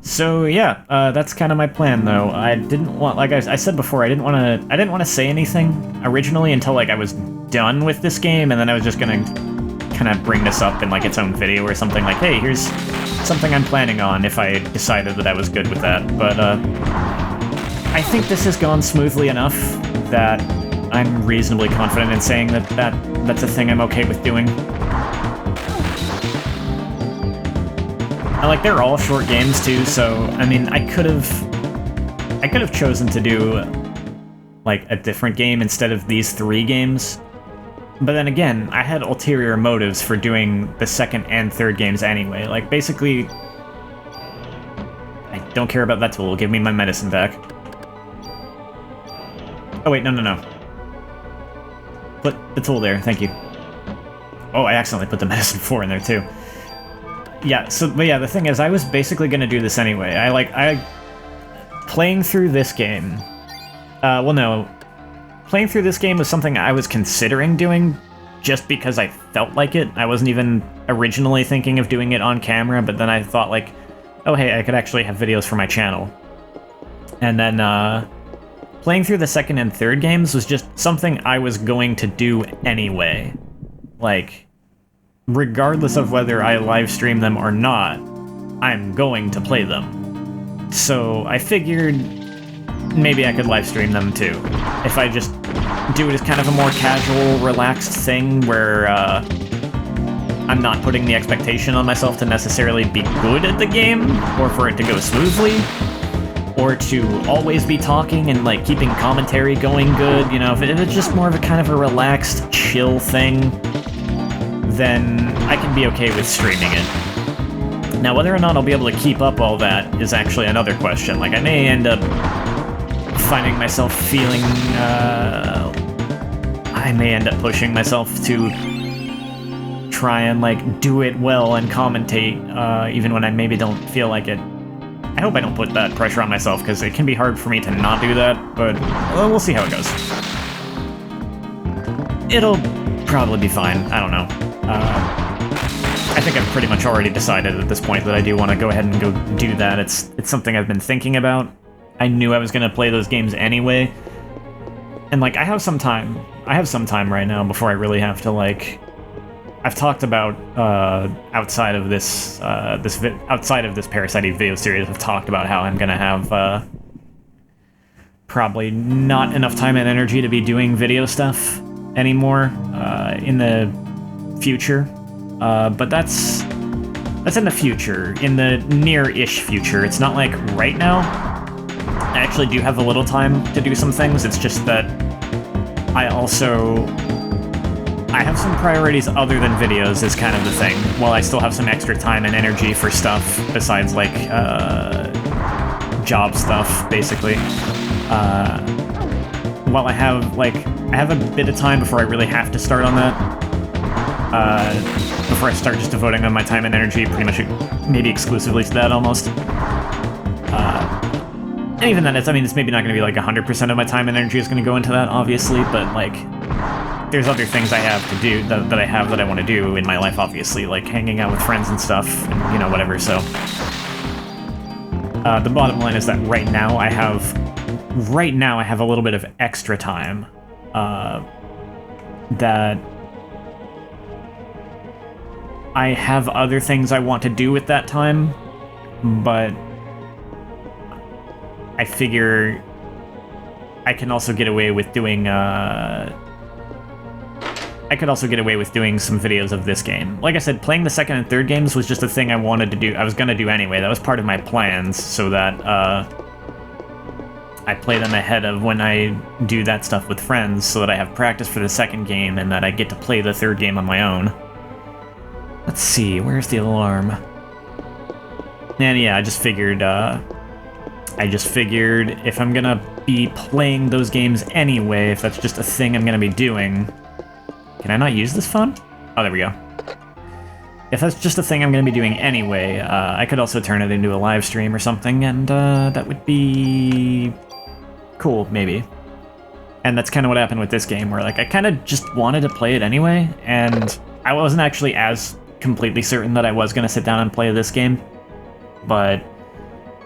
So yeah, that's kind of my plan, though. I didn't want, like I said before, I didn't want to say anything originally until like I was done with this game, and then I was just gonna kind of bring this up in like its own video or something. Like, hey, here's something I'm planning on if I decided that I was good with that. But I think this has gone smoothly enough that I'm reasonably confident in saying that that's a thing I'm okay with doing. Like, they're all short games too, so I mean, I could have chosen to do like a different game instead of these 3 games. But then again, I had ulterior motives for doing the 2nd and 3rd games anyway. Like, basically, I don't care about that tool. Give me my medicine back. Oh wait, no. Put the tool there, thank you. Oh, I accidentally put the medicine 4 in there too. Yeah, but yeah, the thing is, I was basically gonna do this anyway. Playing through this game... Playing through this game was something I was considering doing just because I felt like it. I wasn't even originally thinking of doing it on camera, but then I thought, like, oh hey, I could actually have videos for my channel. And then, playing through the 2nd and 3rd games was just something I was going to do anyway. Like, regardless of whether I live stream them or not, I'm going to play them. So I figured maybe I could live stream them too. If I just do it as kind of a more casual, relaxed thing where I'm not putting the expectation on myself to necessarily be good at the game, or for it to go smoothly, or to always be talking and like keeping commentary going good, you know, if it's just more of a kind of a relaxed, chill thing, then I can be okay with streaming it. Now, whether or not I'll be able to keep up all that is actually another question. Like, I may end up finding myself feeling, I may end up pushing myself to try and, like, do it well and commentate, even when I maybe don't feel like it. I hope I don't put that pressure on myself, because it can be hard for me to not do that, but well, we'll see how it goes. It'll probably be fine. I don't know. I think I've pretty much already decided at this point that I do want to go ahead and go do that. It's something I've been thinking about. I knew I was going to play those games anyway. And, like, I have some time. I have some time right now before I really have to, like... I've talked about, outside of this Parasite Eve video series, I've talked about how I'm going to have, probably not enough time and energy to be doing video stuff anymore, in the future. But that's in the future, in the near-ish future. It's not like right now. I actually do have a little time to do some things. It's just that I have some priorities other than videos is kind of the thing. While I still have some extra time and energy for stuff besides, like, job stuff, basically. While I have a bit of time before I really have to start on that. Before I start just devoting on my time and energy pretty much maybe exclusively to that, almost. And even then, it's maybe not going to be like 100% of my time and energy is going to go into that, obviously, but, like, there's other things I have to do, that I want to do in my life, obviously, like hanging out with friends and stuff, and, you know, whatever, so... the bottom line is that right now I have a little bit of extra time, that... I have other things I want to do with that time, but I figure I can also get away with doing, I could also get away with doing some videos of this game. Like I said, playing the second and third games was just a thing I wanted to do. I was gonna do anyway. That was part of my plans, so that, I play them ahead of when I do that stuff with friends, so that I have practice for the second game, and that I get to play the third game on my own. Let's see, where's the alarm? And yeah, I just figured if I'm gonna be playing those games anyway, if that's just a thing I'm gonna be doing... Can I not use this phone? Oh, there we go. If that's just a thing I'm gonna be doing anyway, I could also turn it into a live stream or something, and that would be... cool, maybe. And that's kind of what happened with this game, where, like, I kind of just wanted to play it anyway, and I wasn't actually as completely certain that I was going to sit down and play this game, but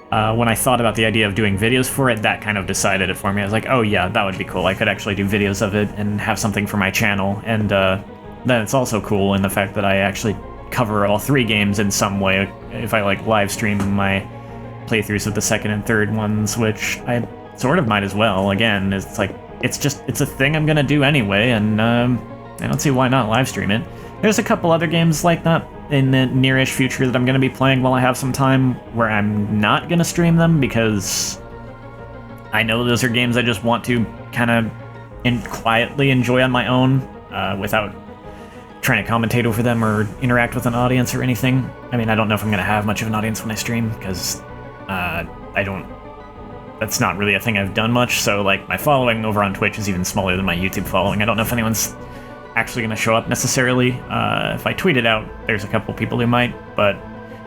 when I thought about the idea of doing videos for it, that kind of decided it for me. I was like, oh yeah, that would be cool. I could actually do videos of it and have something for my channel, and then it's also cool in the fact that I actually cover all three games in some way, if I, like, live stream my playthroughs of the second and third ones, which I sort of might as well. Again, it's like, it's a thing I'm gonna do anyway, and I don't see why not live stream it. There's a couple other games like that in the near-ish future that I'm going to be playing while I have some time, where I'm not going to stream them, because I know those are games I just want to kind of quietly enjoy on my own, without trying to commentate over them or interact with an audience or anything. I mean, I don't know if I'm going to have much of an audience when I stream, because that's not really a thing I've done much, so, like, my following over on Twitch is even smaller than my YouTube following. I don't know if anyone's actually going to show up necessarily. If I tweet it out, there's a couple people who might, but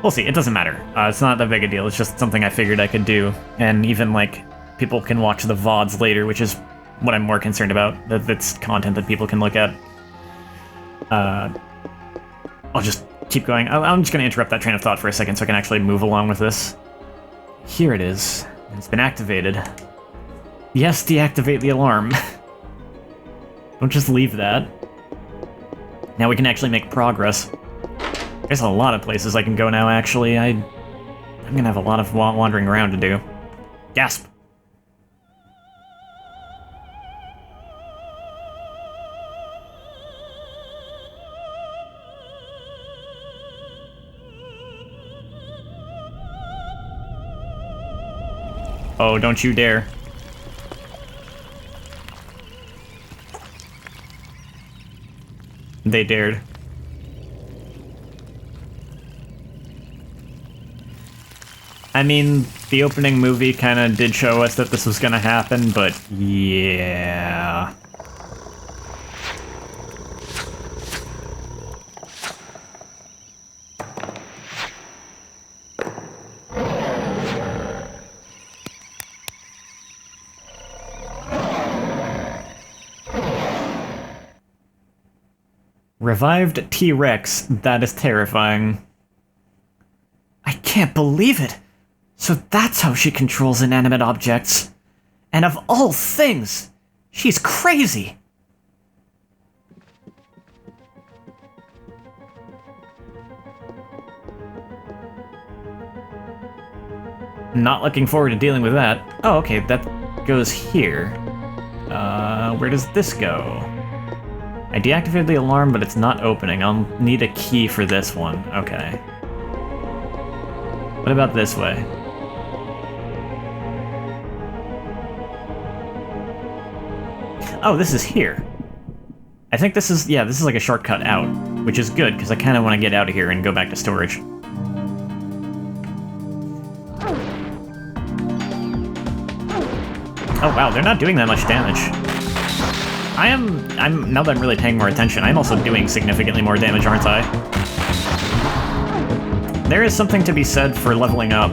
we'll see. It doesn't matter. It's not that big a deal. It's just something I figured I could do, and even, like, people can watch the VODs later, which is what I'm more concerned about. That's content that people can look at. I'll just keep going. I'm just going to interrupt that train of thought for a second so I can actually move along with this. Here it is. It's been activated. Yes, deactivate the alarm. Don't just leave that. Now we can actually make progress. There's a lot of places I can go now, actually. I'm gonna have a lot of wandering around to do. Gasp! Oh, don't you dare. They dared. I mean, the opening movie kind of did show us that this was gonna happen, but yeah. Revived T-Rex. That is terrifying. I can't believe it! So that's how she controls inanimate objects. And of all things, she's crazy! Not looking forward to dealing with that. Oh, okay, that goes here. Where does this go? I deactivated the alarm, but it's not opening. I'll need a key for this one. Okay. What about this way? Oh, this is here. I think this is, yeah, this is like a shortcut out, which is good, because I kind of want to get out of here and go back to storage. Oh wow, they're not doing that much damage. Now that I'm really paying more attention, I'm also doing significantly more damage, aren't I? There is something to be said for leveling up.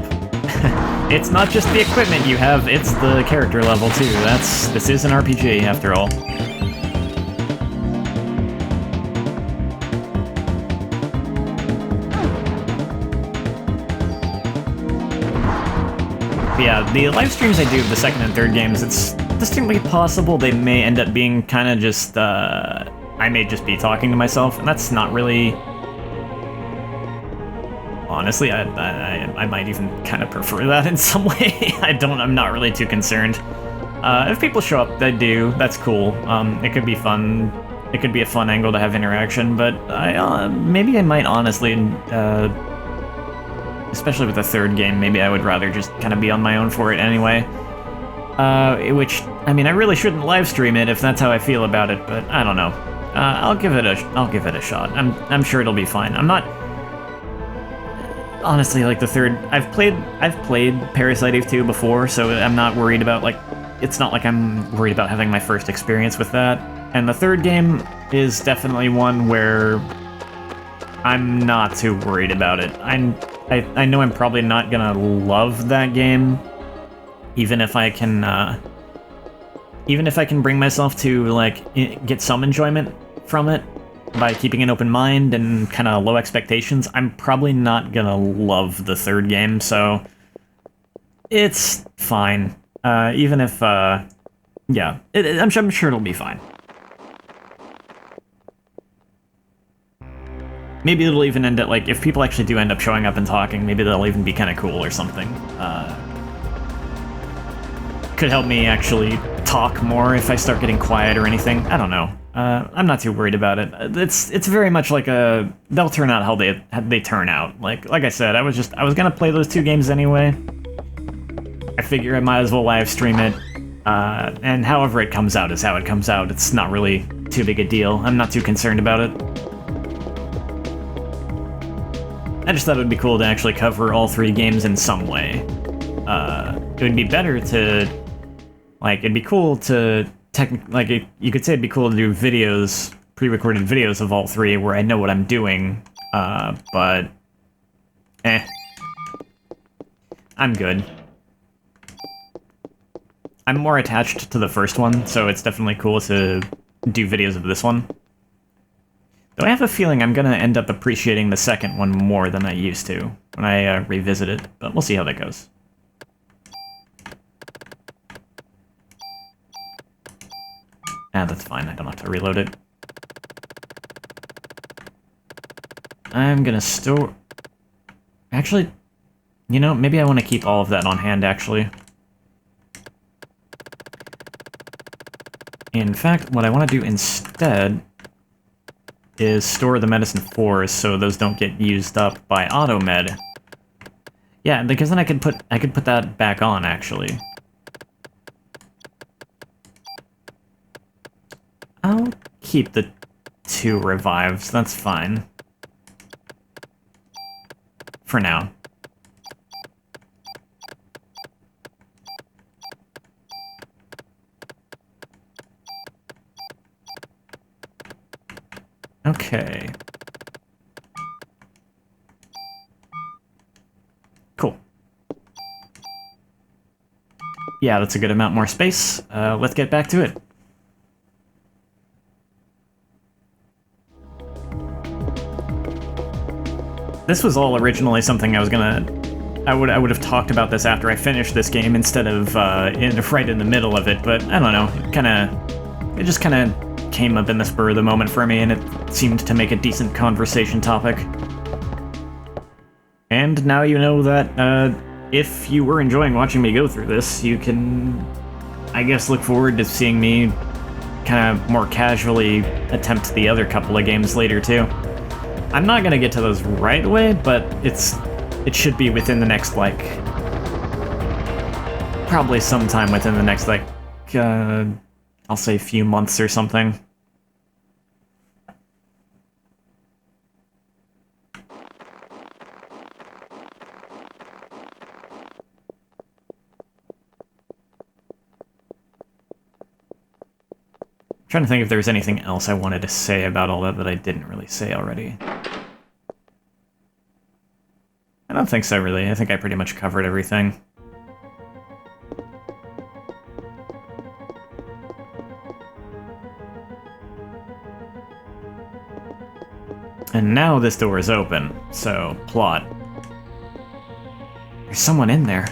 It's not just the equipment you have, it's the character level too. This is an RPG after all. Yeah, the live streams I do of the second and third games, it's distinctly possible they may end up being kind of just, I may just be talking to myself, and that's not really... Honestly, I might even kind of prefer that in some way. I'm not really too concerned. If people show up, they do, that's cool. It could be fun. It could be a fun angle to have interaction, but maybe I might honestly, especially with the third game, maybe I would rather just kind of be on my own for it anyway. Which, I mean, I really shouldn't live stream it if that's how I feel about it, but I don't know. I'll give it a shot. I'm sure it'll be fine. I'm not... Honestly, like the third... I've played Parasite Eve 2 before, so I'm not worried about, like... It's not like I'm worried about having my first experience with that. And the third game is definitely one where I'm not too worried about it. I know I'm probably not gonna love that game, even if I can bring myself to, like, get some enjoyment from it by keeping an open mind and kind of low expectations. I'm probably not gonna love the third game, so it's fine. Even if, yeah, I'm sure it'll be fine. Maybe it'll even end up, like, if people actually do end up showing up and talking, maybe they'll even be kind of cool or something. Could help me actually talk more if I start getting quiet or anything. I don't know. I'm not too worried about it. It's very much like they'll turn out how they turn out. Like I said, I was gonna play those two games anyway. I figure I might as well live stream it, and however it comes out is how it comes out. It's not really too big a deal. I'm not too concerned about it. I just thought it would be cool to actually cover all three games in some way. It would be better to, like, it'd be cool to you could say it'd be cool to do videos, pre-recorded videos of all three where I know what I'm doing, but I'm good. I'm more attached to the first one, so it's definitely cool to do videos of this one. Though I have a feeling I'm gonna end up appreciating the second one more than I used to when I revisit it, but we'll see how that goes. Ah, that's fine, I don't have to reload it. I'm gonna store... Actually, you know, maybe I want to keep all of that on hand, actually. In fact, what I want to do instead is store the medicine 4s so those don't get used up by AutoMed. Yeah, because then I could put that back on, actually. I'll keep the 2 revives, that's fine. For now. Okay. Cool. Yeah, that's a good amount more space. Let's get back to it. This was all originally something I was gonna... I would have talked about this after I finished this game instead of right in the middle of it, but I don't know. It just kind of came up in the spur of the moment for me, and it seemed to make a decent conversation topic. And now you know that if you were enjoying watching me go through this, you can, I guess, look forward to seeing me kind of more casually attempt the other couple of games later too. I'm not gonna get to those right away, but it should be within the next, like, probably sometime within the next, like, I'll say few months or something. Trying to think if there was anything else I wanted to say about all that I didn't really say already. I don't think so, really. I think I pretty much covered everything. And now this door is open, so plot. There's someone in there.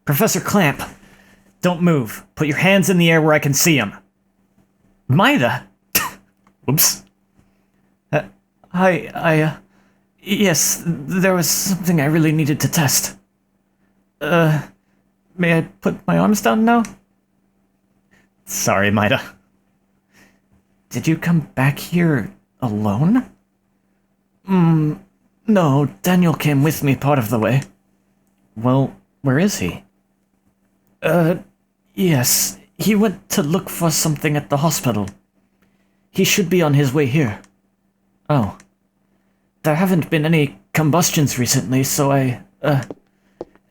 Professor Clamp, don't move. Put your hands in the air where I can see them. Maida? Oops. Yes, there was something I really needed to test. May I put my arms down now? Sorry, Maida. Did you come back here alone? No, Daniel came with me part of the way. Well, where is he? Yes. He went to look for something at the hospital. He should be on his way here. Oh. There haven't been any combustions recently, so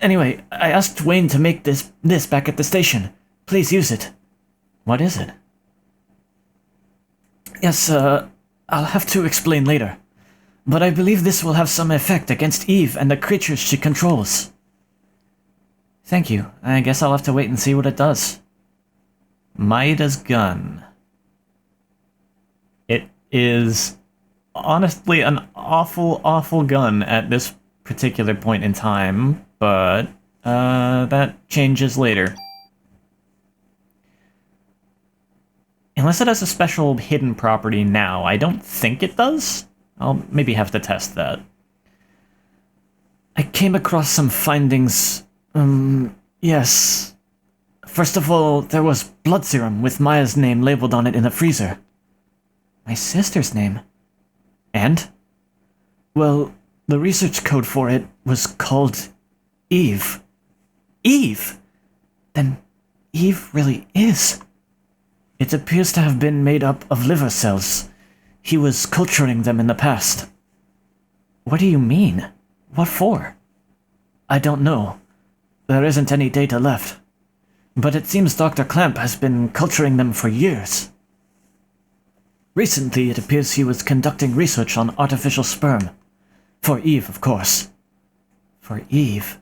Anyway, I asked Wayne to make this back at the station. Please use it. What is it? Yes, I'll have to explain later. But I believe this will have some effect against Eve and the creatures she controls. Thank you. I guess I'll have to wait and see what it does. Maida's gun. It is honestly an awful, awful gun at this particular point in time, but that changes later. Unless it has a special hidden property now, I don't think it does. I'll maybe have to test that. I came across some findings. Yes. First of all, there was blood serum with Maya's name labeled on it in the freezer. My sister's name? And? Well, the research code for it was called Eve. Eve? Then Eve really is. It appears to have been made up of liver cells. He was culturing them in the past. What do you mean? What for? I don't know. There isn't any data left. But it seems Dr. Clamp has been culturing them for years. Recently, it appears he was conducting research on artificial sperm. For Eve, of course. For Eve?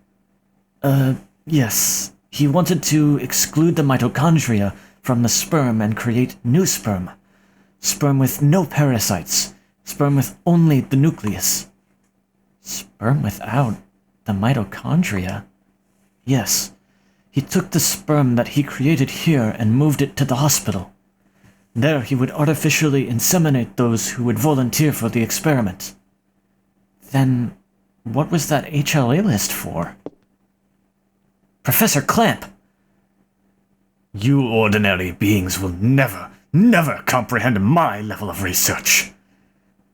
Yes. He wanted to exclude the mitochondria from the sperm and create new sperm. Sperm with no parasites. Sperm with only the nucleus. Sperm without the mitochondria? Yes. He took the sperm that he created here and moved it to the hospital. There he would artificially inseminate those who would volunteer for the experiment. Then, what was that HLA list for? Professor Clamp! You ordinary beings will never comprehend my level of research.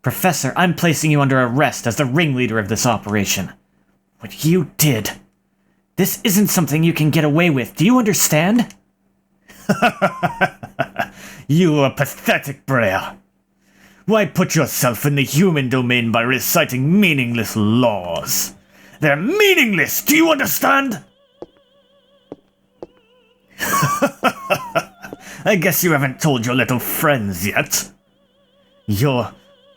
Professor, I'm placing you under arrest as the ringleader of this operation. What you did... This isn't something you can get away with, do you understand? You are pathetic, Brea. Why put yourself in the human domain by reciting meaningless laws? They're meaningless, do you understand? I guess you haven't told your little friends yet. Your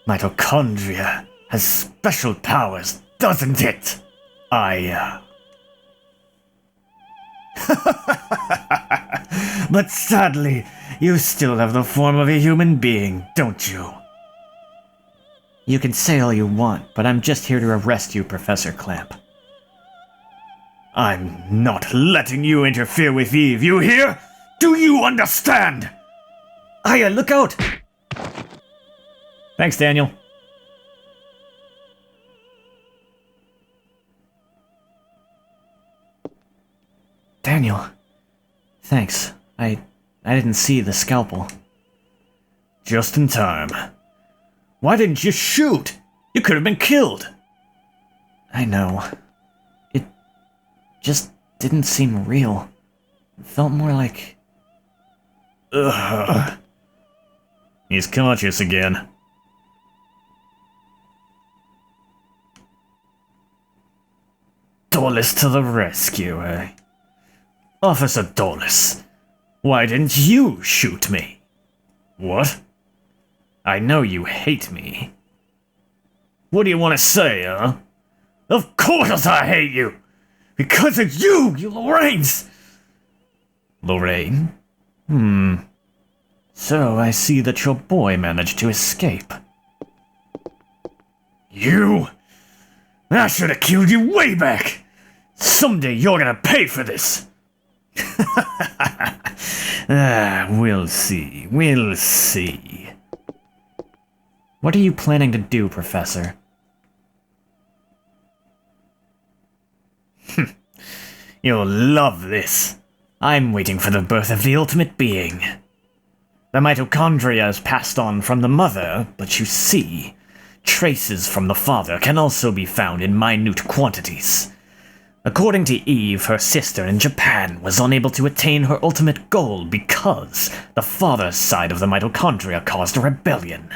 mitochondria has special powers, doesn't it? But sadly, you still have the form of a human being, don't you? You can say all you want, but I'm just here to arrest you, Professor Clamp. I'm not letting you interfere with Eve, you hear? Do you understand? Aya, look out! Thanks, Daniel. Daniel, thanks. I didn't see the scalpel. Just in time. Why didn't you shoot? You could have been killed. I know. It just didn't seem real. It felt more like... Ugh. He's conscious again. Dorlis to the rescue, eh? Officer Dorlis, why didn't you shoot me? What? I know you hate me. What do you want to say, huh? Of course I hate you! Because of you Lorraine's! Lorraine? So I see that your boy managed to escape. You? I should have killed you way back! Someday you're gonna pay for this! We'll see. We'll see. What are you planning to do, Professor? You'll love this. I'm waiting for the birth of the ultimate being. The mitochondria is passed on from the mother, but you see, traces from the father can also be found in minute quantities. According to Eve, her sister in Japan was unable to attain her ultimate goal because the father's side of the mitochondria caused a rebellion.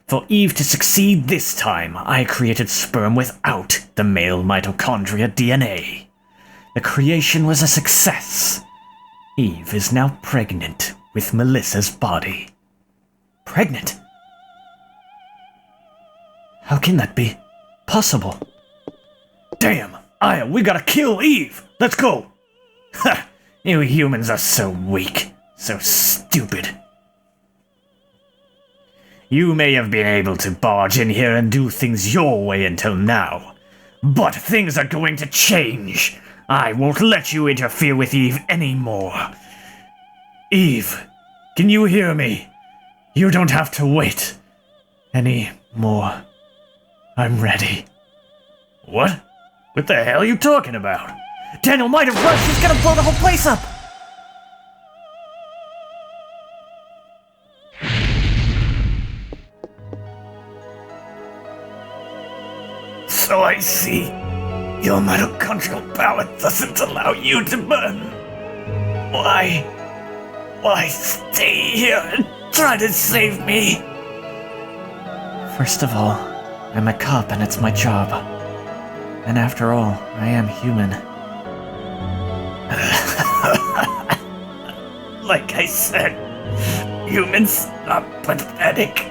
For Eve to succeed this time, I created sperm without the male mitochondria DNA. The creation was a success. Eve is now pregnant with Melissa's body. Pregnant? How can that be possible? Damn! Aya, we gotta kill Eve! Let's go! Ha! You humans are so weak. So stupid. You may have been able to barge in here and do things your way until now. But things are going to change. I won't let you interfere with Eve anymore. Eve, can you hear me? You don't have to wait anymore. I'm ready. What? What the hell are you talking about? Daniel might have rushed. He's gonna blow the whole place up! So I see. Your mitochondrial power doesn't allow you to burn. Why? Why stay here and try to save me? First of all, I'm a cop and it's my job. And after all, I am human. Like I said, humans are pathetic.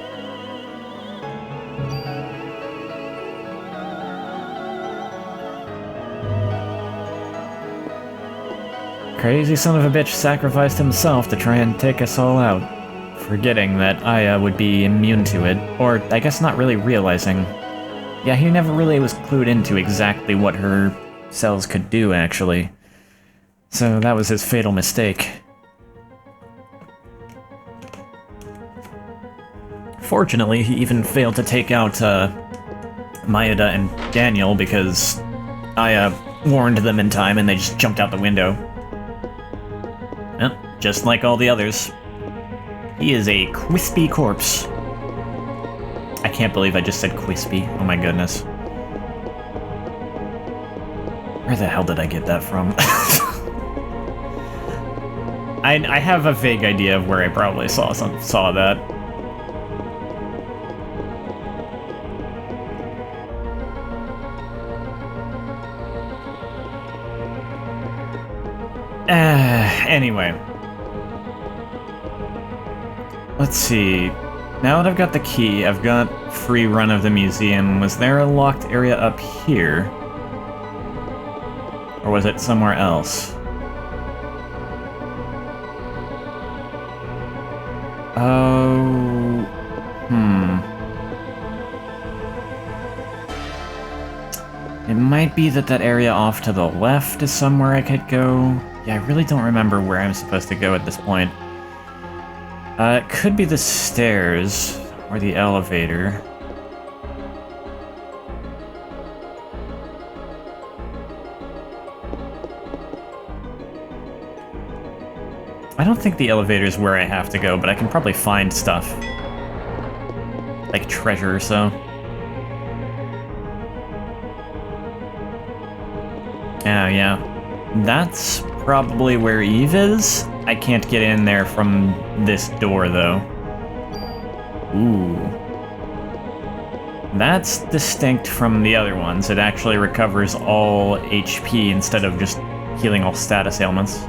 Crazy son of a bitch sacrificed himself to try and take us all out, forgetting that Aya would be immune to it, or I guess not really realizing. Yeah, he never really was clued into exactly what her cells could do, actually. So that was his fatal mistake. Fortunately, he even failed to take out Maeda and Daniel because Aya warned them in time and they just jumped out the window. Yep, just like all the others. He is a crispy corpse. I can't believe I just said crispy. Oh my goodness. Where the hell did I get that from? I have a vague idea of where I probably saw that. Anyway. Let's see. Now that I've got the key, I've got free run of the museum. Was there a locked area up here? Or was it somewhere else? Oh... It might be that that area off to the left is somewhere I could go. Yeah, I really don't remember where I'm supposed to go at this point. It could be the stairs, or the elevator. I don't think the elevator is where I have to go, but I can probably find stuff. Like treasure or so. Oh, yeah. That's probably where Eve is. I can't get in there from this door, though. Ooh. That's distinct from the other ones. It actually recovers all HP instead of just healing all status ailments.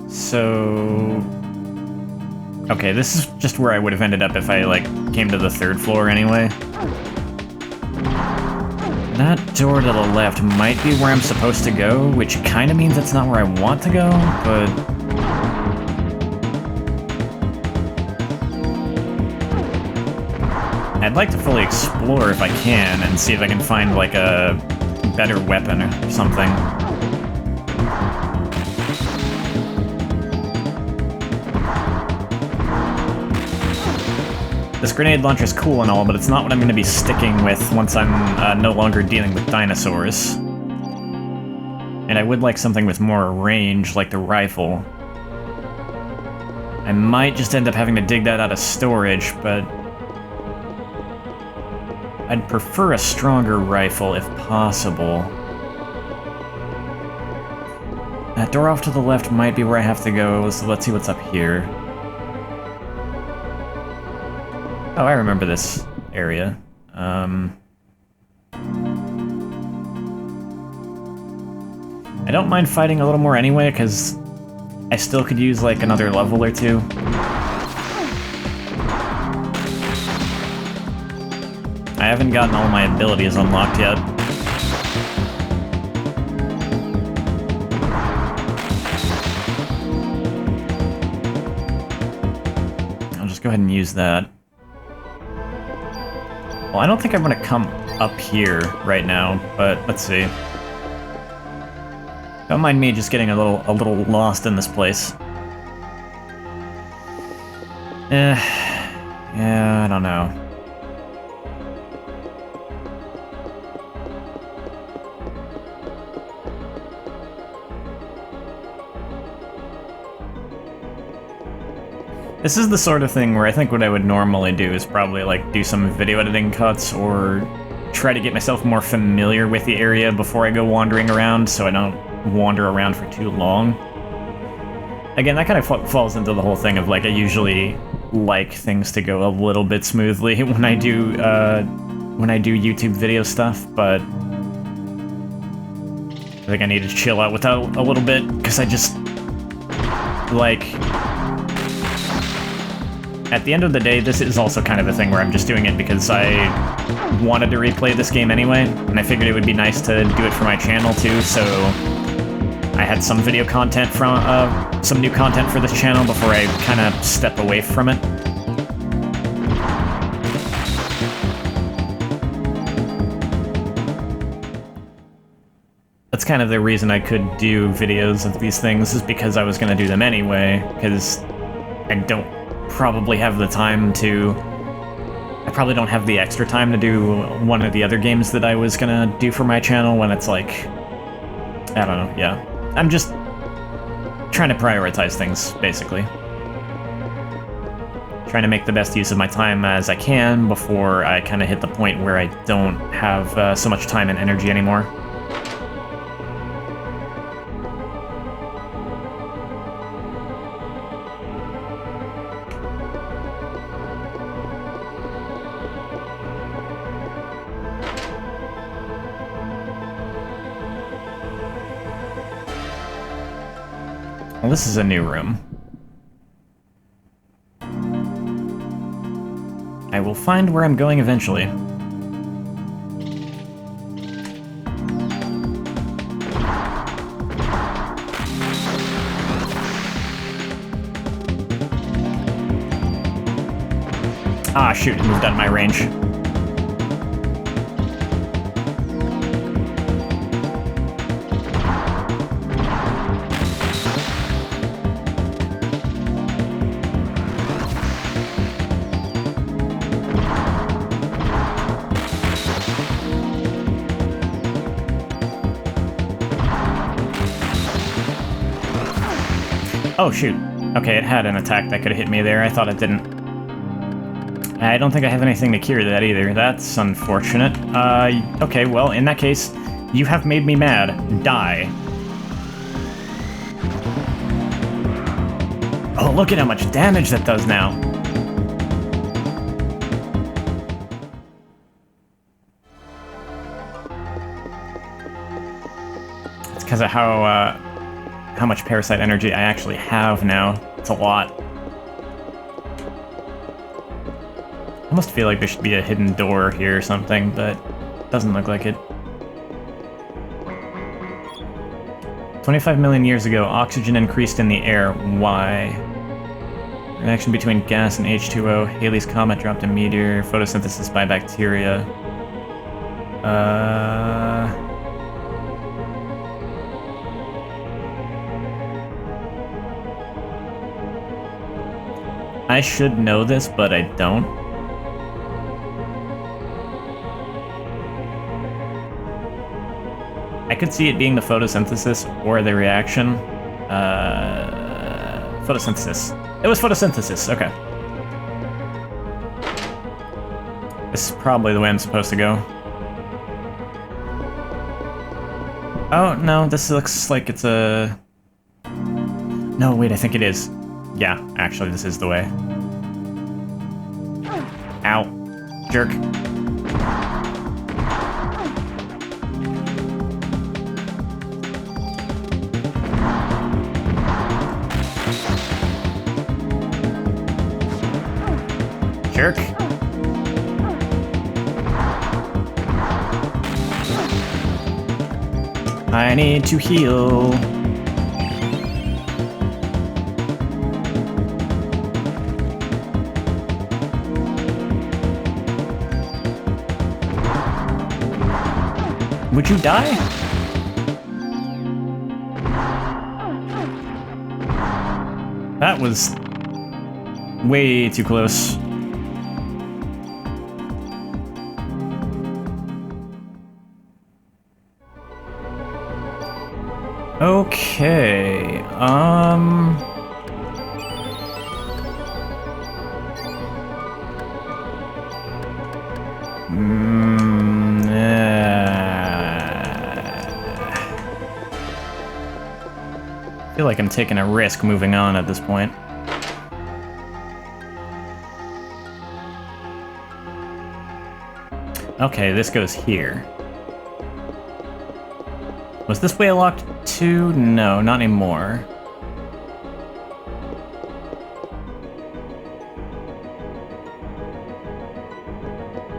So... Okay, this is just where I would have ended up if I, like, came to the third floor anyway. That door to the left might be where I'm supposed to go, which kind of means it's not where I want to go, but... I'd like to fully explore if I can, and see if I can find, like, a better weapon or something. This grenade launcher's cool and all, but it's not what I'm going to be sticking with once I'm no longer dealing with dinosaurs. And I would like something with more range, like the rifle. I might just end up having to dig that out of storage, but... I'd prefer a stronger rifle if possible. That door off to the left might be where I have to go, so let's see what's up here. Oh, I remember this area. I don't mind fighting a little more anyway, because I still could use, like, another level or two. I haven't gotten all my abilities unlocked yet. I'll just go ahead and use that. Well, I don't think I'm gonna come up here right now, but let's see. Don't mind me just getting a little lost in this place. Yeah, I don't know. This is the sort of thing where I think what I would normally do is probably, like, do some video editing cuts or try to get myself more familiar with the area before I go wandering around so I don't wander around for too long. Again, that kind of falls into the whole thing of, like, I usually like things to go a little bit smoothly when I do YouTube video stuff, but I think I need to chill out with that a little bit, because I just, like... At the end of the day, this is also kind of a thing where I'm just doing it because I wanted to replay this game anyway, and I figured it would be nice to do it for my channel too, so I had some video content from, some new content for this channel before I kind of step away from it. That's kind of the reason I could do videos of these things, is because I was going to do them anyway, because I don't probably have the time to... I probably don't have the extra time to do one of the other games that I was gonna do for my channel when it's like... I don't know, yeah. I'm just trying to prioritize things, basically. Trying to make the best use of my time as I can before I kind of hit the point where I don't have so much time and energy anymore. Well, this is a new room. I will find where I'm going eventually. Ah, shoot, it moved out of my range. Oh, shoot. Okay, it had an attack that could have hit me there. I thought it didn't. I don't think I have anything to cure that either. That's unfortunate. Okay, well, in that case, you have made me mad. Die. Oh, look at how much damage that does now. It's because of how much parasite energy I actually have now. It's a lot. I almost feel like there should be a hidden door here or something, but it doesn't look like it. 25 million years ago, oxygen increased in the air. Why? Reaction between gas and H2O. Halley's Comet dropped a meteor. Photosynthesis by bacteria. I should know this, but I don't. I could see it being the photosynthesis or the reaction. Photosynthesis. It was photosynthesis, okay. This is probably the way I'm supposed to go. Oh, no, this looks like it's a... No, wait, I think it is. Yeah, actually, this is the way. Ow. Jerk. Jerk. I need to heal. Would you die? That was way too close. Okay, I feel like I'm taking a risk moving on at this point. Okay, this goes here. Was this way locked too? No, not anymore.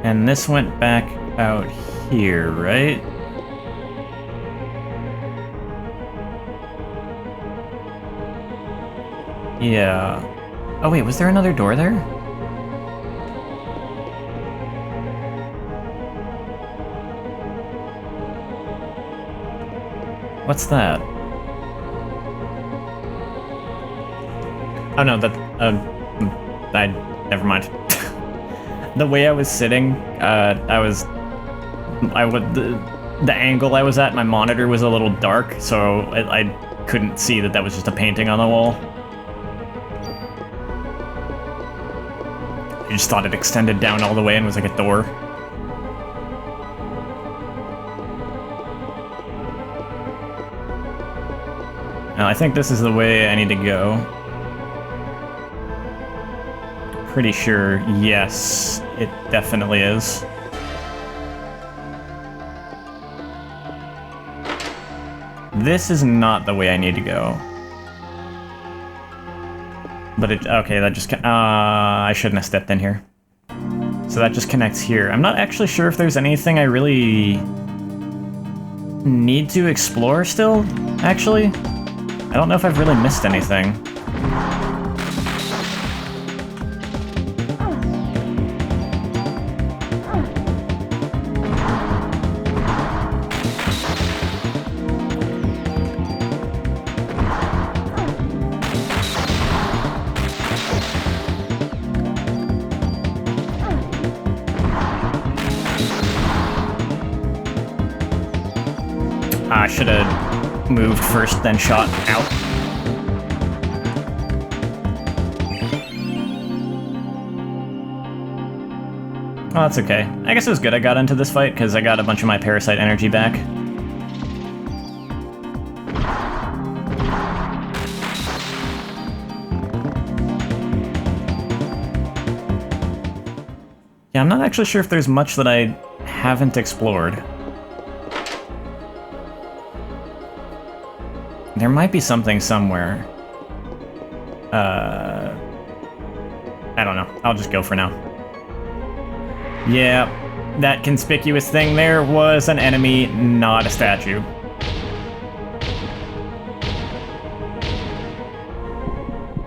And this went back out here, right? Yeah. Oh wait, was there another door there? What's that? Oh no, that, never mind. The way I was sitting, the angle I was at, my monitor was a little dark, so I couldn't see that that was just a painting on the wall. I just thought it extended down all the way and was like a door. Now, I think this is the way I need to go. Pretty sure, yes, it definitely is. This is not the way I need to go. But it, okay, that just, I shouldn't have stepped in here. So that just connects here. I'm not actually sure if there's anything I really need to explore still, actually. I don't know if I've really missed anything. I should have moved first, then shot out. Oh, that's okay. I guess it was good I got into this fight, because I got a bunch of my Parasite energy back. Yeah, I'm not actually sure if there's much that I haven't explored. There might be something somewhere. I don't know. I'll just go for now. Yeah, that conspicuous thing there was an enemy, not a statue.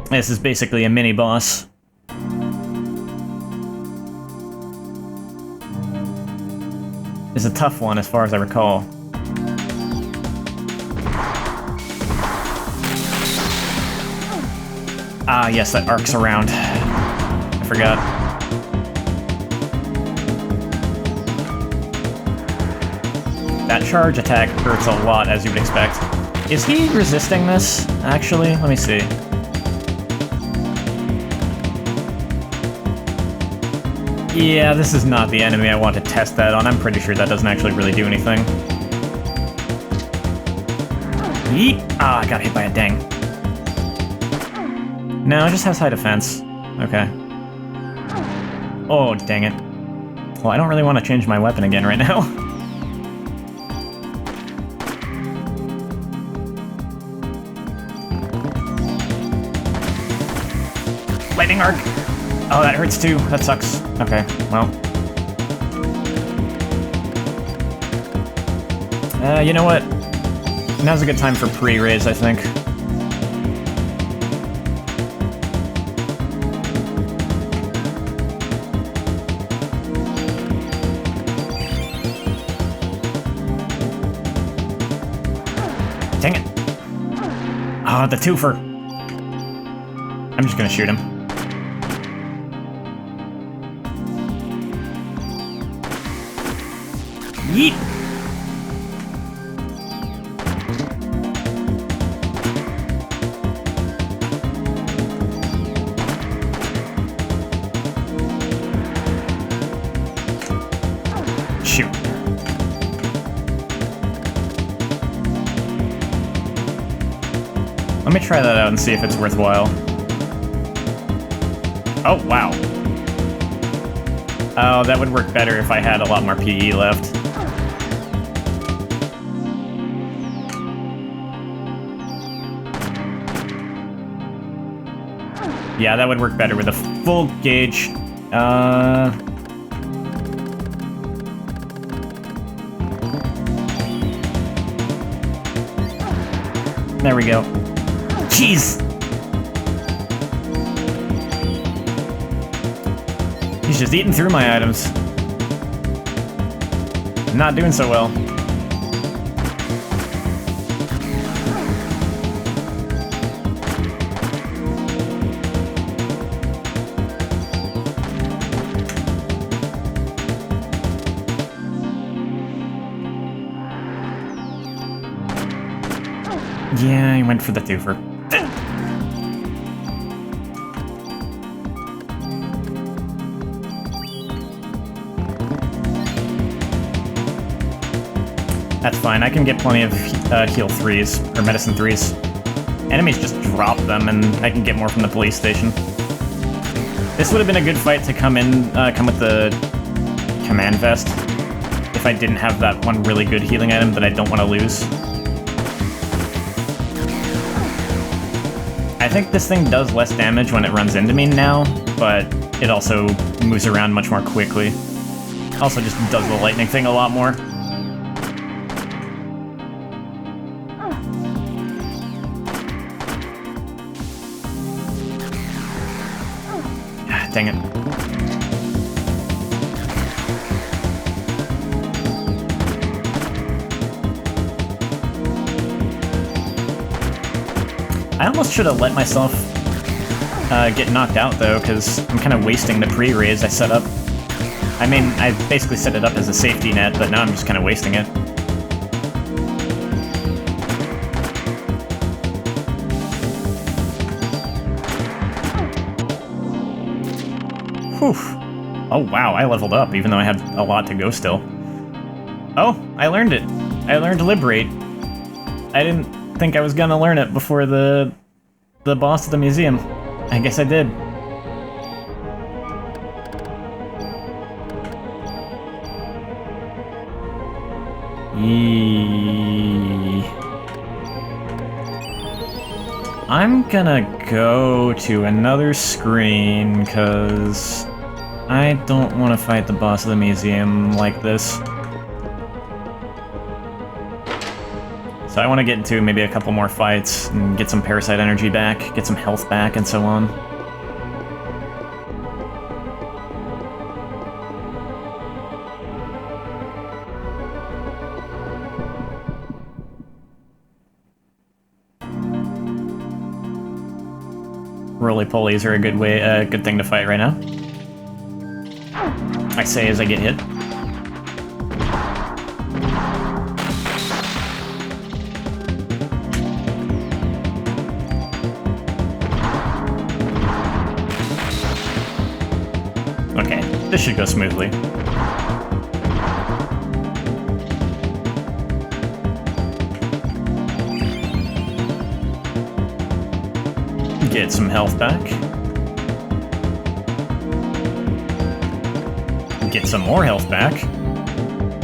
This is basically a mini-boss. It's a tough one as far as I recall. Ah, yes, that arcs around. I forgot. That charge attack hurts a lot, as you would expect. Is he resisting this, actually? Let me see. Yeah, this is not the enemy I want to test that on. I'm pretty sure that doesn't actually really do anything. Yeet! Ah, I got hit by a dang. No, it just has high defense. Okay. Oh, dang it. Well, I don't really want to change my weapon again right now. Lightning arc! Oh, that hurts too. That sucks. Okay, well. You know what? Now's a good time for pre-raise, I think. Dang it. Oh, the twofer. I'm just gonna shoot him. Yeet! Shoot. Let me try that out and see if it's worthwhile. Oh, wow. Oh, that would work better if I had a lot more PE left. Yeah, that would work better with a full gauge. There we go. Jeez! He's just eating through my items. Not doing so well. Yeah, he went for the twofer. That's fine, I can get plenty of heal 3s, or medicine 3s. Enemies just drop them, and I can get more from the police station. This would have been a good fight to come with the command vest, if I didn't have that one really good healing item that I don't want to lose. I think this thing does less damage when it runs into me now, but it also moves around much more quickly. Also just does the lightning thing a lot more. Dang it. I almost should have let myself get knocked out, though, because I'm kind of wasting the pre-raise I set up. I mean, I basically set it up as a safety net, but now I'm just kind of wasting it. Whew. Oh wow, I leveled up, even though I had a lot to go still. Oh, I learned it. I learned Liberate. I didn't think I was gonna learn it before the boss of the museum. I guess I did. I'm gonna go to another screen, because I don't want to fight the boss of the museum like this. So I want to get into maybe a couple more fights and get some Parasite energy back, get some health back, and so on. Roly-polies are a good thing to fight right now. I say as I get hit. Okay, this should go smoothly. Get some health back. Get some more health back.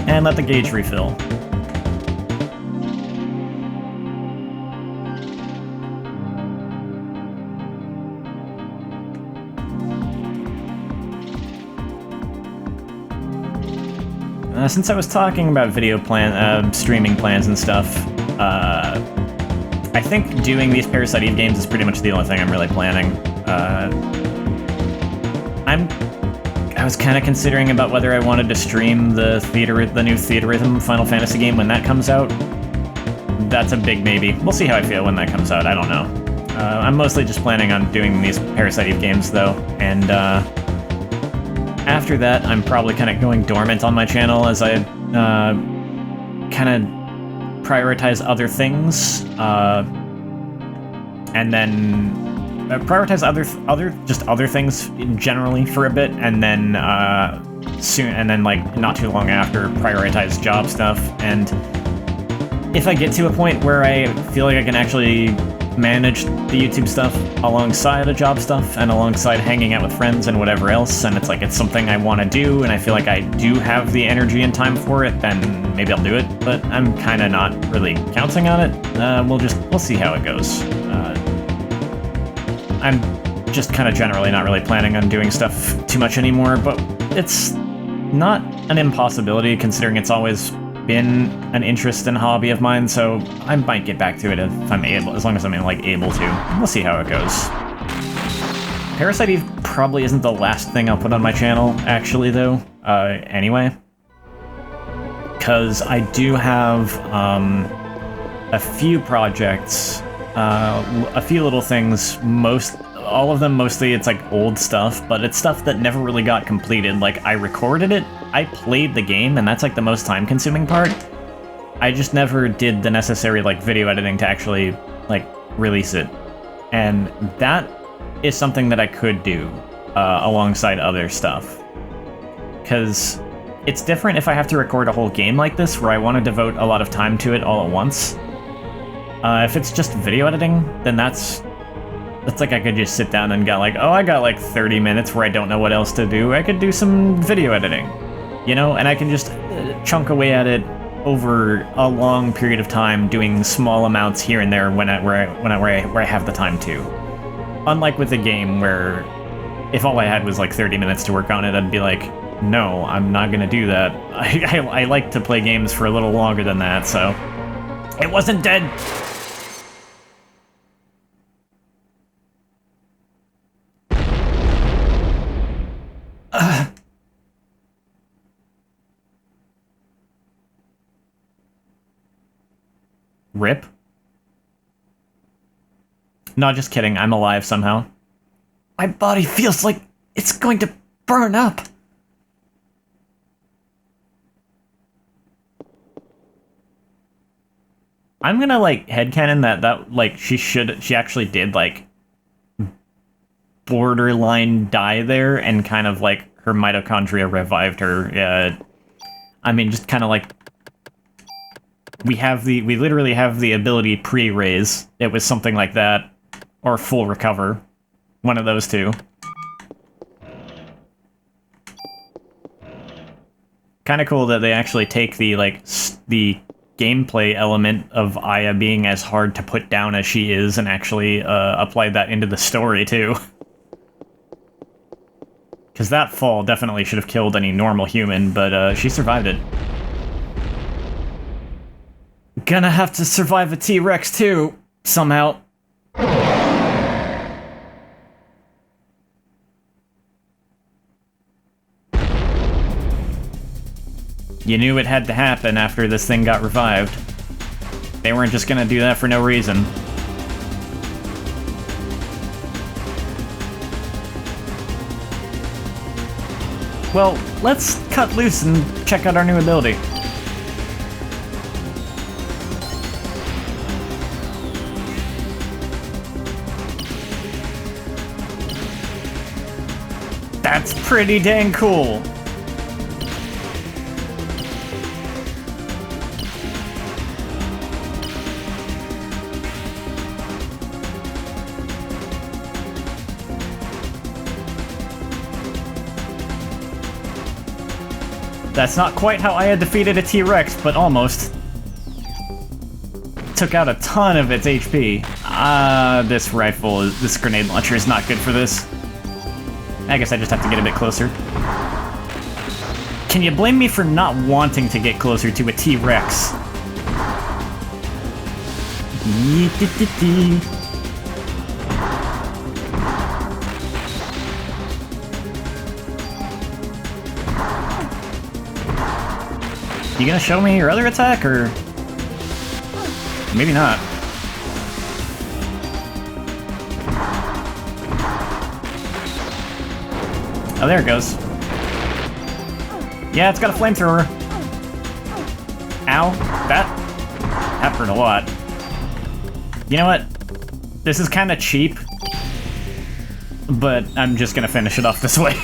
And let the gauge refill. Since I was talking about streaming plans and stuff, I think doing these Parasite Eve games is pretty much the only thing I'm really planning. I was kind of considering about whether I wanted to stream the new Theatrhythm Final Fantasy game when that comes out. That's a big maybe. We'll see how I feel when that comes out, I don't know. I'm mostly just planning on doing these Parasite Eve games, though, and after that, I'm probably kind of going dormant on my channel as I kind of prioritize other things, and then prioritize other things generally for a bit, and then like not too long after, prioritize job stuff. And if I get to a point where I feel like I can actually manage the YouTube stuff alongside the job stuff and alongside hanging out with friends and whatever else, and it's something I want to do, and I feel like I do have the energy and time for it, then maybe I'll do it. But I'm kind of not really counting on it. We'll see how it goes. I'm just kind of generally not really planning on doing stuff too much anymore, but it's not an impossibility considering it's always been an interest and hobby of mine, so I might get back to it if I'm able, as long as I'm able to. We'll see how it goes. Parasite Eve probably isn't the last thing I'll put on my channel, actually, though, anyway. Because I do have a few projects, a few little things, all of them mostly it's old stuff, but it's stuff that never really got completed. I recorded it, I played the game, and that's the most time-consuming part. I just never did the necessary video editing to actually release it. And that is something that I could do alongside other stuff. Because it's different if I have to record a whole game like this, where I want to devote a lot of time to it all at once. If it's just video editing, then that's I could just sit down and go oh, I got 30 minutes where I don't know what else to do. I could do some video editing, you know, and I can just chunk away at it over a long period of time, doing small amounts here and there where I have the time to. Unlike with a game where if all I had was 30 minutes to work on it, I'd be no, I'm not gonna do that. I like to play games for a little longer than that, so it wasn't dead. Rip? No, just kidding. I'm alive somehow. My body feels like it's going to burn up. I'm gonna headcanon that she actually did borderline die there, and kind of like her mitochondria revived her. I mean, just kind of like we literally have the ability pre-raise. It was something like that, or full recover, one of those two. Kind of cool that they actually take the the gameplay element of Aya being as hard to put down as she is, and actually applied that into the story too. Because that fall definitely should have killed any normal human, but she survived it. Gonna have to survive a T-Rex too, somehow. You knew it had to happen after this thing got revived. They weren't just gonna do that for no reason. Well, let's cut loose and check out our new ability. That's pretty dang cool. That's not quite how I had defeated a T-Rex, but almost. Took out a ton of its HP. This grenade launcher is not good for this. I guess I just have to get a bit closer. Can you blame me for not wanting to get closer to a T-Rex? You gonna show me your other attack, or maybe not? Oh, there it goes. Yeah, it's got a flamethrower. Ow, that hurt a lot. You know what? This is kind of cheap, but I'm just gonna finish it off this way.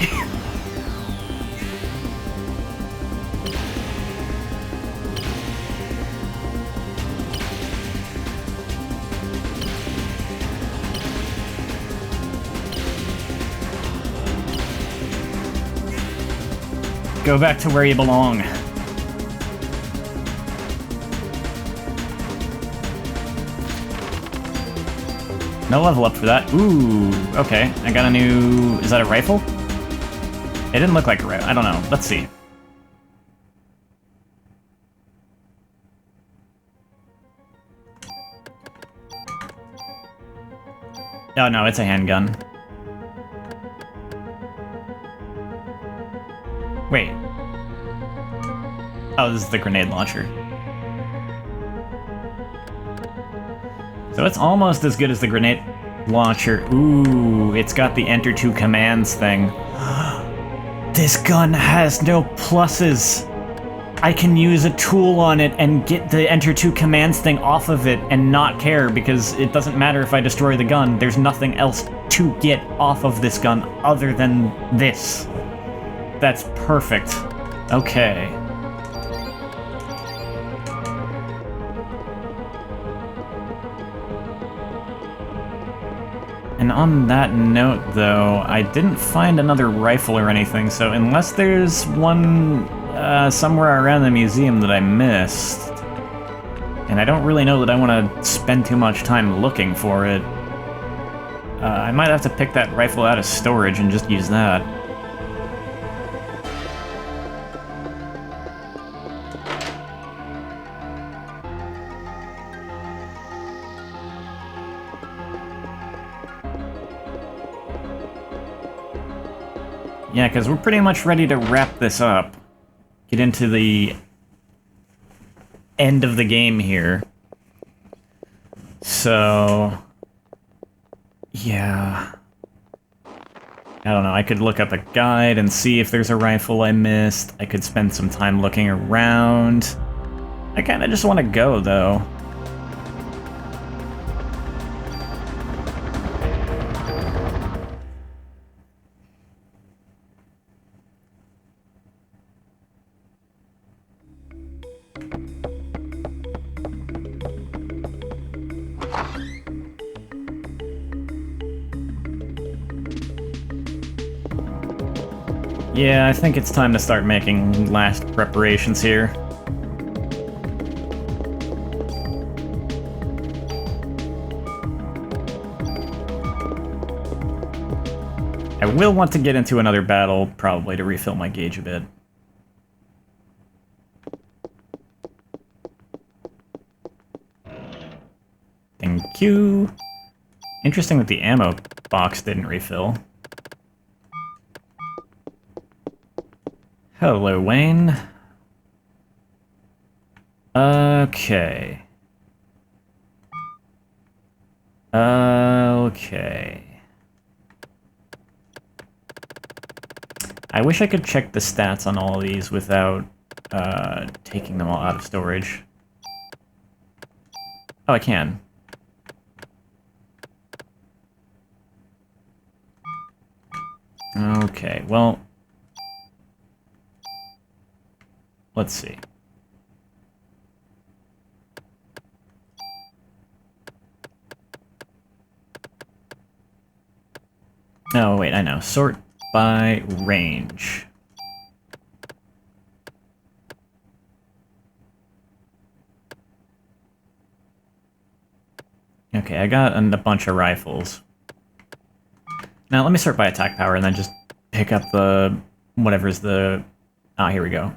Go back to where you belong. No level up for that. Ooh, okay. I got a new... Is that a rifle? It didn't look like a rifle. I don't know. Let's see. Oh, no, it's a handgun. Wait. Oh, this is the grenade launcher. So it's almost as good as the grenade launcher. Ooh, it's got the enter two commands thing. This gun has no pluses. I can use a tool on it and get the enter two commands thing off of it and not care, because it doesn't matter if I destroy the gun. There's nothing else to get off of this gun other than this. That's perfect. Okay. And on that note, though, I didn't find another rifle or anything, so unless there's one somewhere around the museum that I missed, and I don't really know that I want to spend too much time looking for it, I might have to pick that rifle out of storage and just use that. Yeah, because we're pretty much ready to wrap this up. Get into the end of the game here. So... yeah... I don't know, I could look up a guide and see if there's a rifle I missed. I could spend some time looking around. I kinda just want to go, though. Yeah, I think it's time to start making last preparations here. I will want to get into another battle, probably, to refill my gauge a bit. Thank you. Interesting that the ammo box didn't refill. Hello, Wayne. Okay. Okay. I wish I could check the stats on all of these without taking them all out of storage. Oh, I can. Okay, well... let's see. Oh, wait, I know. Sort by range. Okay, I got a bunch of rifles. Now, let me sort by attack power and then just pick up the... whatever's the... ah, here we go.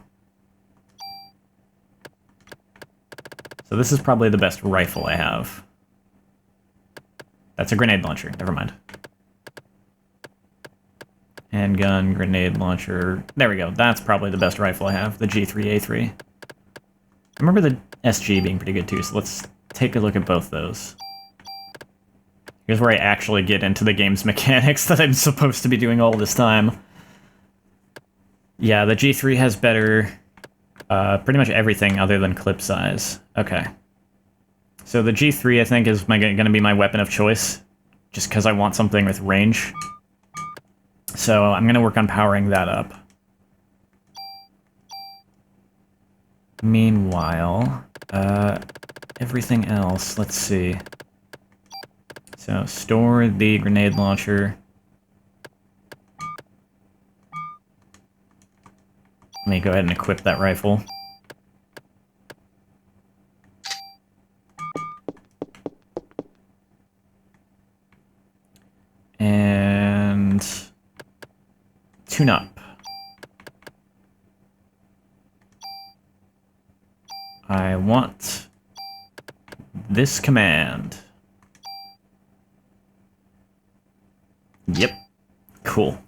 So this is probably the best rifle I have. That's a grenade launcher. Never mind. Handgun, grenade launcher. There we go. That's probably the best rifle I have, the G3A3. I remember the SG being pretty good too, so let's take a look at both those. Here's where I actually get into the game's mechanics that I'm supposed to be doing all this time. Yeah, the G3 has better, pretty much everything other than clip size. Okay. So the G3, I think, is going to be my weapon of choice, just because I want something with range. So I'm going to work on powering that up. Meanwhile, everything else, let's see. So store the grenade launcher. Let me go ahead and equip that rifle. And tune up. I want this command. Yep. Cool.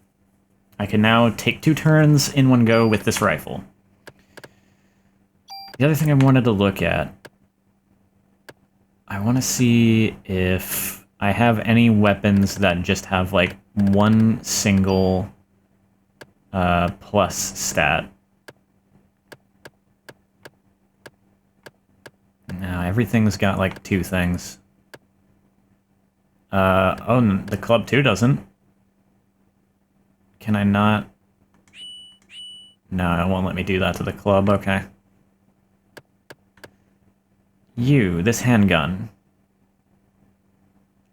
I can now take 2 turns in one go with this rifle. The other thing I wanted to look at, I want to see if I have any weapons that just have, like, one single plus stat. No, everything's got, like, 2 things. Oh, the club 2 doesn't. Can I not? No, it won't let me do that to the club, okay. You, this handgun.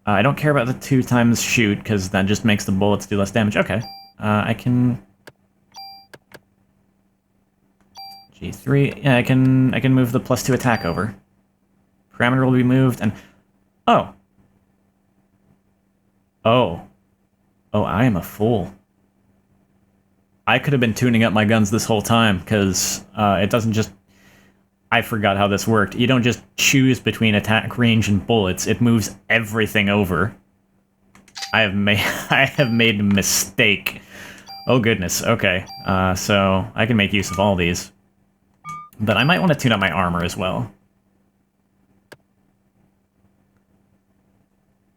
I don't care about the 2 times shoot, because that just makes the bullets do less damage. Okay. I can... G3, yeah, I can move the +2 attack over. Parameter will be moved, and... oh! Oh. Oh, I am a fool. I could have been tuning up my guns this whole time, because it doesn't just... I forgot how this worked. You don't just choose between attack range and bullets, it moves everything over. I have made a mistake. Oh goodness, okay. So I can make use of all these. But I might want to tune up my armor as well.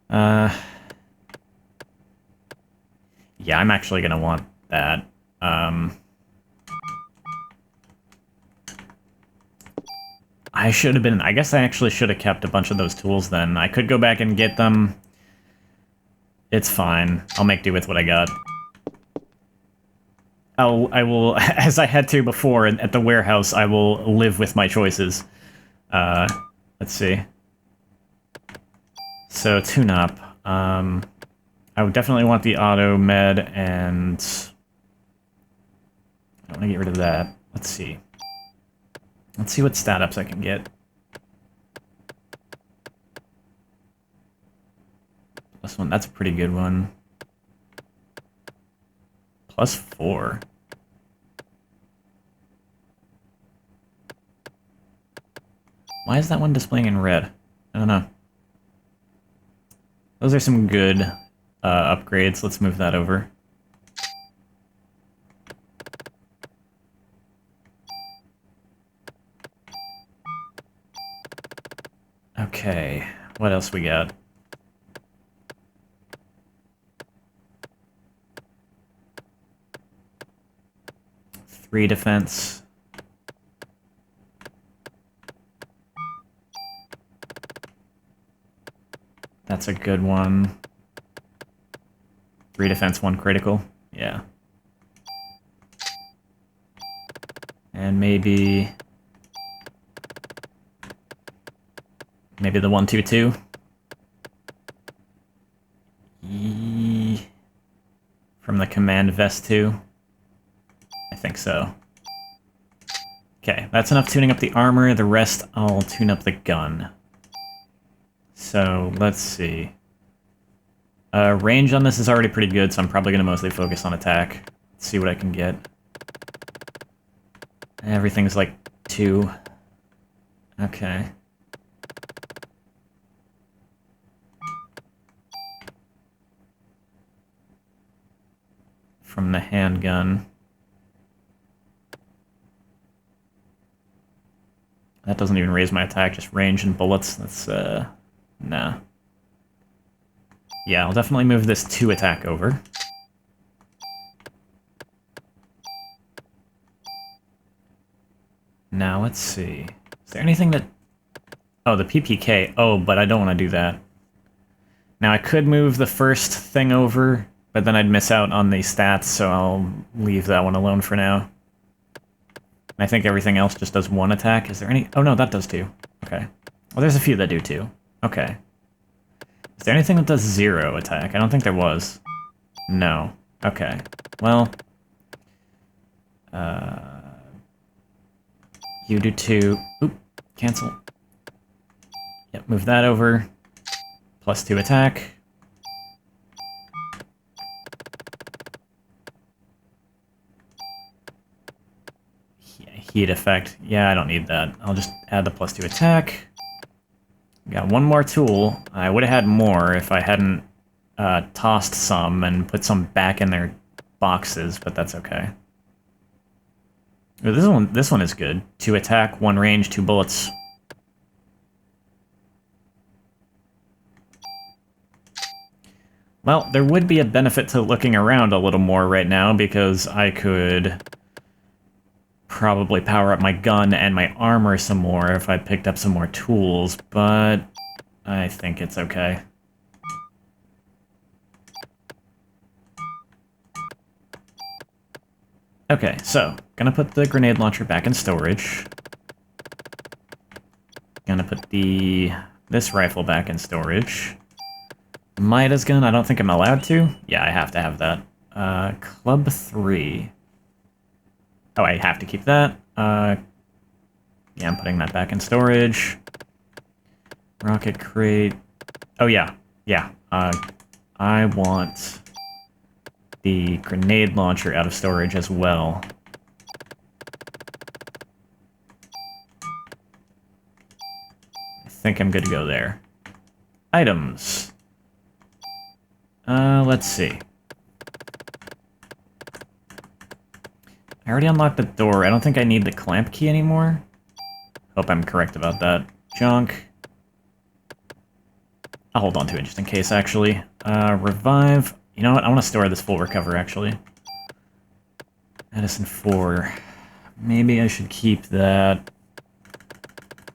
Yeah, I'm actually gonna want that. I should have been... I guess I actually should have kept a bunch of those tools then. I could go back and get them. It's fine. I'll make do with what I got. I will, as I had to before at the warehouse, I will live with my choices. Let's see. So, tune up. I would definitely want the auto med and I want to get rid of that. Let's see. Let's see what stat ups I can get. This one, that's a pretty good one. +4. Why is that one displaying in red? I don't know. Those are some good upgrades. Let's move that over. Okay, what else we got? Three defense. That's a good one. 3 defense, 1 critical. Yeah. And maybe the 1-2-2. From the command vest 2. I think so. Okay, that's enough tuning up the armor. The rest I'll tune up the gun. So, let's see. Range on this is already pretty good, so I'm probably going to mostly focus on attack. Let's see what I can get. Everything's like 2. Okay. From the handgun. That doesn't even raise my attack, just range and bullets. That's, nah. Yeah, I'll definitely move this 2 attack over. Now, let's see. Is there anything that... Oh, the PPK. Oh, but I don't want to do that. Now, I could move the first thing over, but then I'd miss out on the stats, so I'll leave that one alone for now. I think everything else just does 1 attack. Is there any... Oh, no, that does 2. Okay. Well, there's a few that do 2. Okay. Is there anything that does 0 attack? I don't think there was. No. Okay. Well... You do 2. Oop. Cancel. Yep, move that over. +2 attack. Heat effect. Yeah, I don't need that. I'll just add the +2 attack. Got one more tool. I would have had more if I hadn't tossed some and put some back in their boxes, but that's okay. Ooh, this one is good. 2 attack, 1 range, 2 bullets. Well, there would be a benefit to looking around a little more right now, because I could probably power up my gun and my armor some more if I picked up some more tools, but I think it's okay. Okay, so, gonna put the grenade launcher back in storage. Gonna put this rifle back in storage. Midas gun, I don't think I'm allowed to. Yeah, I have to have that. Club 3. Oh, I have to keep that. Yeah, I'm putting that back in storage. Rocket crate. Oh, yeah. Yeah. I want the grenade launcher out of storage as well. I think I'm good to go there. Items. Let's see. I already unlocked the door. I don't think I need the clamp key anymore. Hope I'm correct about that. Junk. I'll hold on to it just in case, actually. Revive. You know what? I want to store this full recover, actually. Medicine 4. Maybe I should keep that.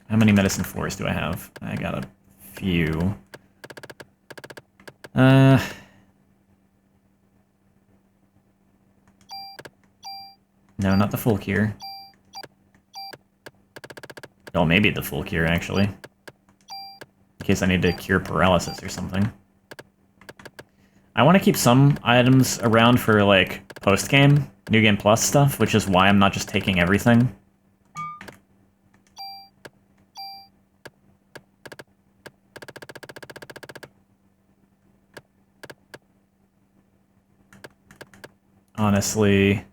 How many medicine 4s do I have? I got a few. No, not the full cure. Oh, maybe the full cure, actually. In case I need to cure paralysis or something. I want to keep some items around for, like, post-game, New Game Plus stuff, which is why I'm not just taking everything. Honestly,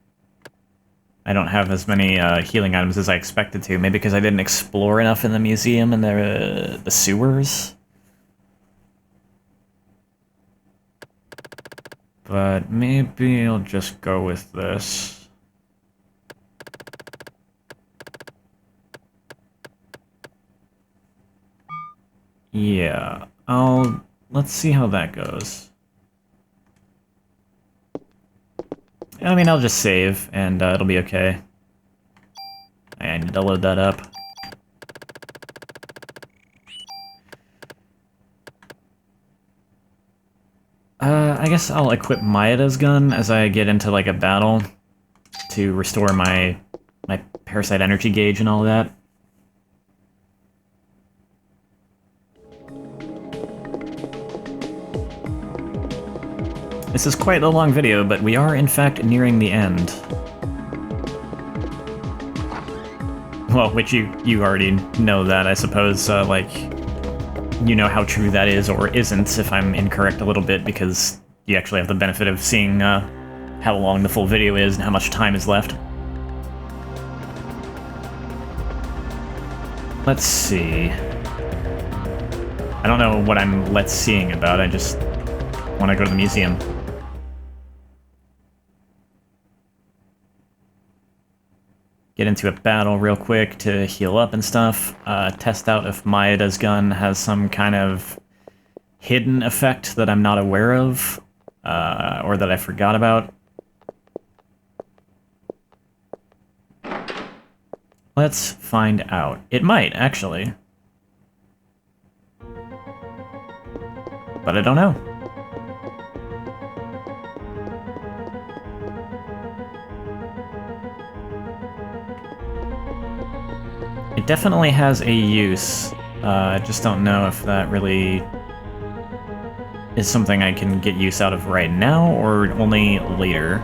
I don't have as many healing items as I expected to. Maybe because I didn't explore enough in the museum and the sewers. But maybe I'll just go with this. Yeah, let's see how that goes. I mean, I'll just save, and it'll be okay. I need to load that up. I guess I'll equip Maeda's gun as I get into, like, a battle to restore my Parasite energy gauge and all that. This is quite a long video, but we are, in fact, nearing the end. Well, which you already know that, I suppose, like, you know how true that is or isn't if I'm incorrect a little bit, because you actually have the benefit of seeing how long the full video is and how much time is left. Let's see. I don't know what I'm let's seeing about, I just want to go to the museum. Get into a battle real quick to heal up and stuff. Test out if Maeda's gun has some kind of hidden effect that I'm not aware of, or that I forgot about. Let's find out. It might, actually. But I don't know. It definitely has a use. I just don't know if that really is something I can get use out of right now, or only later.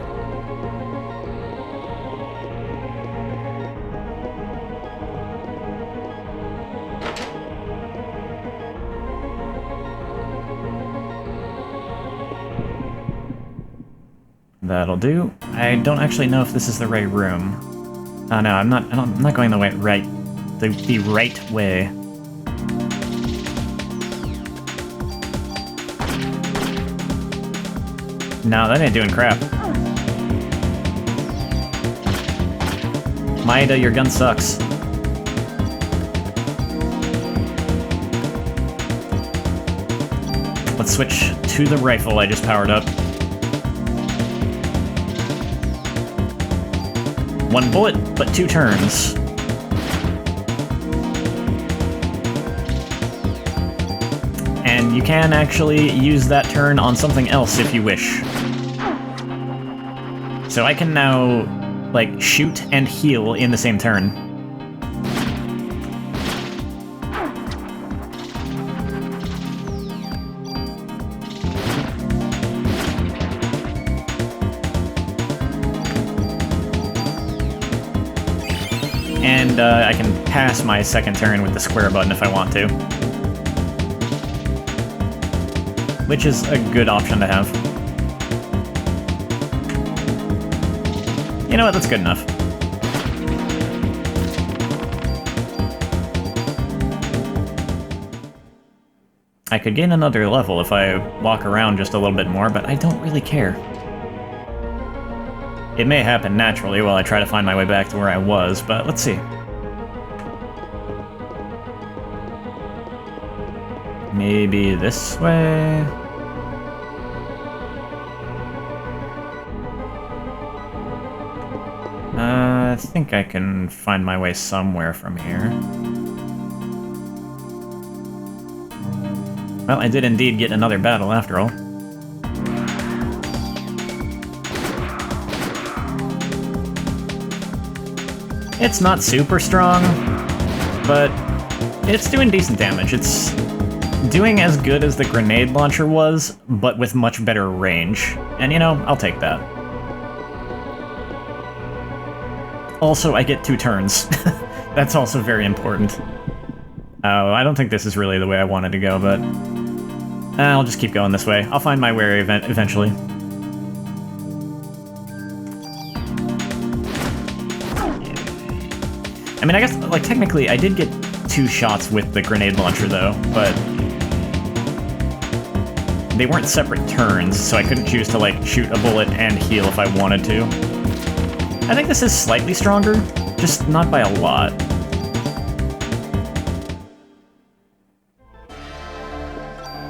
That'll do. I don't actually know if this is the right room. Oh no, I'm not going the right way. No, that ain't doing crap. Maeda, your gun sucks. Let's switch to the rifle I just powered up. One bullet, but 2 turns. And you can actually use that turn on something else if you wish. So I can now, like, shoot and heal in the same turn. And I can pass my second turn with the square button if I want to. Which is a good option to have. You know what, that's good enough. I could gain another level if I walk around just a little bit more, but I don't really care. It may happen naturally while I try to find my way back to where I was, but let's see. Maybe this way? I think I can find my way somewhere from here. Well, I did indeed get another battle after all. It's not super strong, but it's doing decent damage. It's doing as good as the grenade launcher was, but with much better range. And you know, I'll take that. Also, I get 2 turns. That's also very important. Oh, I don't think this is really the way I wanted to go, but... I'll just keep going this way. I'll find my way eventually. I mean, I guess, like, technically, I did get 2 shots with the grenade launcher, though, but... They weren't separate turns, so I couldn't choose to, like, shoot a bullet and heal if I wanted to. I think this is slightly stronger, just not by a lot.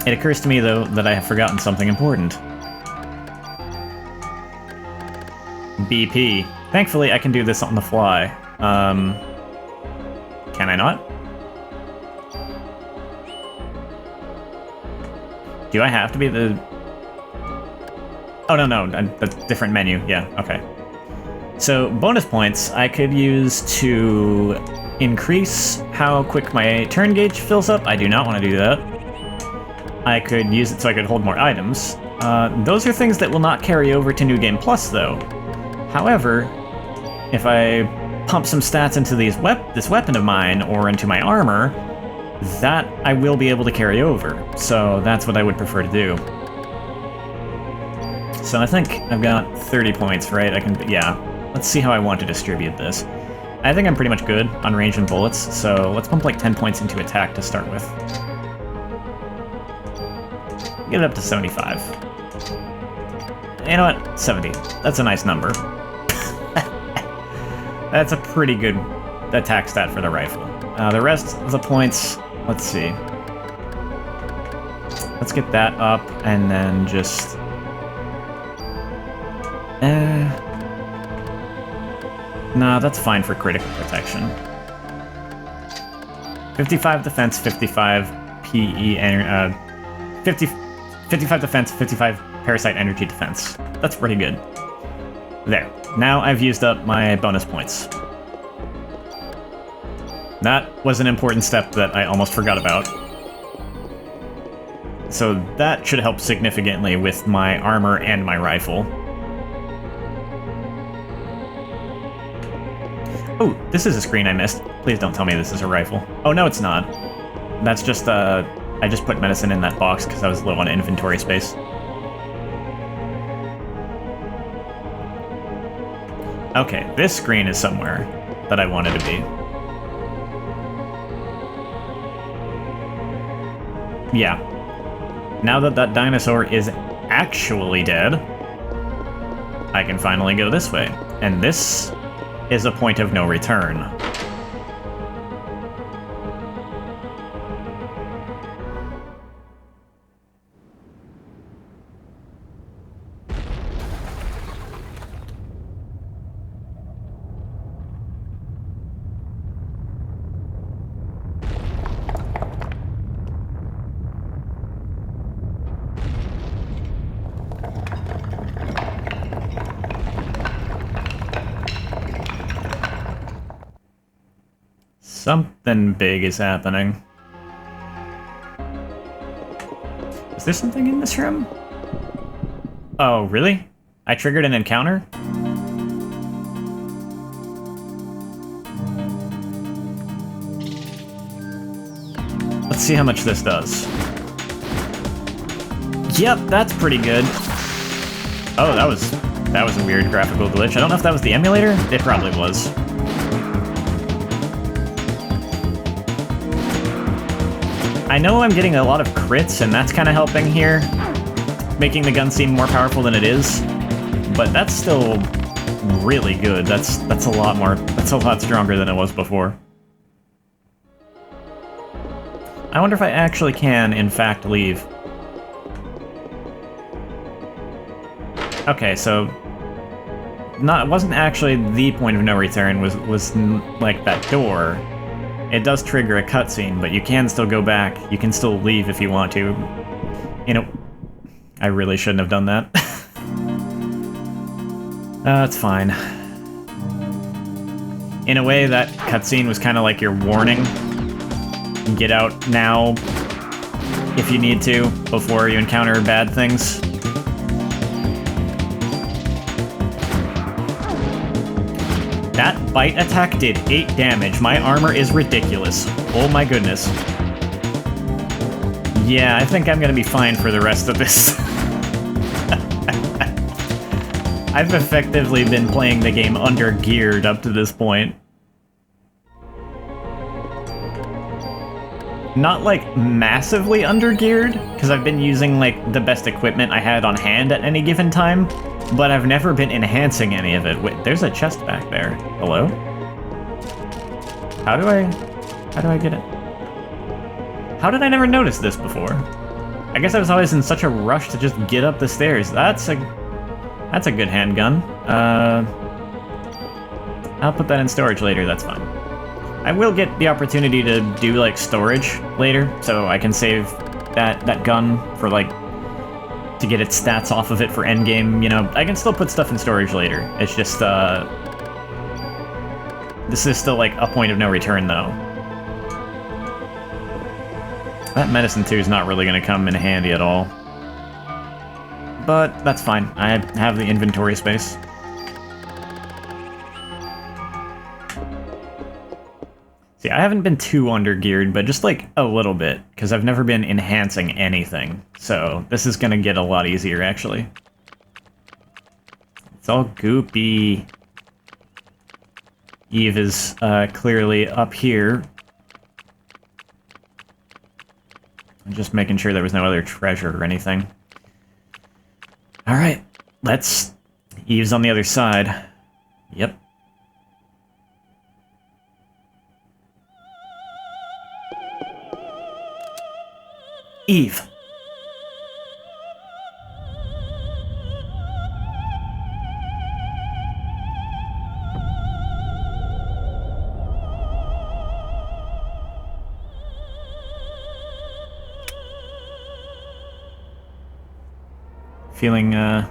It occurs to me, though, that I have forgotten something important. BP. Thankfully, I can do this on the fly. Can I not? Do I have to be the... Oh, no, that's a different menu. Yeah, okay. So, bonus points I could use to increase how quick my turn gauge fills up. I do not want to do that. I could use it so I could hold more items. Those are things that will not carry over to New Game Plus, though. However, if I pump some stats into this weapon of mine, or into my armor, that I will be able to carry over. So that's what I would prefer to do. So I think I've got 30 points, right? I can, yeah. Let's see how I want to distribute this. I think I'm pretty much good on range and bullets, so let's pump like 10 points into attack to start with. Get it up to 75. You know what? 70. That's a nice number. That's a pretty good attack stat for the rifle. The rest of the points, let's see. Let's get that up, and then just... Nah, that's fine for critical protection. 55 defense, 55 PE, 55 defense, 55 parasite energy defense. That's pretty good. There. Now I've used up my bonus points. That was an important step that I almost forgot about. So that should help significantly with my armor and my rifle. Oh, this is a screen I missed. Please don't tell me this is a rifle. Oh, no, it's not. That's just, I just put medicine in that box because I was low on inventory space. Okay, this screen is somewhere that I wanted to be. Yeah. Now that that dinosaur is actually dead, I can finally go this way. And this is a point of no return. Something big is happening. Is there something in this room? Oh, really? I triggered an encounter? Let's see how much this does. Yep, that's pretty good. Oh, that was a weird graphical glitch. I don't know if that was the emulator. It probably was. I know I'm getting a lot of crits, and that's kind of helping here, making the gun seem more powerful than it is, but that's still really good. That's a lot stronger than it was before. I wonder if I actually can, in fact, leave. Okay, so it wasn't actually the point of no return, was like that door. It does trigger a cutscene, but you can still go back. You can still leave if you want to. You know, I really shouldn't have done that. It's fine. In a way, that cutscene was kind of like your warning. Get out now if you need to, before you encounter bad things. That bite attack did 8 damage. My armor is ridiculous. Oh my goodness. Yeah, I think I'm gonna be fine for the rest of this. I've effectively been playing the game under-geared up to this point. Not, like, massively under-geared, because I've been using, like, the best equipment I had on hand at any given time, but I've never been enhancing any of it. Wait, there's a chest back there. Hello? How do I get it? How did I never notice this before? I guess I was always in such a rush to just get up the stairs. That's a good handgun. I'll put that in storage later, that's fine. I will get the opportunity to do, like, storage later, so I can save that gun for, like, to get its stats off of it for endgame, you know. I can still put stuff in storage later. It's just, this is still, like, a point of no return, though. That medicine, too, is not really going to come in handy at all. But that's fine. I have the inventory space. See, I haven't been too under-geared, but just, like, a little bit, because I've never been enhancing anything. So this is going to get a lot easier, actually. It's all goopy. Eve is clearly up here. I'm just making sure there was no other treasure or anything. Alright, let's... Eve's on the other side. Yep. Eve. Feeling a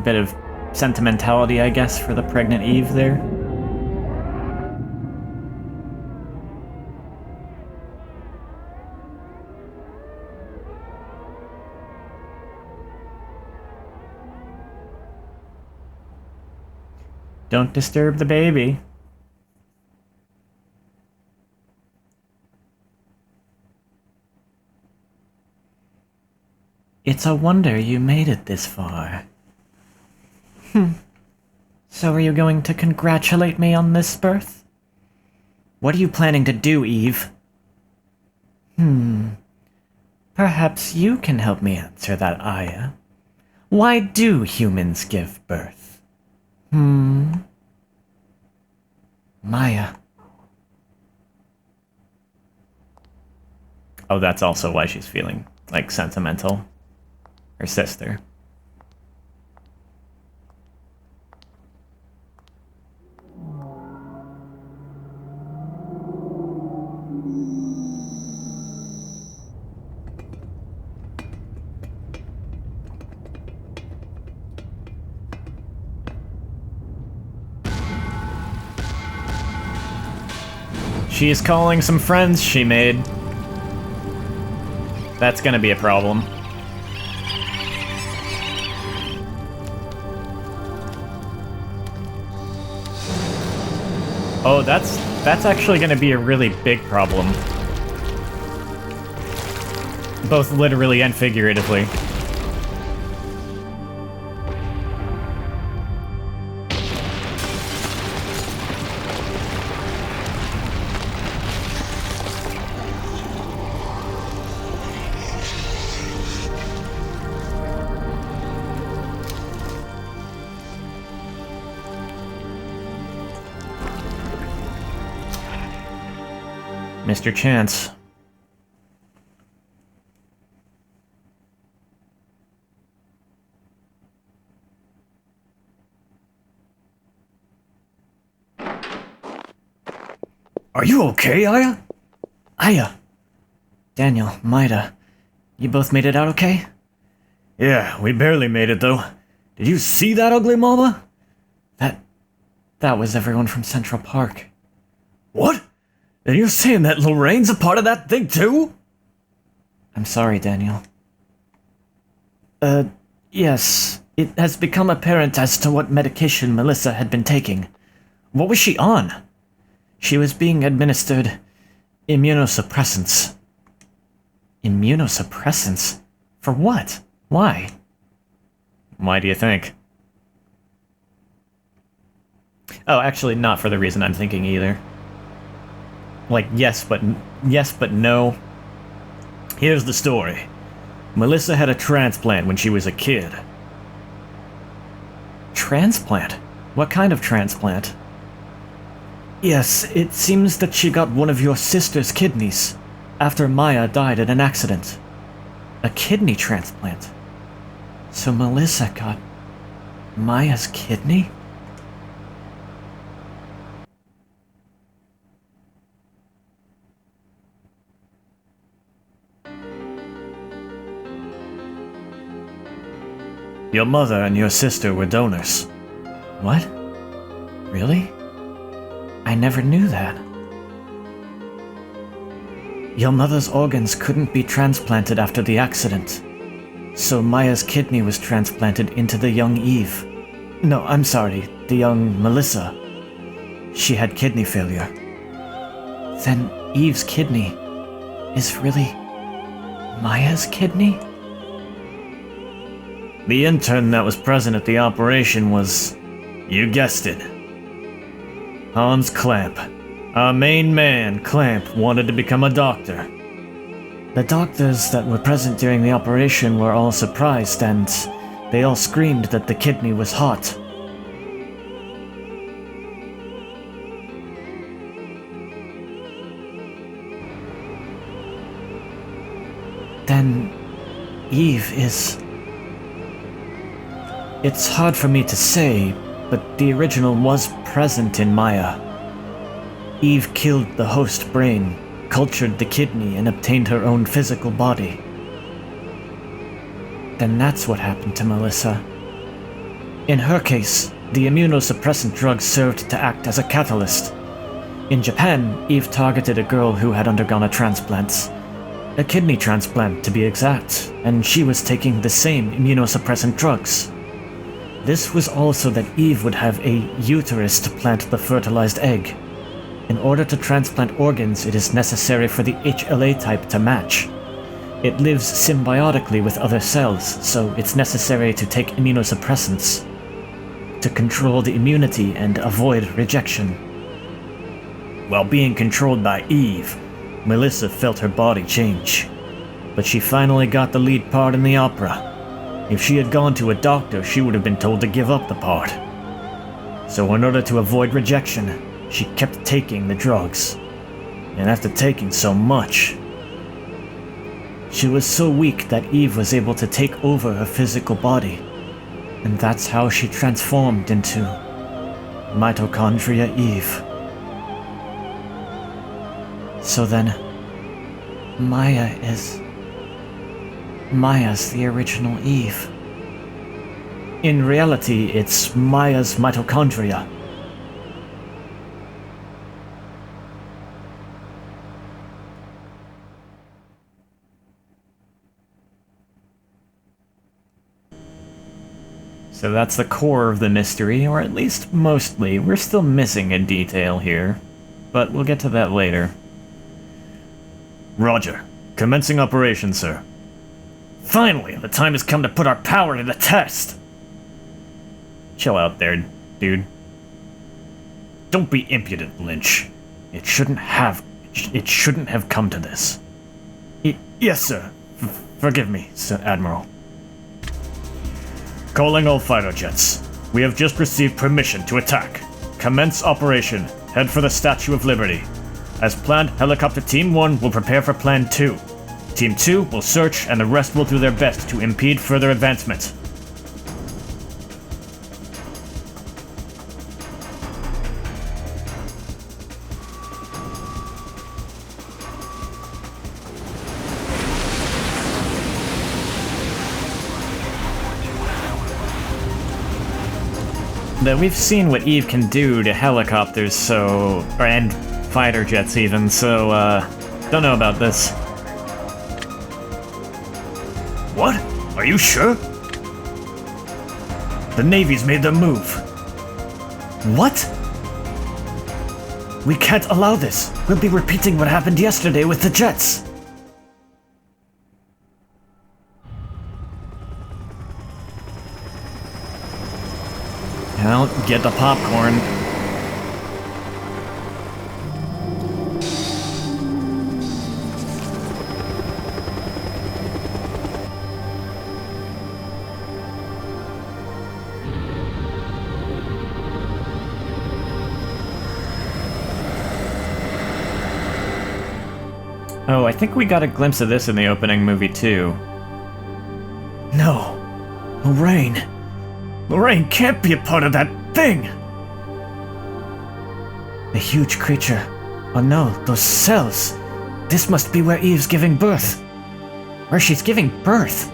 bit of sentimentality, I guess, for the pregnant Eve there. Don't disturb the baby. It's a wonder you made it this far. So are you going to congratulate me on this birth? What are you planning to do, Eve? Perhaps you can help me answer that, Aya. Why do humans give birth? Maya. Oh, that's also why she's feeling, like, sentimental. Her sister. She is calling some friends she made. That's gonna be a problem. Oh, that's actually gonna be a really big problem. Both literally and figuratively. Mr. Chance. Are you okay, Aya? Aya. Daniel, Maida, you both made it out okay? Yeah, we barely made it, though. Did you see that ugly mama? That was everyone from Central Park. What? And you're saying that Lorraine's a part of that thing, too? I'm sorry, Daniel. Yes. It has become apparent as to what medication Melissa had been taking. What was she on? She was being administered immunosuppressants. Immunosuppressants? For what? Why? Why do you think? Oh, actually, not for the reason I'm thinking either. Like, yes, but no. Here's the story. Melissa had a transplant when she was a kid. Transplant? What kind of transplant? Yes, it seems that she got one of your sister's kidneys after Maya died in an accident. A kidney transplant? So Melissa got Maya's kidney? Your mother and your sister were donors. What? Really? I never knew that. Your mother's organs couldn't be transplanted after the accident, so Maya's kidney was transplanted into the young Eve. No, I'm sorry, the young Melissa. She had kidney failure. Then Eve's kidney is really Maya's kidney? The intern that was present at the operation was, you guessed it, Hans Clamp. Our main man, Clamp, wanted to become a doctor. The doctors that were present during the operation were all surprised, and they all screamed that the kidney was hot. Then Eve is... It's hard for me to say, but the original was present in Maya. Eve killed the host brain, cultured the kidney, and obtained her own physical body. Then that's what happened to Melissa. In her case, the immunosuppressant drug served to act as a catalyst. In Japan, Eve targeted a girl who had undergone a transplant. A kidney transplant, to be exact, and she was taking the same immunosuppressant drugs. This was also that Eve would have a uterus to plant the fertilized egg. In order to transplant organs, it is necessary for the HLA type to match. It lives symbiotically with other cells, so it's necessary to take immunosuppressants to control the immunity and avoid rejection. While being controlled by Eve, Melissa felt her body change. But she finally got the lead part in the opera. If she had gone to a doctor, she would have been told to give up the part. So in order to avoid rejection, she kept taking the drugs. And after taking so much, she was so weak that Eve was able to take over her physical body. And that's how she transformed into Mitochondria Eve. So then, Maya's the original Eve. In reality, it's Maya's mitochondria. So that's the core of the mystery, or at least mostly. We're still missing a detail here, but we'll get to that later. Roger. Commencing operation, sir. Finally, the time has come to put our power to the test! Chill out there, dude. Don't be impudent, Lynch. It shouldn't have come to this. Yes, sir. Forgive me, Sir Admiral. Calling all fighter jets. We have just received permission to attack. Commence operation. Head for the Statue of Liberty. As planned, Helicopter Team 1 will prepare for Plan 2. Team 2 will search, and the rest will do their best to impede further advancement. That we've seen what Eve can do to helicopters, and fighter jets even, so, don't know about this. What? Are you sure? The Navy's made their move. What? We can't allow this. We'll be repeating what happened yesterday with the Jets. Well, get the popcorn. Oh, I think we got a glimpse of this in the opening movie, too. No. Lorraine. Lorraine can't be a part of that thing! The huge creature. Oh no, those cells. This must be where Eve's giving birth. Where she's giving birth?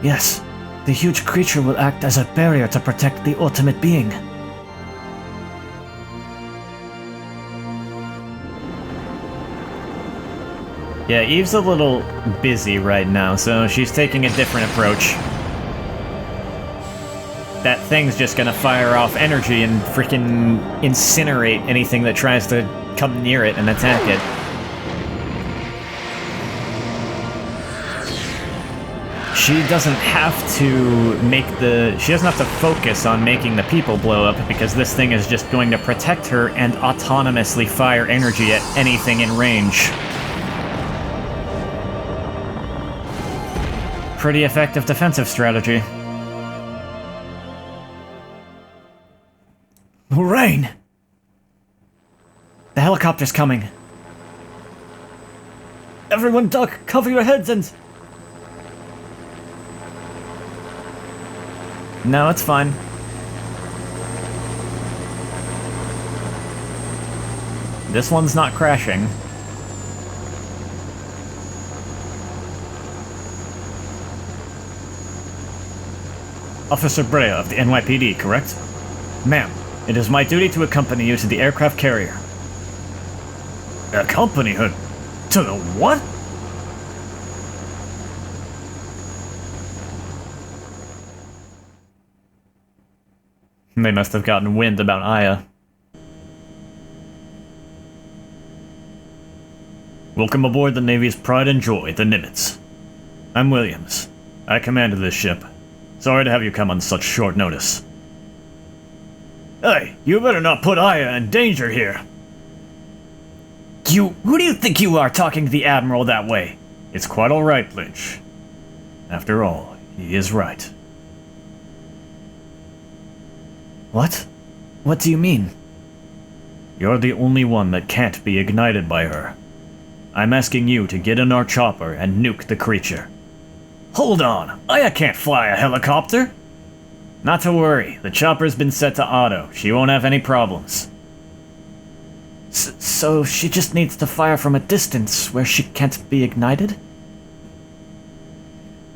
Yes. The huge creature will act as a barrier to protect the ultimate being. Yeah, Eve's a little busy right now, so she's taking a different approach. That thing's just gonna fire off energy and freaking incinerate anything that tries to come near it and attack it. She doesn't have to she doesn't have to focus on making the people blow up, because this thing is just going to protect her and autonomously fire energy at anything in range. Pretty effective defensive strategy. Lorraine! The helicopter's coming. Everyone duck! Cover your heads and... No, it's fine. This one's not crashing. Officer Brea of the NYPD, correct? Ma'am, it is my duty to accompany you to the aircraft carrier. Accompany her? To the what? They must have gotten wind about Aya. Welcome aboard the Navy's pride and joy, the Nimitz. I'm Williams. I commanded this ship. Sorry to have you come on such short notice. Hey, you better not put Aya in danger here. Who do you think you are, talking to the Admiral that way? It's quite alright, Lynch. After all, he is right. What? What do you mean? You're the only one that can't be ignited by her. I'm asking you to get in our chopper and nuke the creature. Hold on, Aya can't fly a helicopter! Not to worry, the chopper's been set to auto. She won't have any problems. So she just needs to fire from a distance where she can't be ignited?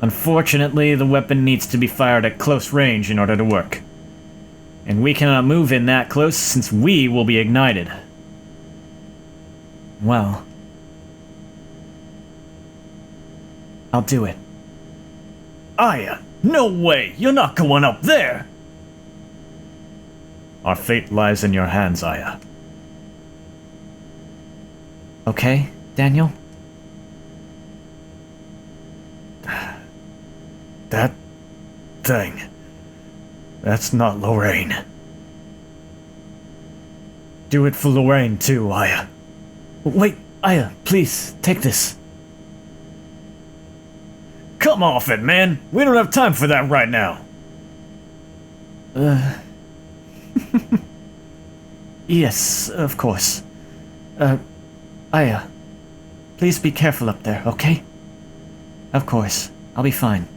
Unfortunately, the weapon needs to be fired at close range in order to work. And we cannot move in that close since we will be ignited. Well... I'll do it. Aya! No way! You're not going up there! Our fate lies in your hands, Aya. Okay, Daniel? That thing... That's not Lorraine. Do it for Lorraine too, Aya. Wait, Aya, please, take this. Come off it, man! We don't have time for that right now! Yes, of course. Aya, please be careful up there, okay? Of course, I'll be fine.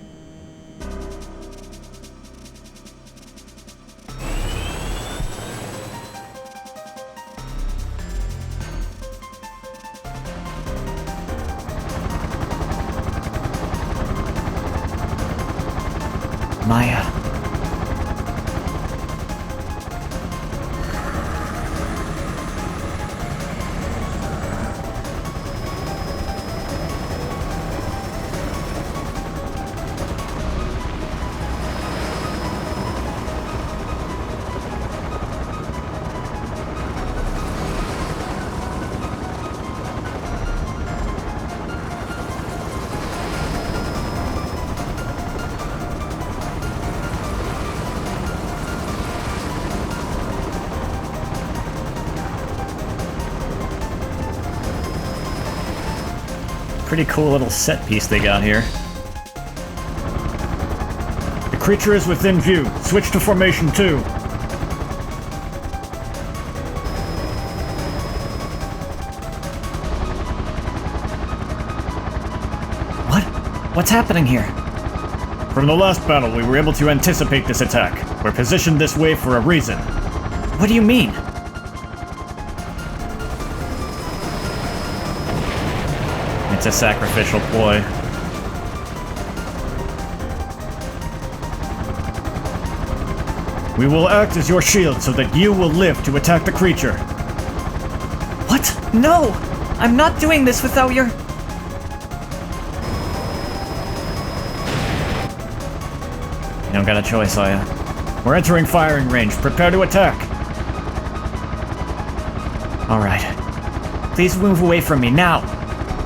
Maya. Pretty cool little set piece they got here. The creature is within view. Switch to formation 2. What? What's happening here? From the last battle, we were able to anticipate this attack. We're positioned this way for a reason. What do you mean? It's a sacrificial ploy. We will act as your shield so that you will live to attack the creature. What? No! I'm not doing this without your... You don't got a choice, Aya. We're entering firing range. Prepare to attack. Alright. Please move away from me, now!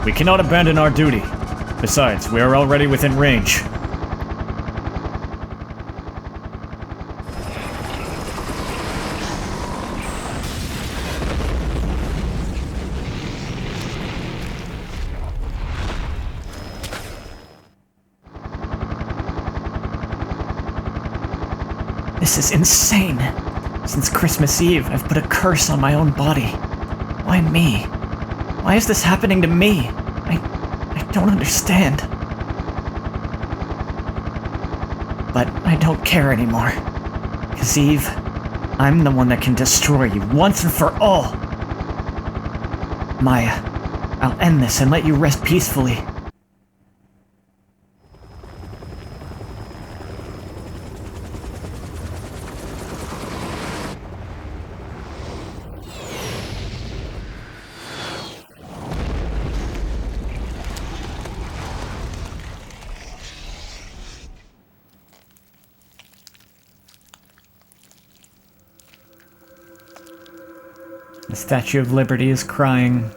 We cannot abandon our duty. Besides, we are already within range. This is insane. Since Christmas Eve, I've put a curse on my own body. Why me? Why is this happening to me? I don't understand. But I don't care anymore. 'Cause Eve, I'm the one that can destroy you once and for all. Maya, I'll end this and let you rest peacefully. The Statue of Liberty is crying.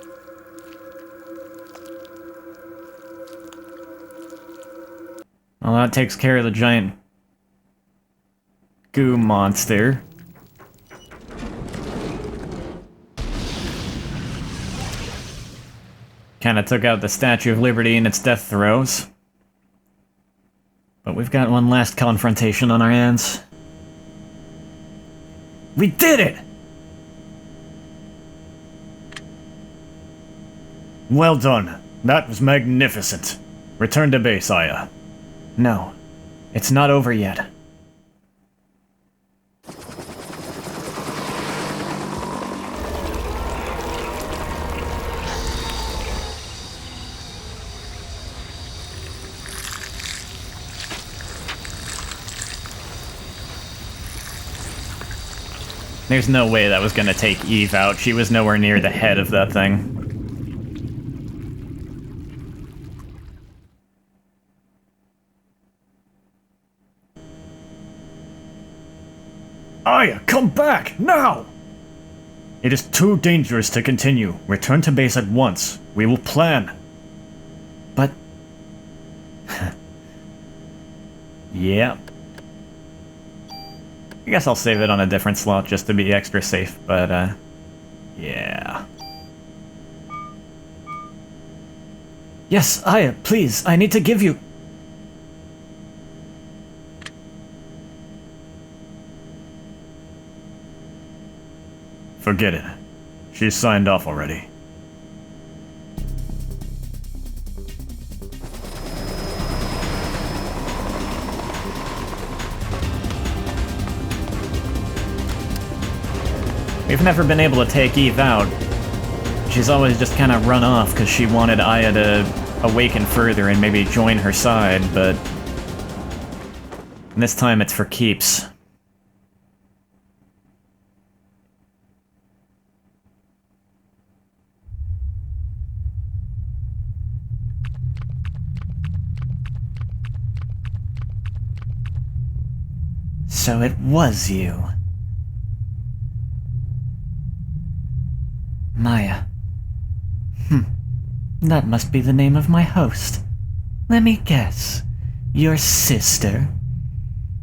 Well, that takes care of the giant goo monster. Kinda took out the Statue of Liberty in its death throes. But we've got one last confrontation on our hands. We did it! Well done. That was magnificent. Return to base, Aya. No, it's not over yet. There's no way that was gonna take Eve out. She was nowhere near the head of that thing. Aya, come back, now! It is too dangerous to continue. Return to base at once. We will plan. But... Yeah. I guess I'll save it on a different slot just to be extra safe, but, yeah. Yes, Aya, please, I need to give you... Forget it. She's signed off already. We've never been able to take Eve out. She's always just kind of run off because she wanted Aya to awaken further and maybe join her side, but... this time it's for keeps. So it was you. Maya. That must be the name of my host. Let me guess. Your sister?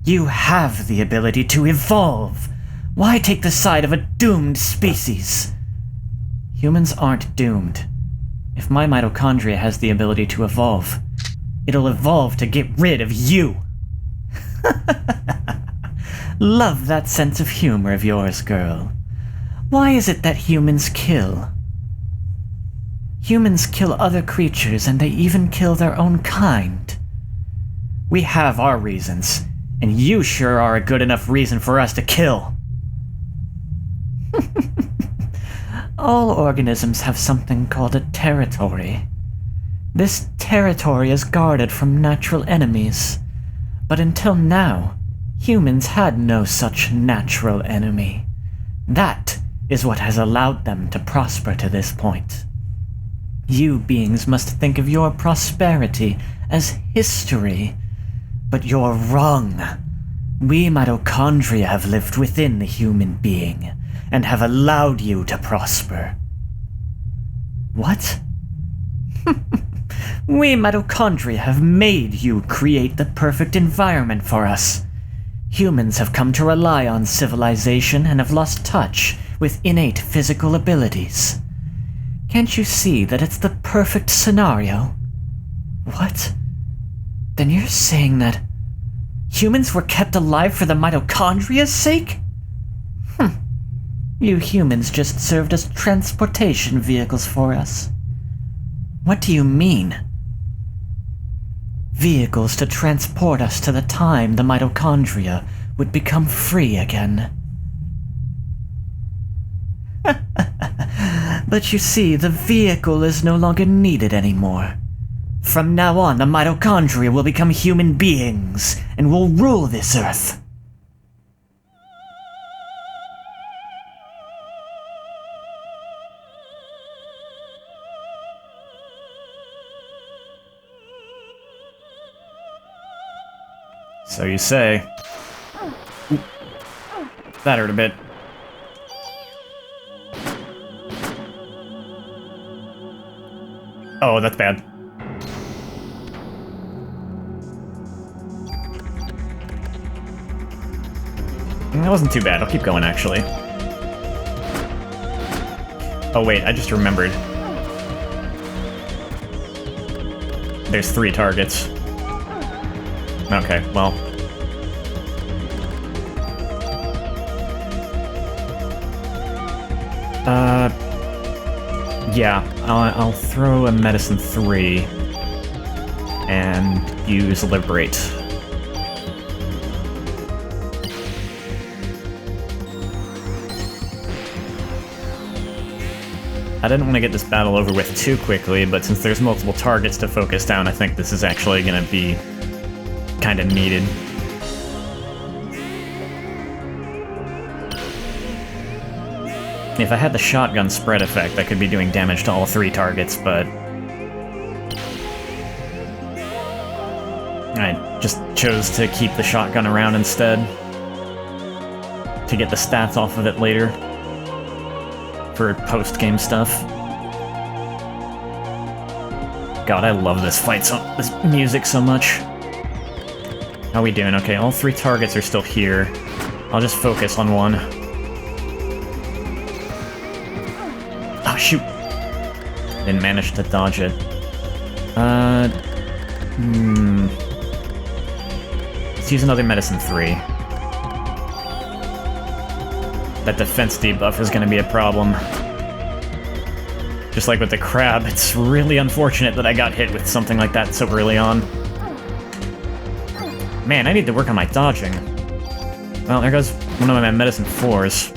You have the ability to evolve. Why take the side of a doomed species? Humans aren't doomed. If my mitochondria has the ability to evolve, it'll evolve to get rid of you. Love that sense of humor of yours, girl. Why is it that humans kill? Humans kill other creatures, and they even kill their own kind. We have our reasons, and you sure are a good enough reason for us to kill. All organisms have something called a territory. This territory is guarded from natural enemies, but until now, humans had no such natural enemy. That is what has allowed them to prosper to this point. You beings must think of your prosperity as history, but you're wrong. We mitochondria have lived within the human being, and have allowed you to prosper. What? We mitochondria have made you create the perfect environment for us. Humans have come to rely on civilization and have lost touch with innate physical abilities. Can't you see that it's the perfect scenario? What? Then you're saying that humans were kept alive for the mitochondria's sake? You humans just served as transportation vehicles for us. What do you mean? Vehicles to transport us to the time the mitochondria would become free again. But you see, the vehicle is no longer needed anymore. From now on, the mitochondria will become human beings and will rule this Earth. So you say. Ooh. That hurt a bit. Oh, that's bad. That wasn't too bad. I'll keep going, actually. Oh, wait, I just remembered. There's 3 targets. Okay, well. Yeah, I'll throw a medicine 3 and use Liberate. I didn't want to get this battle over with too quickly, but since there's multiple targets to focus down, I think this is actually going to be kind of needed. If I had the shotgun spread effect, I could be doing damage to all 3 targets, but I just chose to keep the shotgun around instead to get the stats off of it later for post-game stuff. God, I love this this music so much. How we doing? Okay, all 3 targets are still here. I'll just focus on one. Oh, shoot. Didn't manage to dodge it. Let's use another medicine 3. That defense debuff is going to be a problem. Just like with the crab, it's really unfortunate that I got hit with something like that so early on. Man, I need to work on my dodging. Well, there goes one of my medicine 4s.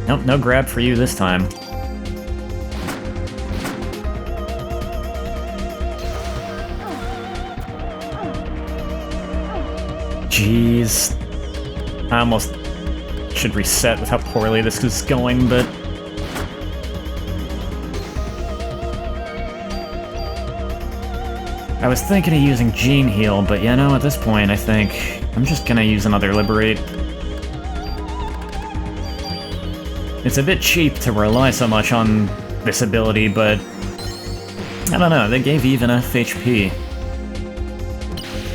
Nope, no grab for you this time. Jeez. I almost should reset with how poorly this is going, but... I was thinking of using Gene Heal, but you know, at this point, I think I'm just gonna use another Liberate. It's a bit cheap to rely so much on this ability, but... I don't know, they gave Eve enough HP.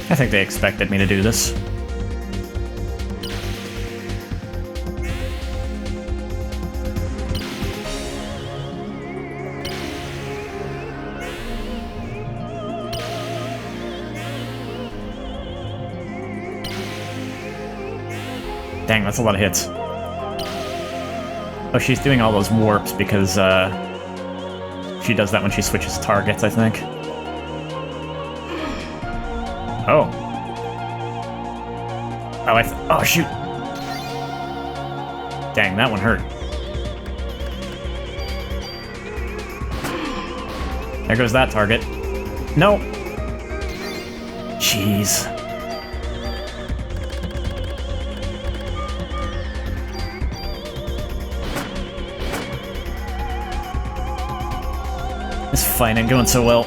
I think they expected me to do this. Dang, that's a lot of hits. Oh, she's doing all those warps because, she does that when she switches targets, I think. Oh. Oh, shoot. Dang, that one hurt. There goes that target. No! Jeez. This fight ain't going so well.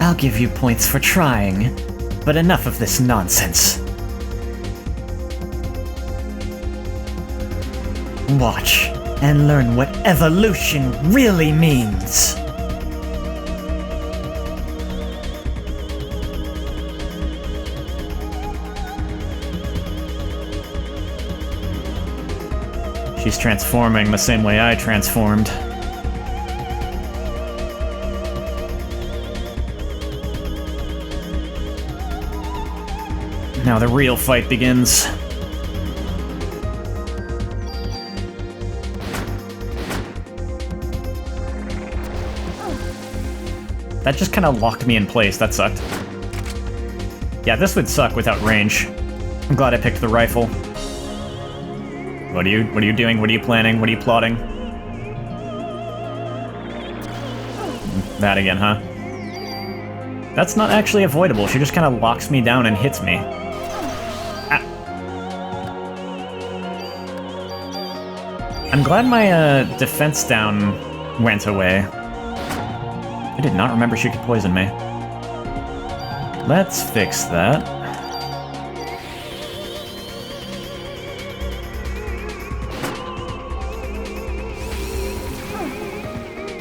I'll give you points for trying, but enough of this nonsense. Watch and learn what evolution really means. She's transforming the same way I transformed. Now the real fight begins. That just kind of locked me in place. That sucked. Yeah, this would suck without range. I'm glad I picked the rifle. What are you doing? What are you planning? What are you plotting? That again, huh? That's not actually avoidable. She just kind of locks me down and hits me. Ah. I'm glad my defense down went away. I did not remember she could poison me. Let's fix that.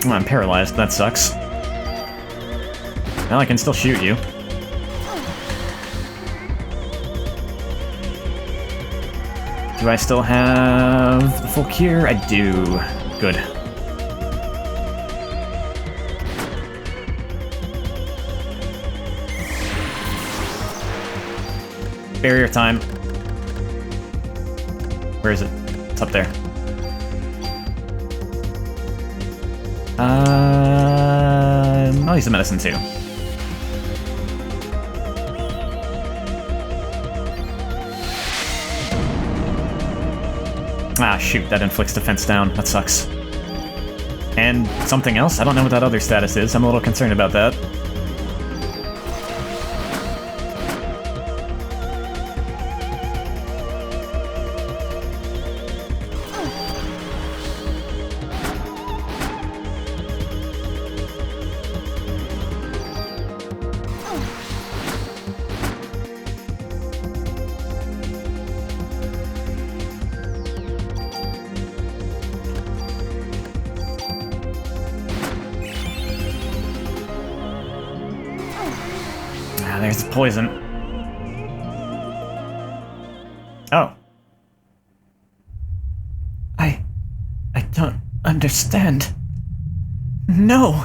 Oh, I'm paralyzed. That sucks. Well, I can still shoot you. Do I still have the full cure? I do. Good. Barrier time. Where is it? It's up there. I'll use the medicine too. Ah, shoot, that inflicts defense down. That sucks. And something else? I don't know what that other status is. I'm a little concerned about that. There's poison. Oh. I don't understand. No!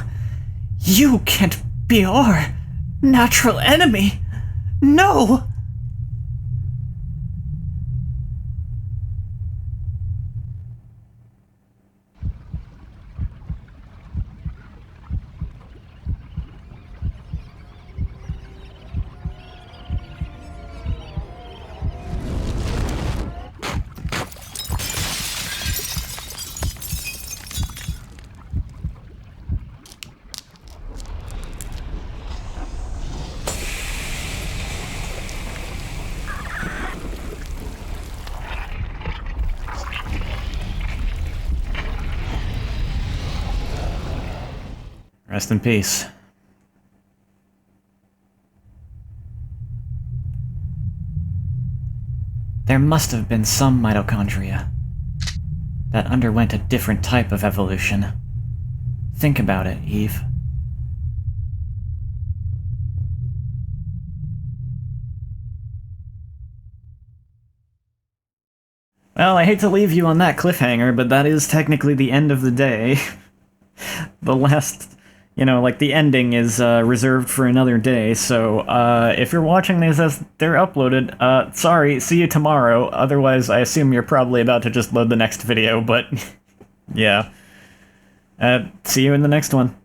You can't be our natural enemy! No! Rest in peace. There must have been some mitochondria that underwent a different type of evolution. Think about it, Eve. Well, I hate to leave you on that cliffhanger, but that is technically the end of the day. The last, like the ending is reserved for another day, so if you're watching these as they're uploaded, sorry, see you tomorrow. Otherwise, I assume you're probably about to just load the next video, but yeah. See you in the next one.